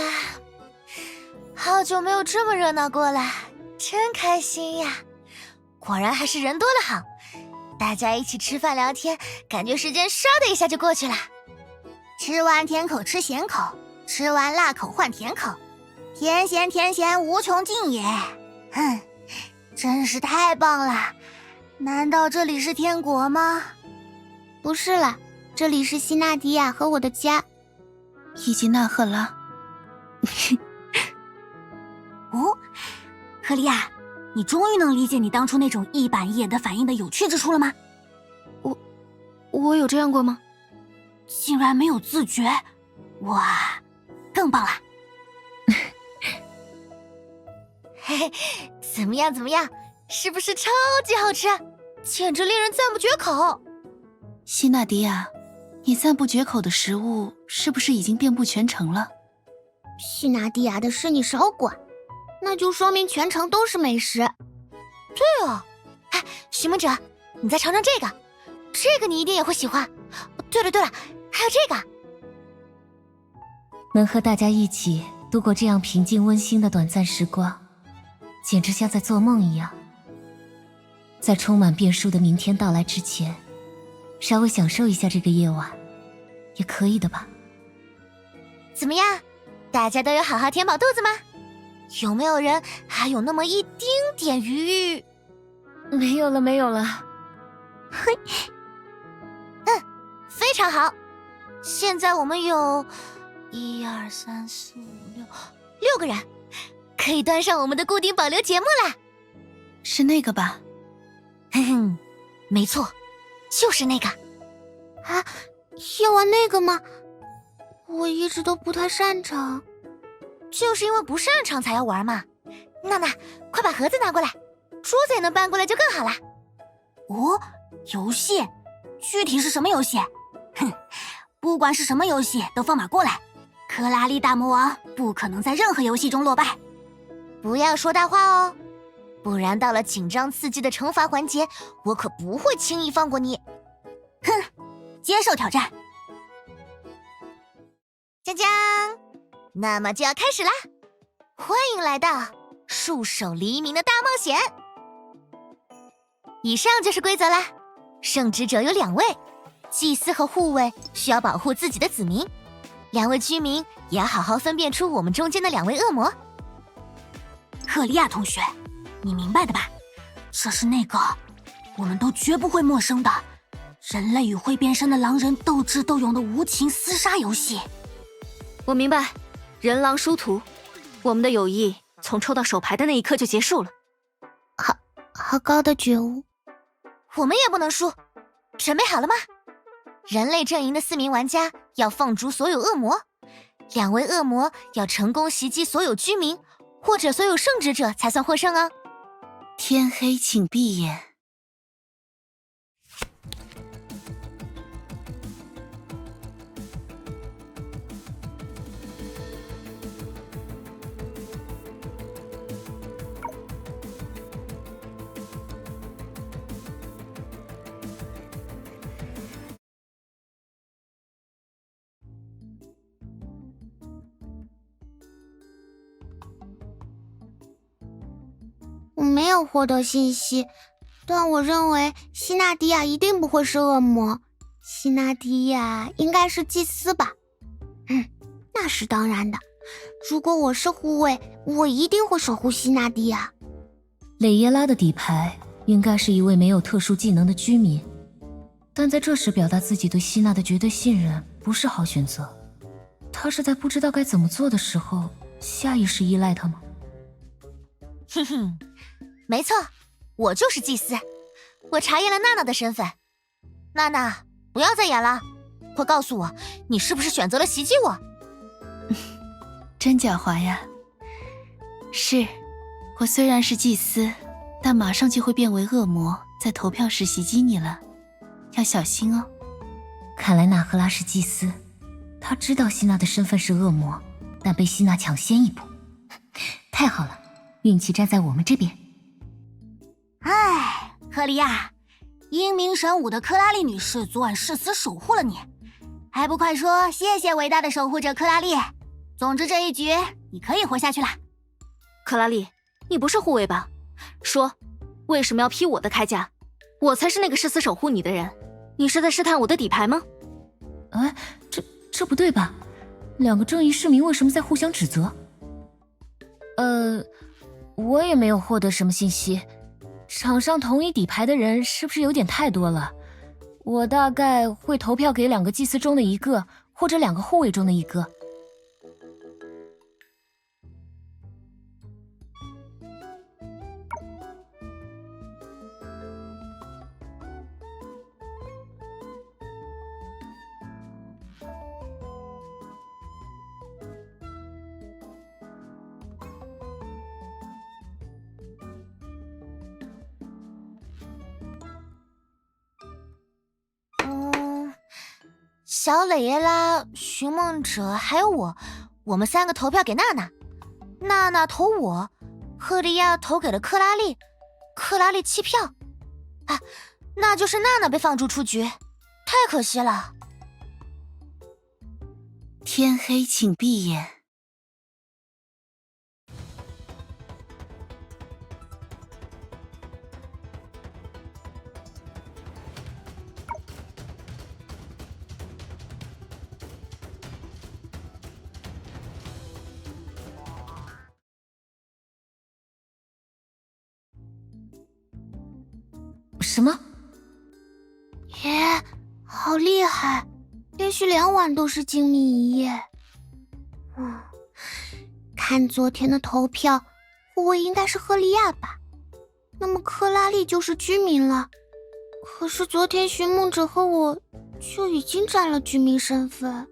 好久没有这么热闹过了，真开心呀！果然还是人多的好，大家一起吃饭聊天，感觉时间唰的一下就过去了。吃完甜口吃咸口，吃完辣口换甜口，甜咸甜咸无穷尽也。真是太棒了！难道这里是天国吗？不是啦，这里是希纳迪亚和我的家。以及纳赫拉。哦，赫利亚，你终于能理解你当初那种一板一眼的反应的有趣之处了吗？我有这样过吗？竟然没有自觉，哇，更棒了！嘿嘿，怎么样？怎么样？是不是超级好吃？简直令人赞不绝口！希纳迪亚，你赞不绝口的食物是不是已经遍布全城了？希纳迪亚的事你少管，那就说明全城都是美食。对哦，哎，寻梦者，你再尝尝这个，这个你一定也会喜欢。对了，还有这个。能和大家一起度过这样平静温馨的短暂时光，简直像在做梦一样。在充满变数的明天到来之前，稍微享受一下这个夜晚，也可以的吧？怎么样？大家都有好好填饱肚子吗？有没有人还有那么一丁点余欲？没有了。嘿，非常好。现在我们有1、2、3、4、5、6个人，可以端上我们的固定保留节目啦。是那个吧？没错，就是那个。啊，要玩那个吗？我一直都不太擅长。就是因为不擅长才要玩嘛。娜娜，快把盒子拿过来，桌子也能搬过来就更好了。哦，游戏？具体是什么游戏？不管是什么游戏都放马过来。克拉丽大魔王不可能在任何游戏中落败。不要说大话哦，不然到了紧张刺激的惩罚环节，我可不会轻易放过你。接受挑战。锵锵，那么就要开始啦！欢迎来到戍守黎明的大冒险。以上就是规则啦。圣职者有2位，祭司和护卫需要保护自己的子民，2位居民也要好好分辨出我们中间的2位恶魔。赫利亚同学，你明白的吧？这是那个我们都绝不会陌生的人类与会变身的狼人斗智斗勇的无情厮杀游戏。我明白，人狼殊途，我们的友谊从抽到手牌的那一刻就结束了。好高的觉悟。我们也不能输，准备好了吗？人类阵营的4名玩家要放逐所有恶魔，2位恶魔要成功袭击所有居民或者所有圣职者才算获胜哦。天黑请闭眼。我没有获得信息，但我认为希纳迪亚一定不会是恶魔。希纳迪亚应该是祭司吧？那是当然的。如果我是护卫，我一定会守护希纳迪亚。蕾耶拉的底牌应该是一位没有特殊技能的居民，但在这时表达自己对希娜的绝对信任不是好选择。他是在不知道该怎么做的时候下意识依赖他吗？哼哼，没错，我就是祭司。我查验了娜娜的身份。娜娜，不要再演了，快告诉我，你是不是选择了袭击我？真狡猾呀！是，我虽然是祭司，但马上就会变为恶魔，在投票时袭击你了，要小心哦。看来纳赫拉是祭司，他知道希娜的身份是恶魔，但被希娜抢先一步。太好了，运气站在我们这边。哎，克利亚，英明神武的克拉丽女士昨晚誓死守护了你，还不快说谢谢伟大的守护者克拉丽。总之这一局你可以活下去了。克拉丽，你不是护卫吧？说，为什么要批我的铠甲？我才是那个誓死守护你的人，你是在试探我的底牌吗？哎，这不对吧？两个正义市民为什么在互相指责？我也没有获得什么信息。场上同一底牌的人是不是有点太多了？我大概会投票给2个祭司中的一个，或者2个护卫中的一个。小蕾耶拉、寻梦者还有我们3个投票给娜娜，娜娜投我，赫利亚投给了克拉丽，克拉丽弃票。啊，那就是娜娜被放逐出局，太可惜了。天黑请闭眼。什么？耶，好厉害！连续2晚都是精密一夜。看昨天的投票，护卫应该是赫利亚吧？那么克拉丽就是居民了。可是昨天寻梦者和我就已经占了居民身份。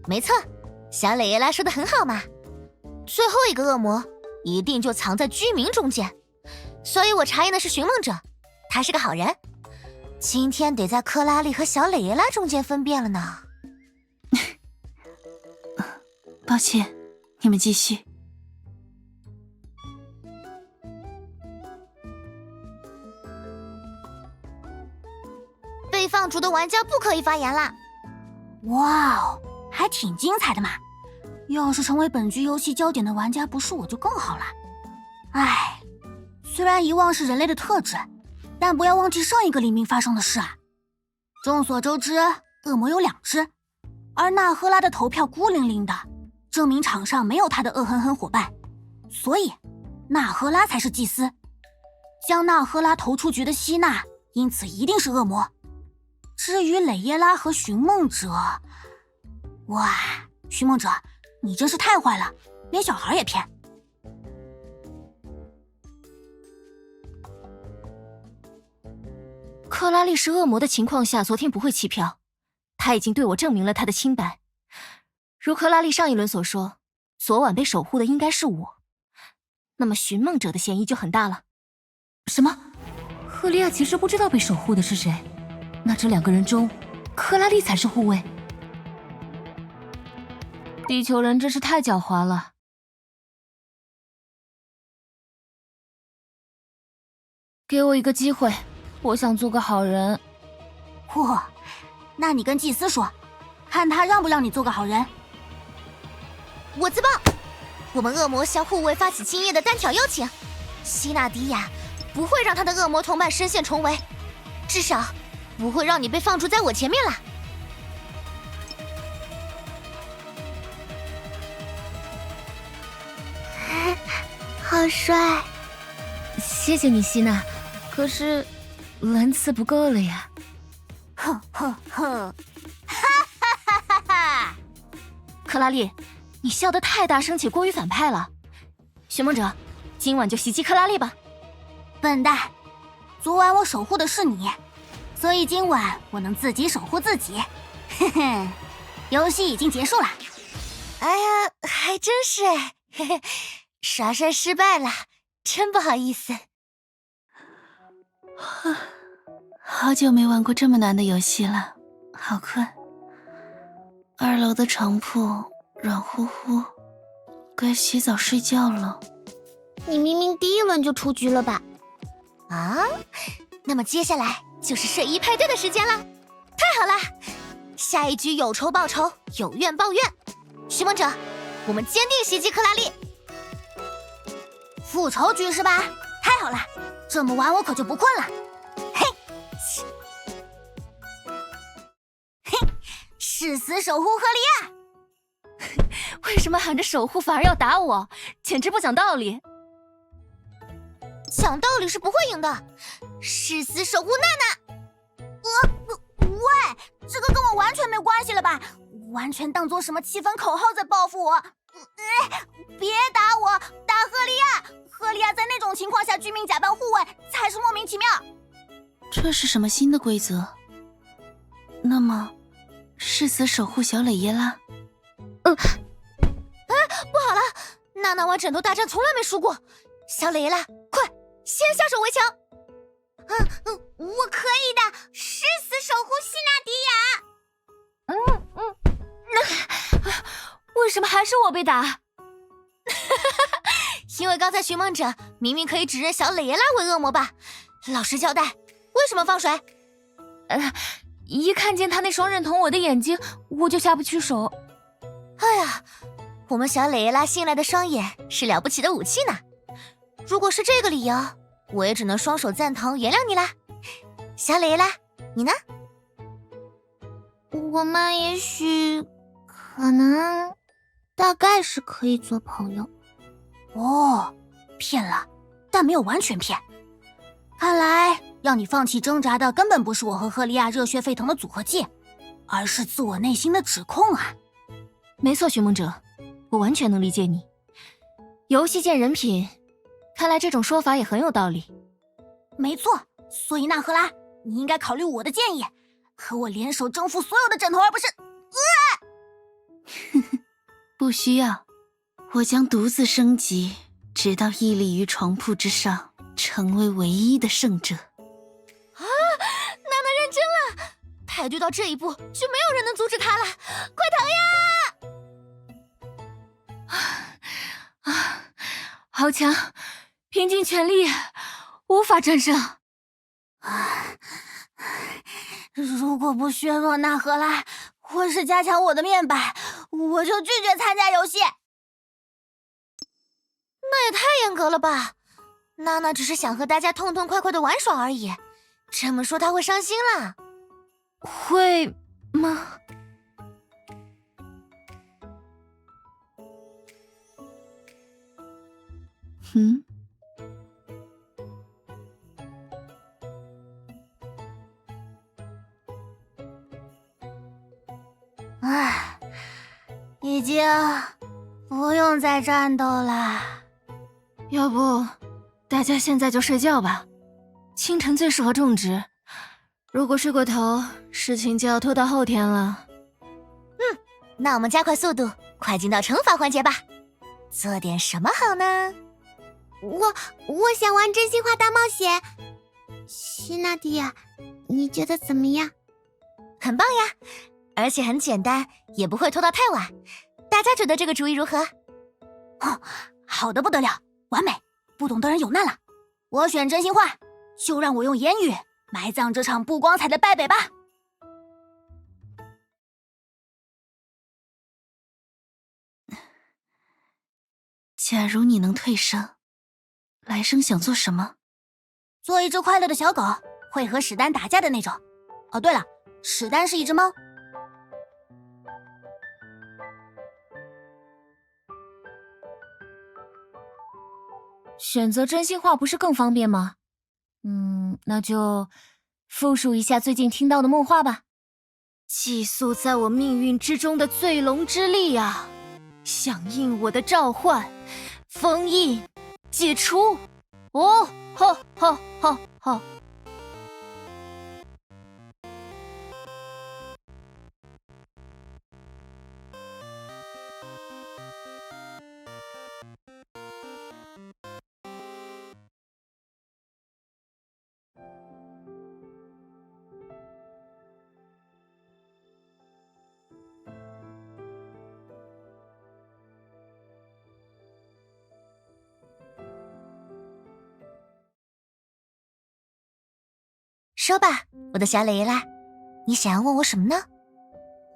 没错，小蕾耶拉说的很好嘛。最后一个恶魔一定就藏在居民中间，所以我查验的是寻梦者。他是个好人，今天得在克拉丽和小蕾耶拉中间分辨了呢。抱歉，你们继续。被放逐的玩家不可以发言啦。哇哦，还挺精彩的嘛！要是成为本局游戏焦点的玩家不是我就更好了。唉，虽然遗忘是人类的特质，但不要忘记上一个黎明发生的事啊！众所周知，恶魔有2只，而纳赫拉的投票孤零零的，证明场上没有他的恶狠狠伙伴，所以纳赫拉才是祭司。将纳赫拉投出局的希娜，因此一定是恶魔。至于蕾耶拉和寻梦者，哇，寻梦者，你真是太坏了，连小孩也骗。克拉丽是恶魔的情况下，昨天不会弃票，他已经对我证明了他的清白。如克拉丽上一轮所说，昨晚被守护的应该是我，那么寻梦者的嫌疑就很大了。什么？赫利亚其实不知道被守护的是谁？那这2个人中，克拉丽才是护卫。地球人真是太狡猾了。给我一个机会，我想做个好人。嚯，那你跟祭司说，看他让不让你做个好人。我自爆！我们恶魔向护卫发起今夜的单挑邀请，希纳迪亚不会让他的恶魔同伴身陷重围，至少不会让你被放逐在我前面了。好帅！谢谢你，希娜。可是，蓝刺不够了呀。哼哼哼！哈哈哈哈哈！克拉丽，你笑得太大声且过于反派了。寻梦者，今晚就袭击克拉丽吧。笨蛋，昨晚我守护的是你，所以今晚我能自己守护自己。嘿嘿，游戏已经结束了。哎呀，还真是哎，嘿嘿，耍帅失败了，真不好意思。好久没玩过这么难的游戏了，好困。2楼的床铺软乎乎，该洗澡睡觉了。你明明第1轮就出局了吧？啊，那么接下来就是睡衣派对的时间了。太好了，下一局有仇报仇，有怨报怨。寻梦者，我们坚定袭击克拉丽。复仇局是吧？太好了，这么晚我可就不困了。嘿，嘿，誓死守护赫利亚。为什么喊着守护反而要打我？简直不讲道理！讲道理是不会赢的，誓死守护娜娜。喂，这个跟我完全没关系了吧？完全当做什么气氛口号在报复我。别打我，打赫利亚！赫利亚在那种情况下居命假扮护卫才是莫名其妙。这是什么新的规则？那么，誓死守护小蕾耶拉？不好了，娜娜玩枕头大战从来没输过。小蕾耶拉，快先下手为强。我可以的，誓死守护希纳迪亚。为什么还是我被打？因为刚才寻梦者明明可以指认小蕾耶拉为恶魔吧？老实交代，为什么放水？一看见他那双认同我的眼睛，我就下不去手。哎呀，我们小蕾耶拉新来的双眼是了不起的武器呢。如果是这个理由，我也只能双手赞同原谅你啦。小蕾耶拉，你呢？我们也许，可能，大概是可以做朋友。哦，骗了，但没有完全骗。看来让你放弃挣扎的根本不是我和赫利亚热血沸腾的组合技，而是自我内心的指控啊！没错，寻梦者，我完全能理解你。游戏见人品，看来这种说法也很有道理。没错，所以纳赫拉，你应该考虑我的建议，和我联手征服所有的枕头，而不是……不需要，我将独自升级，直到屹立于床铺之上，成为唯一的胜者。啊，娜娜认真了，派对到这一步就没有人能阻止她了，快逃呀！好强，拼尽全力，无法战胜。如果不削弱纳赫拉，或是加强我的面板，我就拒绝参加游戏。那也太严格了吧！娜娜只是想和大家痛痛快快的玩耍而已，这么说她会伤心了？会吗？经不用再战斗了。要不，大家现在就睡觉吧。清晨最适合种植，如果睡过头，事情就要拖到后天了。那我们加快速度，快进到惩罚环节吧。做点什么好呢？我想玩真心话大冒险。希娜迪亚，你觉得怎么样？很棒呀，而且很简单，也不会拖到太晚。大家觉得这个主意如何？好的不得了，完美！不懂的人有难了。我选真心话，就让我用言语埋葬这场不光彩的败北吧。假如你能退生，来生想做什么？做一只快乐的小狗，会和史丹打架的那种。哦，对了，史丹是一只猫。选择真心话不是更方便吗？那就复述一下最近听到的梦话吧。寄宿在我命运之中的醉龙之力啊，响应我的召唤，封印解除。哦，吼吼吼吼！说吧，我的小蕾拉，你想要问我什么呢？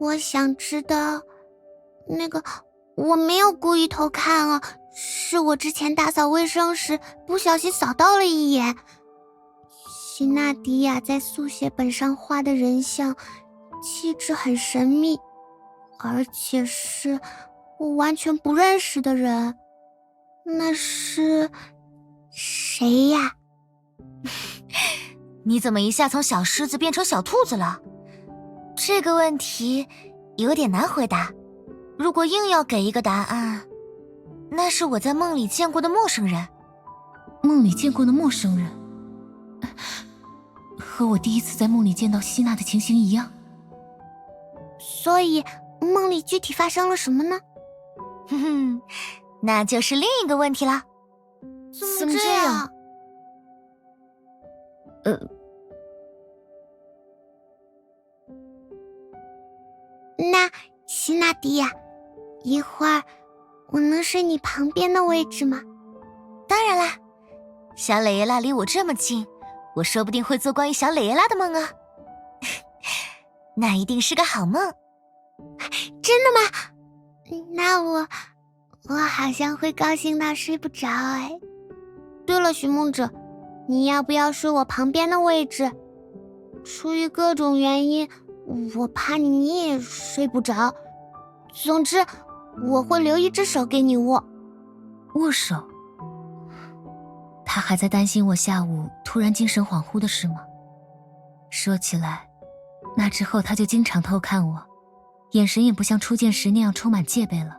我想知道，我没有故意偷看啊，是我之前打扫卫生时不小心扫到了一眼。希娜迪亚在速写本上画的人像，气质很神秘，而且是我完全不认识的人。那是谁呀？你怎么一下从小狮子变成小兔子了？这个问题有点难回答。如果硬要给一个答案，那是我在梦里见过的陌生人。梦里见过的陌生人，和我第一次在梦里见到希娜的情形一样。所以梦里具体发生了什么呢？那就是另一个问题了。怎么这样？那希娜迪亚，一会儿我能睡你旁边的位置吗？当然啦，小蕾拉离我这么近，我说不定会做关于小蕾拉的梦啊。那一定是个好梦。真的吗？那我好像会高兴到睡不着哎。对了，徐梦芷，你要不要睡我旁边的位置？出于各种原因，我怕你也睡不着。总之，我会留一只手给你握。握手？他还在担心我下午突然精神恍惚的事吗？说起来，那之后他就经常偷看我，眼神也不像初见时那样充满戒备了。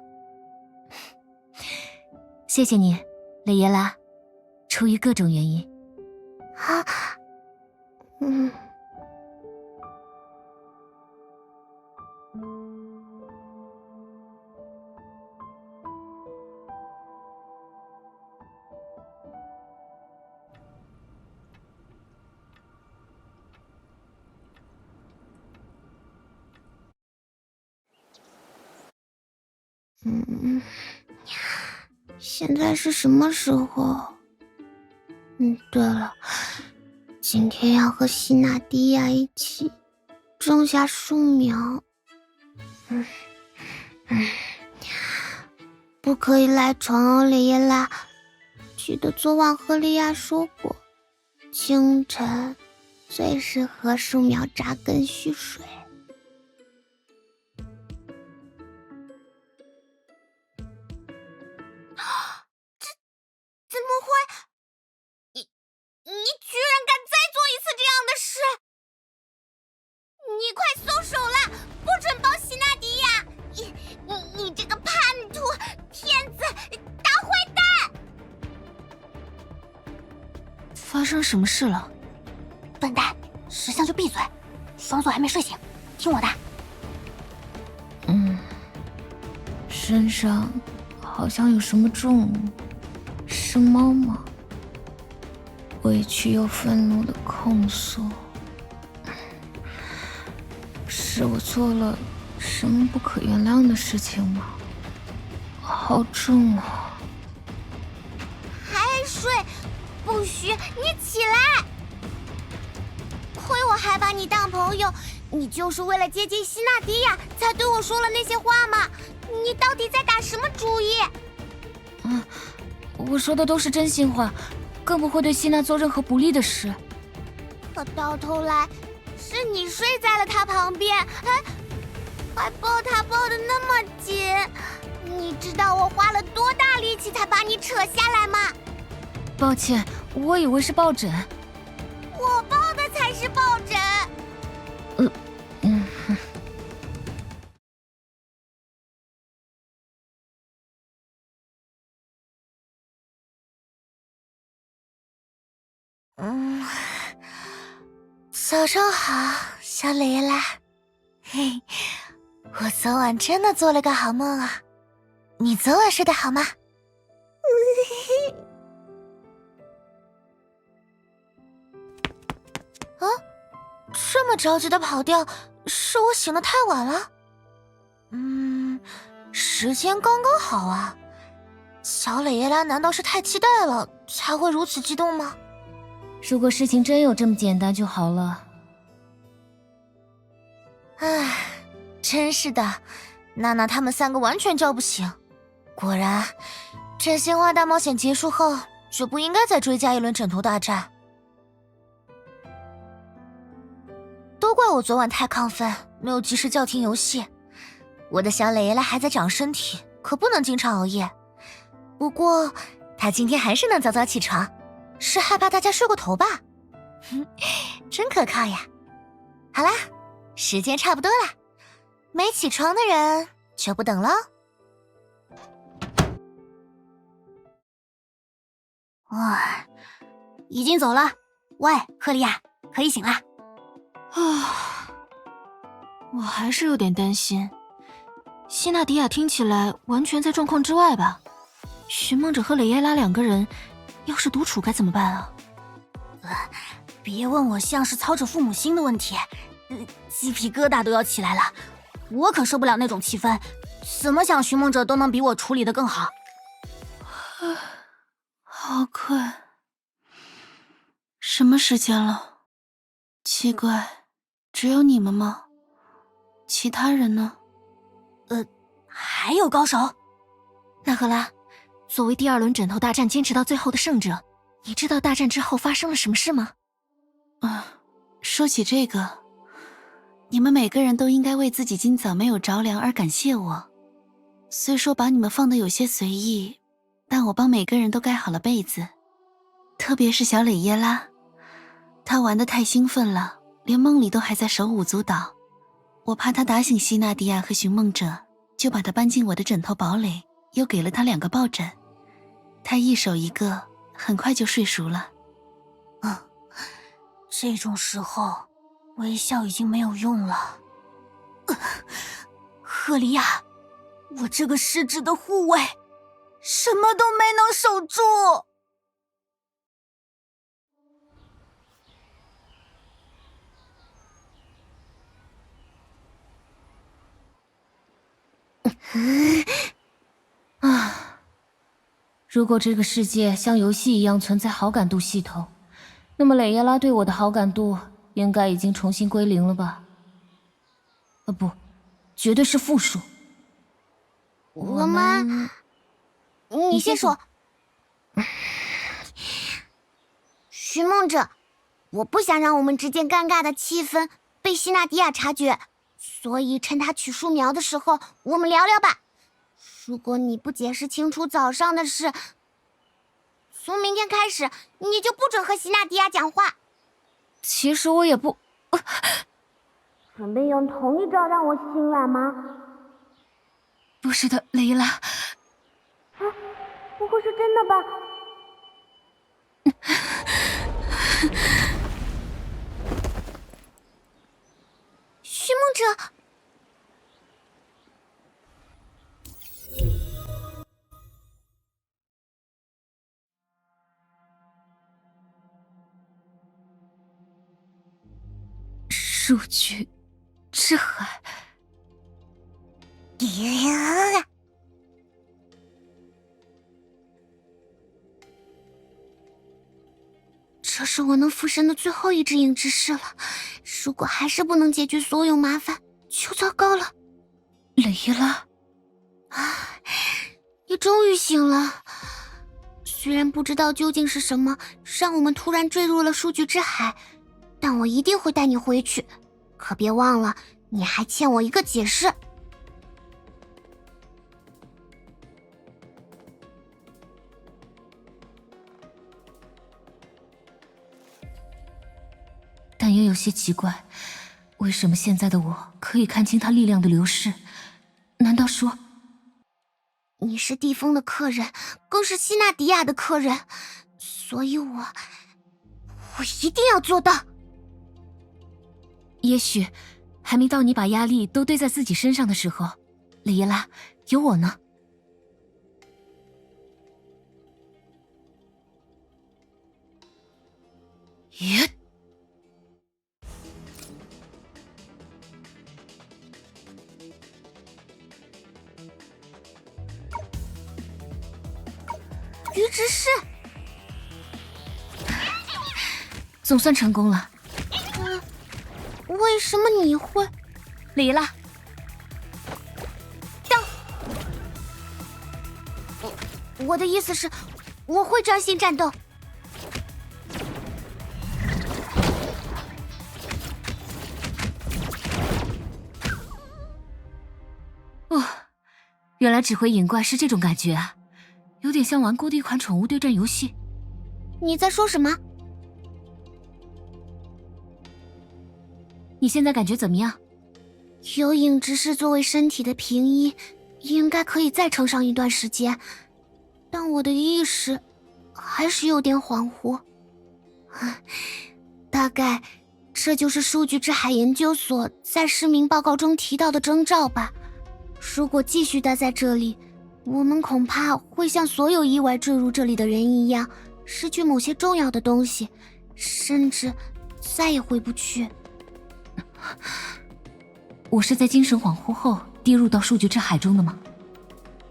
谢谢你，蕾耶拉。出于各种原因。现在是什么时候？对了，今天要和希娜迪亚一起种下树苗。不可以赖床哦，蕾耶拉。记得昨晚和莉亚说过，清晨最适合树苗扎根蓄水。怎么会？你居然敢再做一次这样的事！你快松手啦，不准抱希娜迪亚！你这个叛发生什么事了？笨蛋，识相就闭嘴，双锁还没睡醒，听我的。身上好像有什么重物，是猫吗？委屈又愤怒的控诉，是我做了什么不可原谅的事情吗？好重啊！还睡？不许！你起来！亏我还把你当朋友，你就是为了接近希纳迪亚才对我说了那些话吗？你到底在打什么主意？我说的都是真心话，更不会对希娜做任何不利的事。可到头来，是你睡在了他旁边，还抱他抱得那么紧。你知道我花了多大力气才把你扯下来吗？抱歉，我以为是抱枕。我抱的才是抱枕。早上好，小蕾拉。嘿，我昨晚真的做了个好梦啊。你昨晚睡得好吗？啊，这么着急的跑掉，是我醒得太晚了？时间刚刚好啊。小蕾拉难道是太期待了，才会如此激动吗？如果事情真有这么简单就好了。唉，真是的，娜娜他们三个完全叫不醒。果然，真心话大冒险结束后，就不应该再追加一轮枕头大战。都怪我昨晚太亢奋，没有及时叫停游戏。我的小蕾拉还在长身体，可不能经常熬夜。不过，她今天还是能早早起床。是害怕大家睡过头吧？真可靠呀！好啦，时间差不多了，没起床的人就不等喽。已经走了。喂，赫利亚，可以醒啦。我还是有点担心。希纳迪亚听起来完全在状况之外吧？寻梦者和蕾耶拉两个人。要是独处该怎么办啊？别问我像是操着父母心的问题，鸡皮疙瘩都要起来了。我可受不了那种气氛，怎么想寻梦者都能比我处理得更好。好困，什么时间了？奇怪，只有你们吗？其他人呢？还有高手。那赫拉，作为第二轮枕头大战坚持到最后的胜者，你知道大战之后发生了什么事吗？说起这个，你们每个人都应该为自己今早没有着凉而感谢我。虽说把你们放得有些随意，但我帮每个人都盖好了被子。特别是小蕾耶拉，她玩得太兴奋了，连梦里都还在手舞足蹈。我怕她打醒希纳迪亚和寻梦者，就把她搬进我的枕头堡垒，又给了她2个抱枕。她一手一个，很快就睡熟了。这种时候，微笑已经没有用了。赫利亚，我这个失职的护卫，什么都没能守住。如果这个世界像游戏一样存在好感度系统，那么蕾耶拉对我的好感度应该已经重新归零了吧？不，绝对是负数。我们，你先说。寻梦者，我不想让我们之间尴尬的气氛被希纳迪亚察觉，所以趁他取树苗的时候，我们聊聊吧。如果你不解释清楚早上的事，从明天开始你就不准和希纳迪亚讲话。其实我也不……准备用同一招让我心软吗？不是的，蕾耶拉。不会是真的吧？数据之海。这是我能附身的最后一只影之士了，如果还是不能解决所有麻烦，就糟糕了。雷伊拉，你终于醒了。虽然不知道究竟是什么让我们突然坠入了数据之海，但我一定会带你回去。可别忘了，你还欠我一个解释。但也有些奇怪，为什么现在的我可以看清他力量的流逝？难道说你是地风的客人，更是西纳迪亚的客人，所以我一定要做到。也许还没到你把压力都堆在自己身上的时候，雷耶拉，有我呢。耶！鱼之士，总算成功了。为什么你会？雷耶拉，我的意思是，我会专心战斗。哦，原来指挥引怪是这种感觉啊，有点像玩过的一款宠物对战游戏。你在说什么？你现在感觉怎么样？有影之士作为身体的平依，应该可以再撑上一段时间，但我的意识还是有点恍惚。大概这就是数据之海研究所在失明报告中提到的征兆吧。如果继续待在这里，我们恐怕会像所有意外坠入这里的人一样，失去某些重要的东西，甚至再也回不去。我是在精神恍惚后跌入到数据之海中的吗？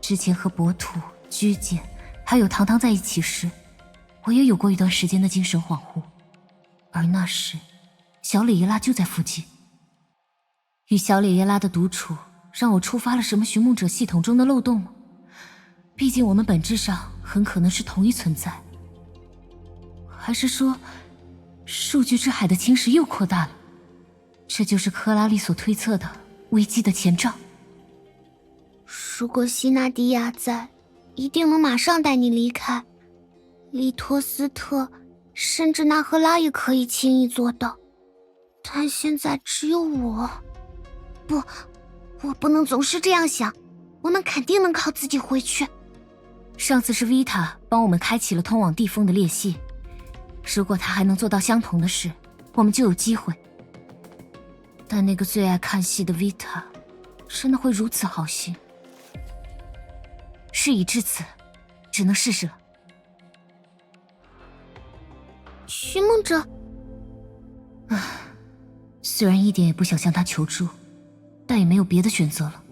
之前和博土、居简还有糖糖在一起时，我也有过一段时间的精神恍惚，而那时小李耶拉就在附近。与小李耶拉的独处让我触发了什么寻梦者系统中的漏洞吗？毕竟我们本质上很可能是同一存在。还是说数据之海的侵蚀又扩大了？这就是克拉丽所推测的危机的前兆。如果西纳迪亚在，一定能马上带你离开。利托斯特甚至纳赫拉也可以轻易做到，但现在只有我。不，我不能总是这样想，我们肯定能靠自己回去。上次是维塔帮我们开启了通往地峰的裂隙，如果他还能做到相同的事，我们就有机会。但那个最爱看戏的维塔，真的会如此好心？事已至此，只能试试了。寻梦者，虽然一点也不想向他求助，但也没有别的选择了。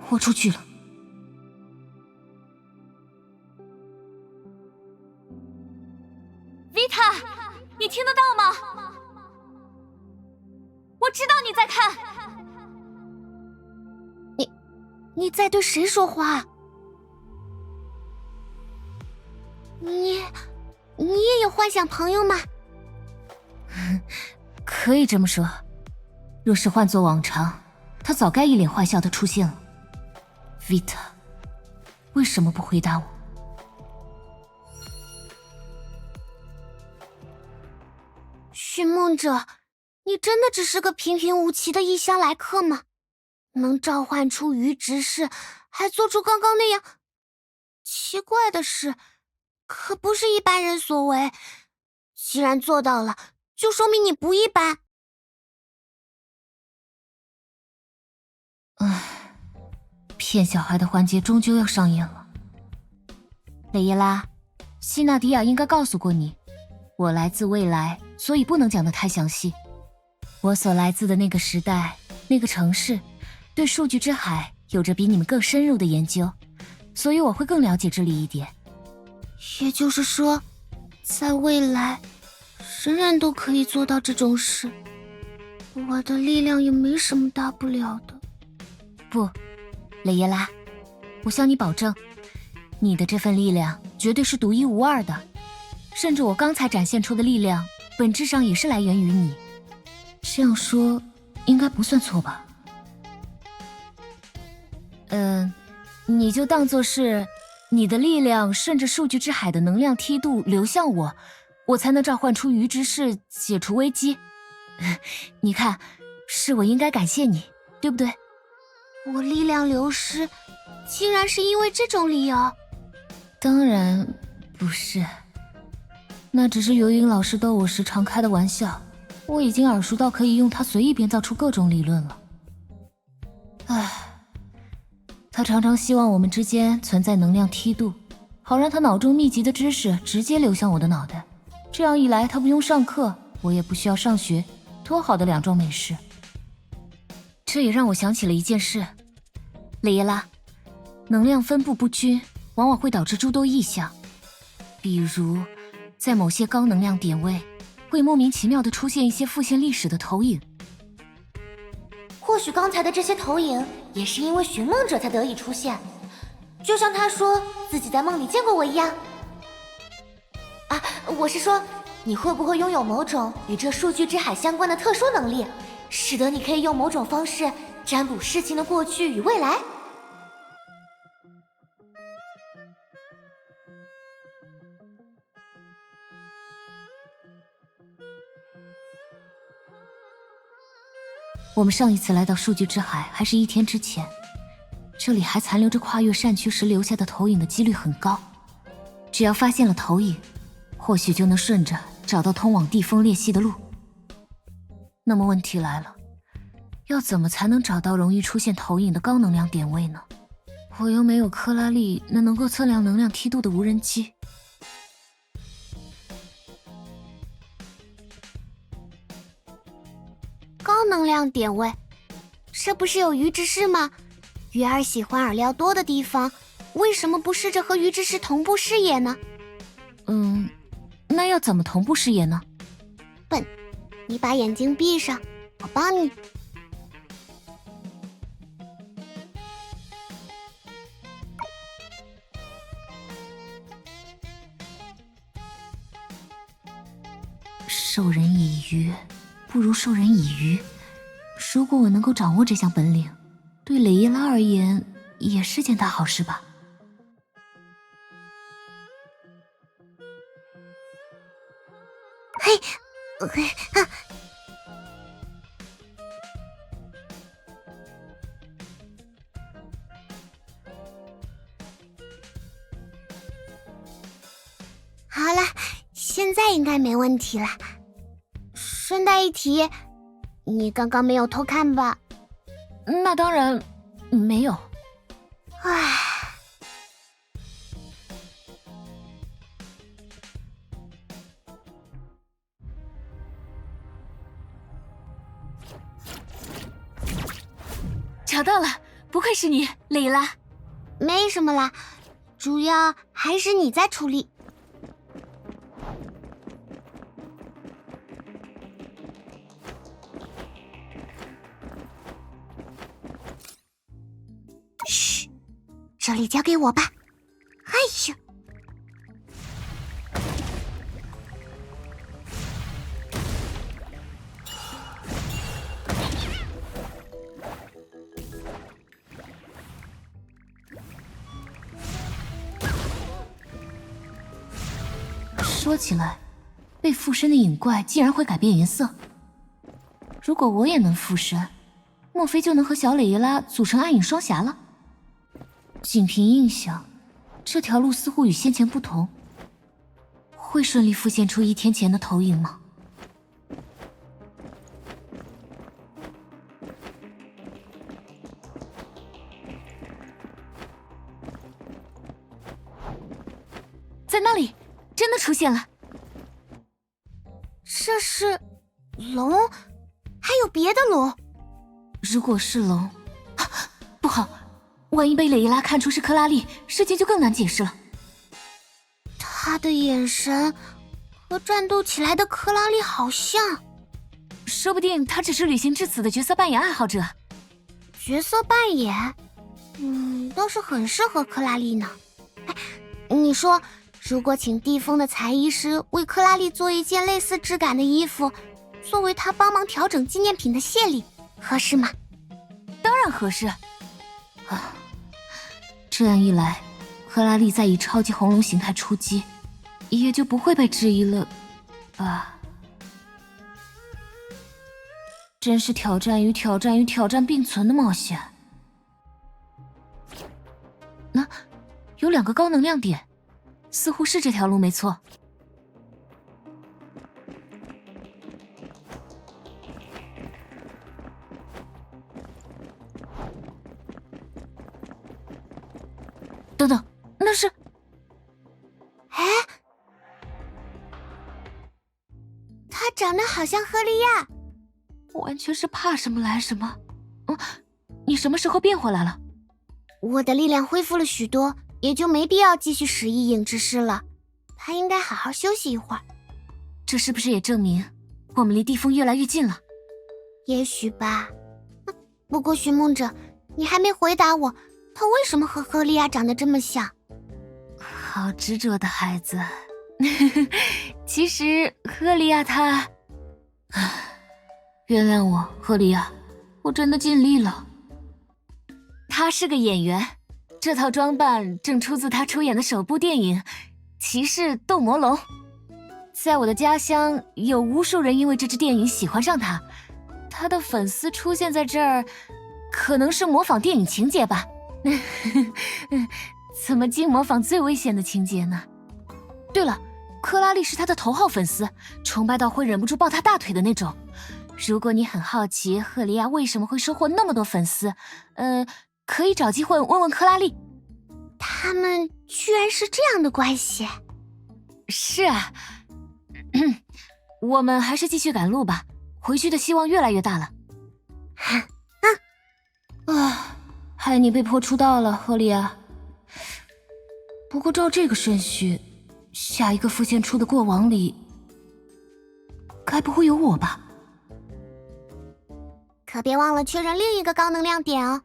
豁出去了。维塔，你听得到吗？我知道你在看。你在对谁说话？你也有幻想朋友吗？可以这么说。若是换作往常，他早该一脸坏笑的出现了。Vita， 为什么不回答我？寻梦者，你真的只是个平平无奇的异乡来客吗？能召唤出鱼执事，还做出刚刚那样奇怪的事，可不是一般人所为。既然做到了，就说明你不一般。骗小孩的环节终究要上演了。雷耶拉，希纳迪亚应该告诉过你，我来自未来，所以不能讲得太详细。我所来自的那个时代，那个城市，对数据之海有着比你们更深入的研究，所以我会更了解这里一点。也就是说，在未来，人人都可以做到这种事，我的力量也没什么大不了的。不，雷耶拉，我向你保证，你的这份力量绝对是独一无二的，甚至我刚才展现出的力量，本质上也是来源于你。这样说，应该不算错吧？你就当作是你的力量顺着数据之海的能量梯度流向我，我才能召唤出鱼之势，解除危机。你看，是我应该感谢你，对不对？我力量流失，竟然是因为这种理由？当然不是，那只是游影老师逗我时常开的玩笑。我已经耳熟到可以用它随意编造出各种理论了。唉，他常常希望我们之间存在能量梯度，好让他脑中密集的知识直接流向我的脑袋。这样一来，他不用上课，我也不需要上学，多好的两桩美事。这也让我想起了一件事，雷耶拉，能量分布不均往往会导致诸多异象，比如在某些高能量点位会莫名其妙地出现一些复现历史的投影。或许刚才的这些投影也是因为寻梦者才得以出现，就像他说自己在梦里见过我一样。啊，我是说，你会不会拥有某种与这数据之海相关的特殊能力，使得你可以用某种方式占卜事情的过去与未来？我们上一次来到数据之海还是1天之前，这里还残留着跨越善区时留下的投影的几率很高。只要发现了投影，或许就能顺着找到通往地锋裂隙的路。那么问题来了，要怎么才能找到容易出现投影的高能量点位呢？我又没有克拉丽那能够测量能量梯度的无人机。高能量点位，这不是有鱼之势吗？鱼儿喜欢饵料多的地方，为什么不试着和鱼之势同步视野呢？那要怎么同步视野呢？笨，你把眼睛闭上，我帮你。授人以鱼，不如授人以渔。如果我能够掌握这项本领，对雷耶拉而言也是件大好事吧。嘿，好了，现在应该没问题了。顺带一提，你刚刚没有偷看吧？那当然没有。唉，找到了，不愧是你，雷耶拉。没什么啦，主要还是你在处理。嘘，这里交给我吧。哎呀！说起来，被附身的影怪竟然会改变颜色。如果我也能附身，莫非就能和小磊耶拉组成暗影双侠了？仅凭印象，这条路似乎与先前不同。会顺利复现出1天前的投影吗？在那里，真的出现了。这是龙还有别的龙。如果是龙，不好，万一被蕾伊拉看出是克拉丽，事情就更难解释了。他的眼神和战斗起来的克拉丽好像，说不定他只是旅行至此的角色扮演爱好者。角色扮演，倒是很适合克拉丽呢。哎，你说，如果请地风的裁衣师为克拉丽做一件类似质感的衣服，作为他帮忙调整纪念品的谢礼，合适吗？当然合适。这样一来，克拉丽再以超级红龙形态出击，也就不会被质疑了吧？真是挑战与挑战与挑战并存的冒险。有2个高能量点，似乎是这条路没错。等等，那是……哎，他长得好像赫利亚，完全是怕什么来什么。你什么时候变回来了？我的力量恢复了许多，也就没必要继续使异影之事了。他应该好好休息一会儿。这是不是也证明我们离地风越来越近了？也许吧。不过寻梦者，你还没回答我，他为什么和赫利亚长得这么像？好执着的孩子。其实赫利亚他……原谅我，赫利亚，我真的尽力了。他是个演员，这套装扮正出自他出演的首部电影《骑士斗魔龙》。在我的家乡，有无数人因为这支电影喜欢上他。他的粉丝出现在这儿，可能是模仿电影情节吧。怎么竟模仿最危险的情节呢？对了，克拉丽是他的头号粉丝，崇拜到会忍不住抱他大腿的那种。如果你很好奇赫利亚为什么会收获那么多粉丝，可以找机会问问克拉丽。他们居然是这样的关系？是啊。我们还是继续赶路吧，回去的希望越来越大了。害你被迫出道了，赫利亚。不过照这个顺序，下一个浮现出的过往里，该不会有我吧？可别忘了确认另一个高能量点哦。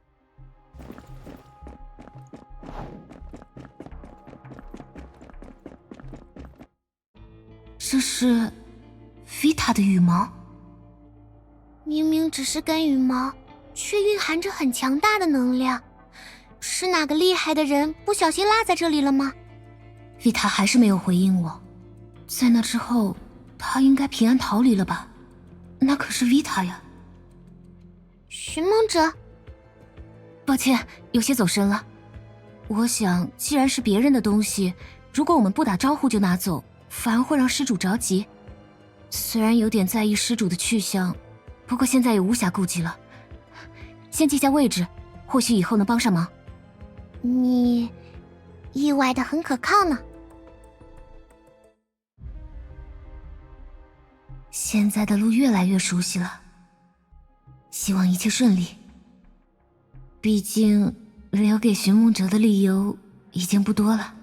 这是维塔的羽毛，明明只是根羽毛，却蕴含着很强大的能量。是哪个厉害的人不小心落在这里了吗？维塔还是没有回应我。在那之后，他应该平安逃离了吧？那可是维塔呀。寻梦者，抱歉，有些走神了。我想，既然是别人的东西，如果我们不打招呼就拿走，反而会让施主着急。虽然有点在意施主的去向，不过现在也无暇顾及了。先记下位置，或许以后能帮上忙。你意外的很可靠呢。现在的路越来越熟悉了，希望一切顺利。毕竟留给寻梦者的理由已经不多了。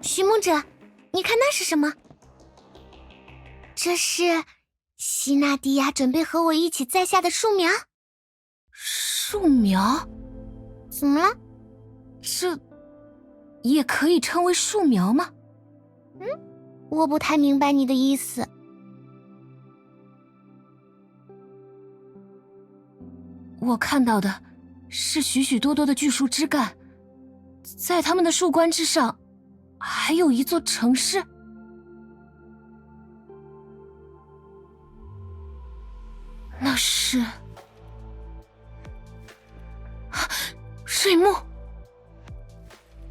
寻梦者，你看那是什么？这是希纳迪亚准备和我一起栽下的树苗。树苗？怎么了？这也可以称为树苗吗？我不太明白你的意思。我看到的是许许多多的巨树枝干，在它们的树冠之上还有一座城市。那是水幕。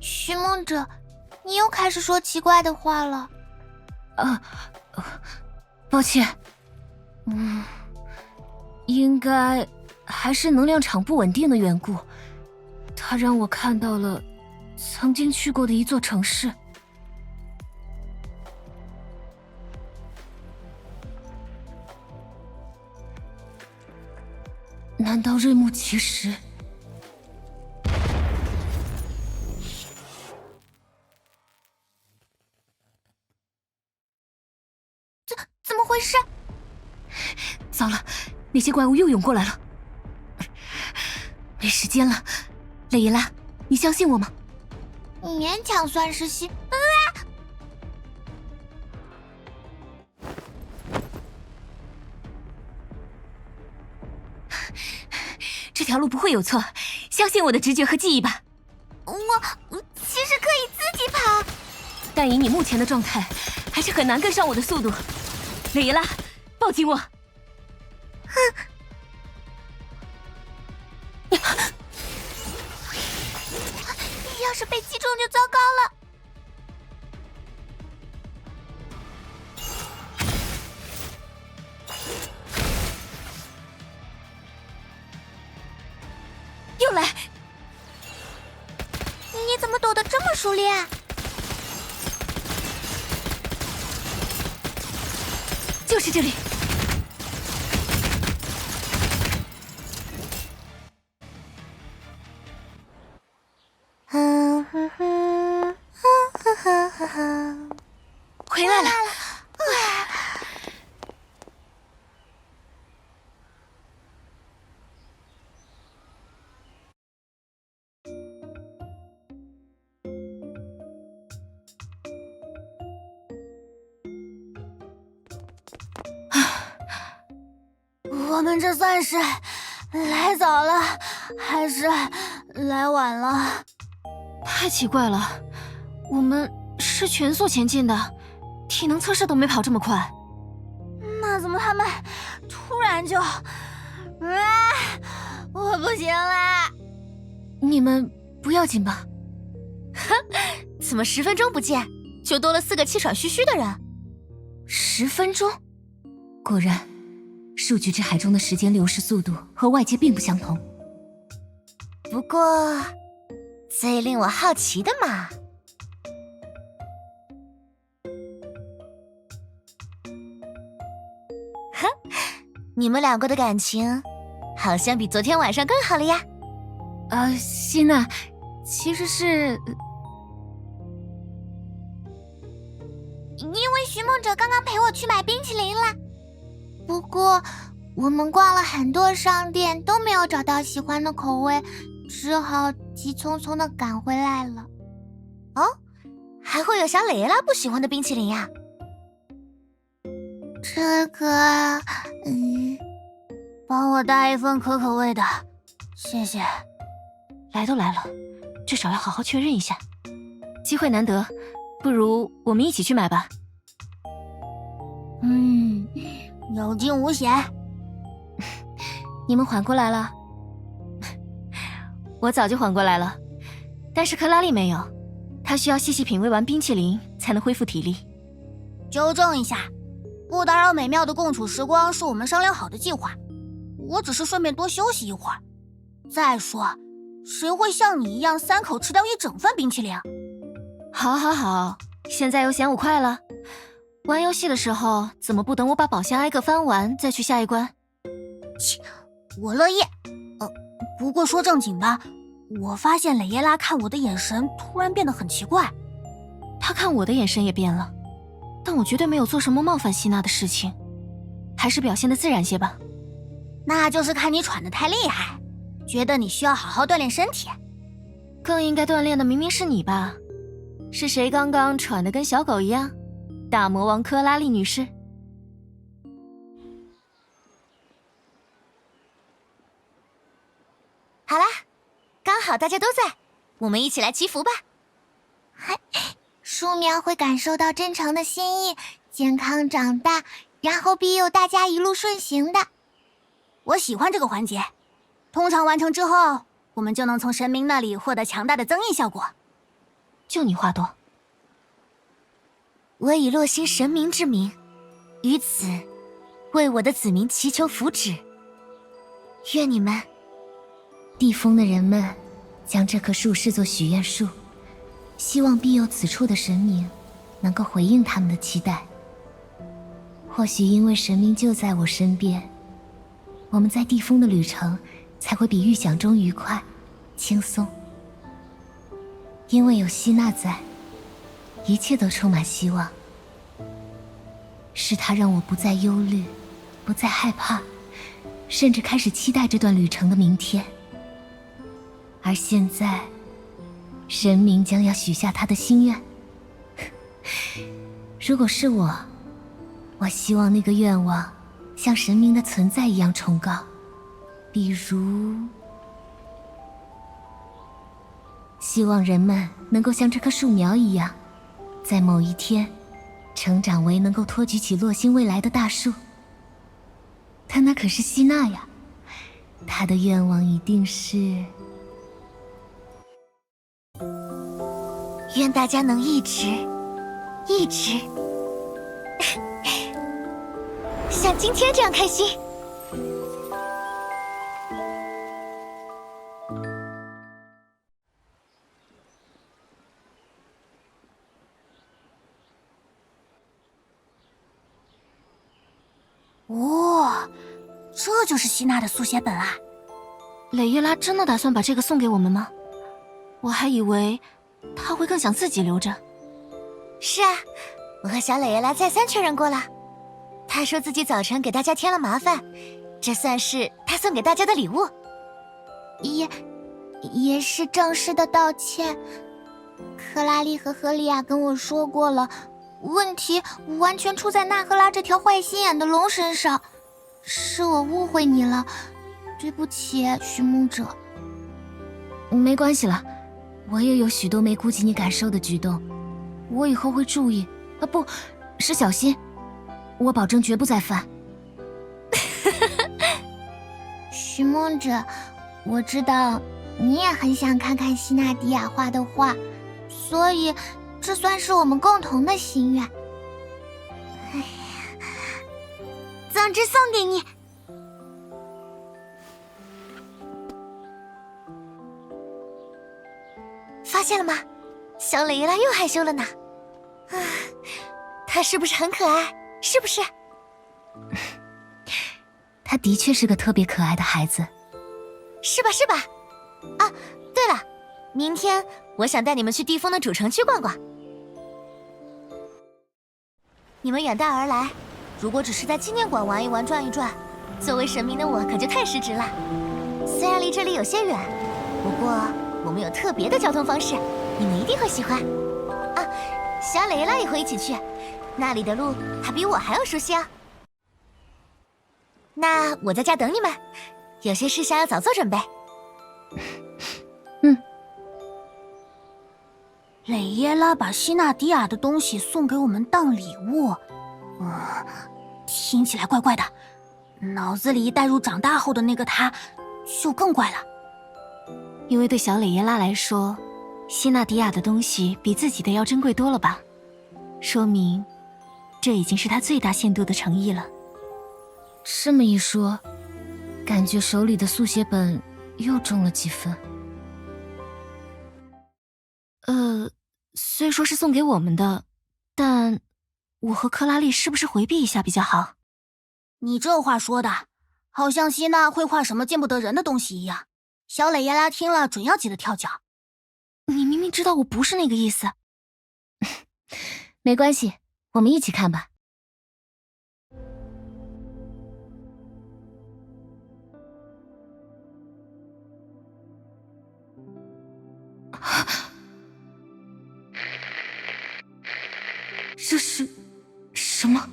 寻梦者，你又开始说奇怪的话了。抱歉。应该还是能量场不稳定的缘故，它让我看到了曾经去过的一座城市。难道瑞木其实……怎么回事？糟了，那些怪物又涌过来了，没时间了。雷伊拉，你相信我吗？勉强算是信。这条路不会有错，相信我的直觉和记忆吧。我其实可以自己跑，但以你目前的状态，还是很难跟上我的速度。雷伊拉，抱紧我。要是被击中就糟糕了。又来！你怎么躲得这么熟练？就是这里。回来了。我们这算是来早了，还是来晚了？太奇怪了，我们是全速前进的，体能测试都没跑这么快。那怎么他们突然就……我不行了！你们不要紧吧？哼，怎么10分钟不见，就多了4个气喘吁吁的人？10分钟？果然，数据之海中的时间流逝速度和外界并不相同。不过，最令我好奇的嘛……哼，你们两个的感情好像比昨天晚上更好了呀。希娜，其实是……因为寻梦者刚刚陪我去买冰淇淋了。不过，我们逛了很多商店，都没有找到喜欢的口味，只好急匆匆的赶回来了。哦，还会有小蕾拉不喜欢的冰淇淋呀？这个，帮我带一份可可味的，谢谢。来都来了，至少要好好确认一下。机会难得，不如我们一起去买吧。有惊无险。你们缓过来了？我早就缓过来了，但是克拉丽没有，她需要细细品味完冰淇淋才能恢复体力。纠正一下，不打扰美妙的共处时光是我们商量好的计划，我只是顺便多休息一会儿。再说，谁会像你一样3口吃掉一整份冰淇淋？好，好，好，现在又嫌我快了。玩游戏的时候，怎么不等我把宝箱挨个翻完再去下一关？切，我乐意。不过说正经的，我发现蕾耶拉看我的眼神突然变得很奇怪。她看我的眼神也变了，但我绝对没有做什么冒犯希娜的事情，还是表现得自然些吧。那就是看你喘得太厉害，觉得你需要好好锻炼身体。更应该锻炼的明明是你吧？是谁刚刚喘得跟小狗一样？大魔王科拉丽女士。好啦，刚好大家都在，我们一起来祈福吧。树苗会感受到真诚的心意，健康长大，然后庇佑大家一路顺行的。我喜欢这个环节，通常完成之后，我们就能从神明那里获得强大的增益效果。就你话多。我以洛星神明之名，于此为我的子民祈求福祉。愿你们，地风的人们将这棵树视作许愿树，希望庇佑此处的神明能够回应他们的期待。或许因为神明就在我身边，我们在地风的旅程才会比预想中愉快、轻松。因为有希娜在，一切都充满希望。是她让我不再忧虑，不再害怕，甚至开始期待这段旅程的明天。而现在，神明将要许下他的心愿。如果是我希望那个愿望像神明的存在一样崇高，比如希望人们能够像这棵树苗一样，在某一天成长为能够托举起洛星未来的大树。她那可是希娜呀，她的愿望一定是愿大家能一直像今天这样开心。哇，这就是希娜的速写本啊！蕾叶拉真的打算把这个送给我们吗？我还以为他会更想自己留着。是啊，我和小蕾叶拉再三确认过了。他说自己早晨给大家添了麻烦，这算是他送给大家的礼物，也是正式的道歉。克拉丽和赫利亚跟我说过了，问题完全出在纳赫拉这条坏心眼的龙身上，是我误会你了，对不起，寻梦者。没关系了，我也有许多没顾及你感受的举动，我以后会注意，不是小心，我保证绝不再犯。寻梦者，我知道你也很想看看希娜迪亚画的画，所以这算是我们共同的心愿。总之送给你。发现了吗？小蕾叶拉又害羞了呢。啊，她是不是很可爱？是不是？他的确是个特别可爱的孩子。是吧？是吧？啊，对了，明天我想带你们去地风的主城区逛逛。你们远道而来，如果只是在纪念馆玩一玩、转一转，作为神明的我可就太失职了。虽然离这里有些远，不过我们有特别的交通方式，你们一定会喜欢。啊，小蕾叶拉也会一起去，那里的路她比我还要熟悉啊。那我在家等你们，有些事项要早做准备。蕾叶拉把希娜迪亚的东西送给我们当礼物，听起来怪怪的，脑子里一带入长大后的那个她，就更怪了。因为对小蕾叶拉来说，希娜迪亚的东西比自己的要珍贵多了吧？说明，这已经是她最大限度的诚意了。这么一说，感觉手里的速写本又重了几分。虽说是送给我们的，但我和克拉丽是不是回避一下比较好？你这话说的，好像希娜会画什么见不得人的东西一样。小蕾叶拉听了准要急得跳脚。你明明知道我不是那个意思。没关系，我们一起看吧。这是什么？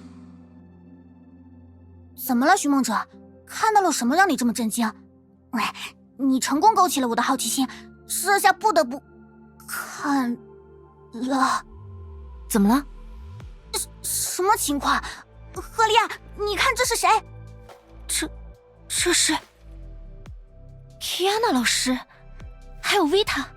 怎么了，寻梦者？看到了什么让你这么震惊？喂，你成功勾起了我的好奇心，这下不得不看了。怎么了？什么情况？赫利亚，你看这是谁？这是 Kiana 老师，还有维塔。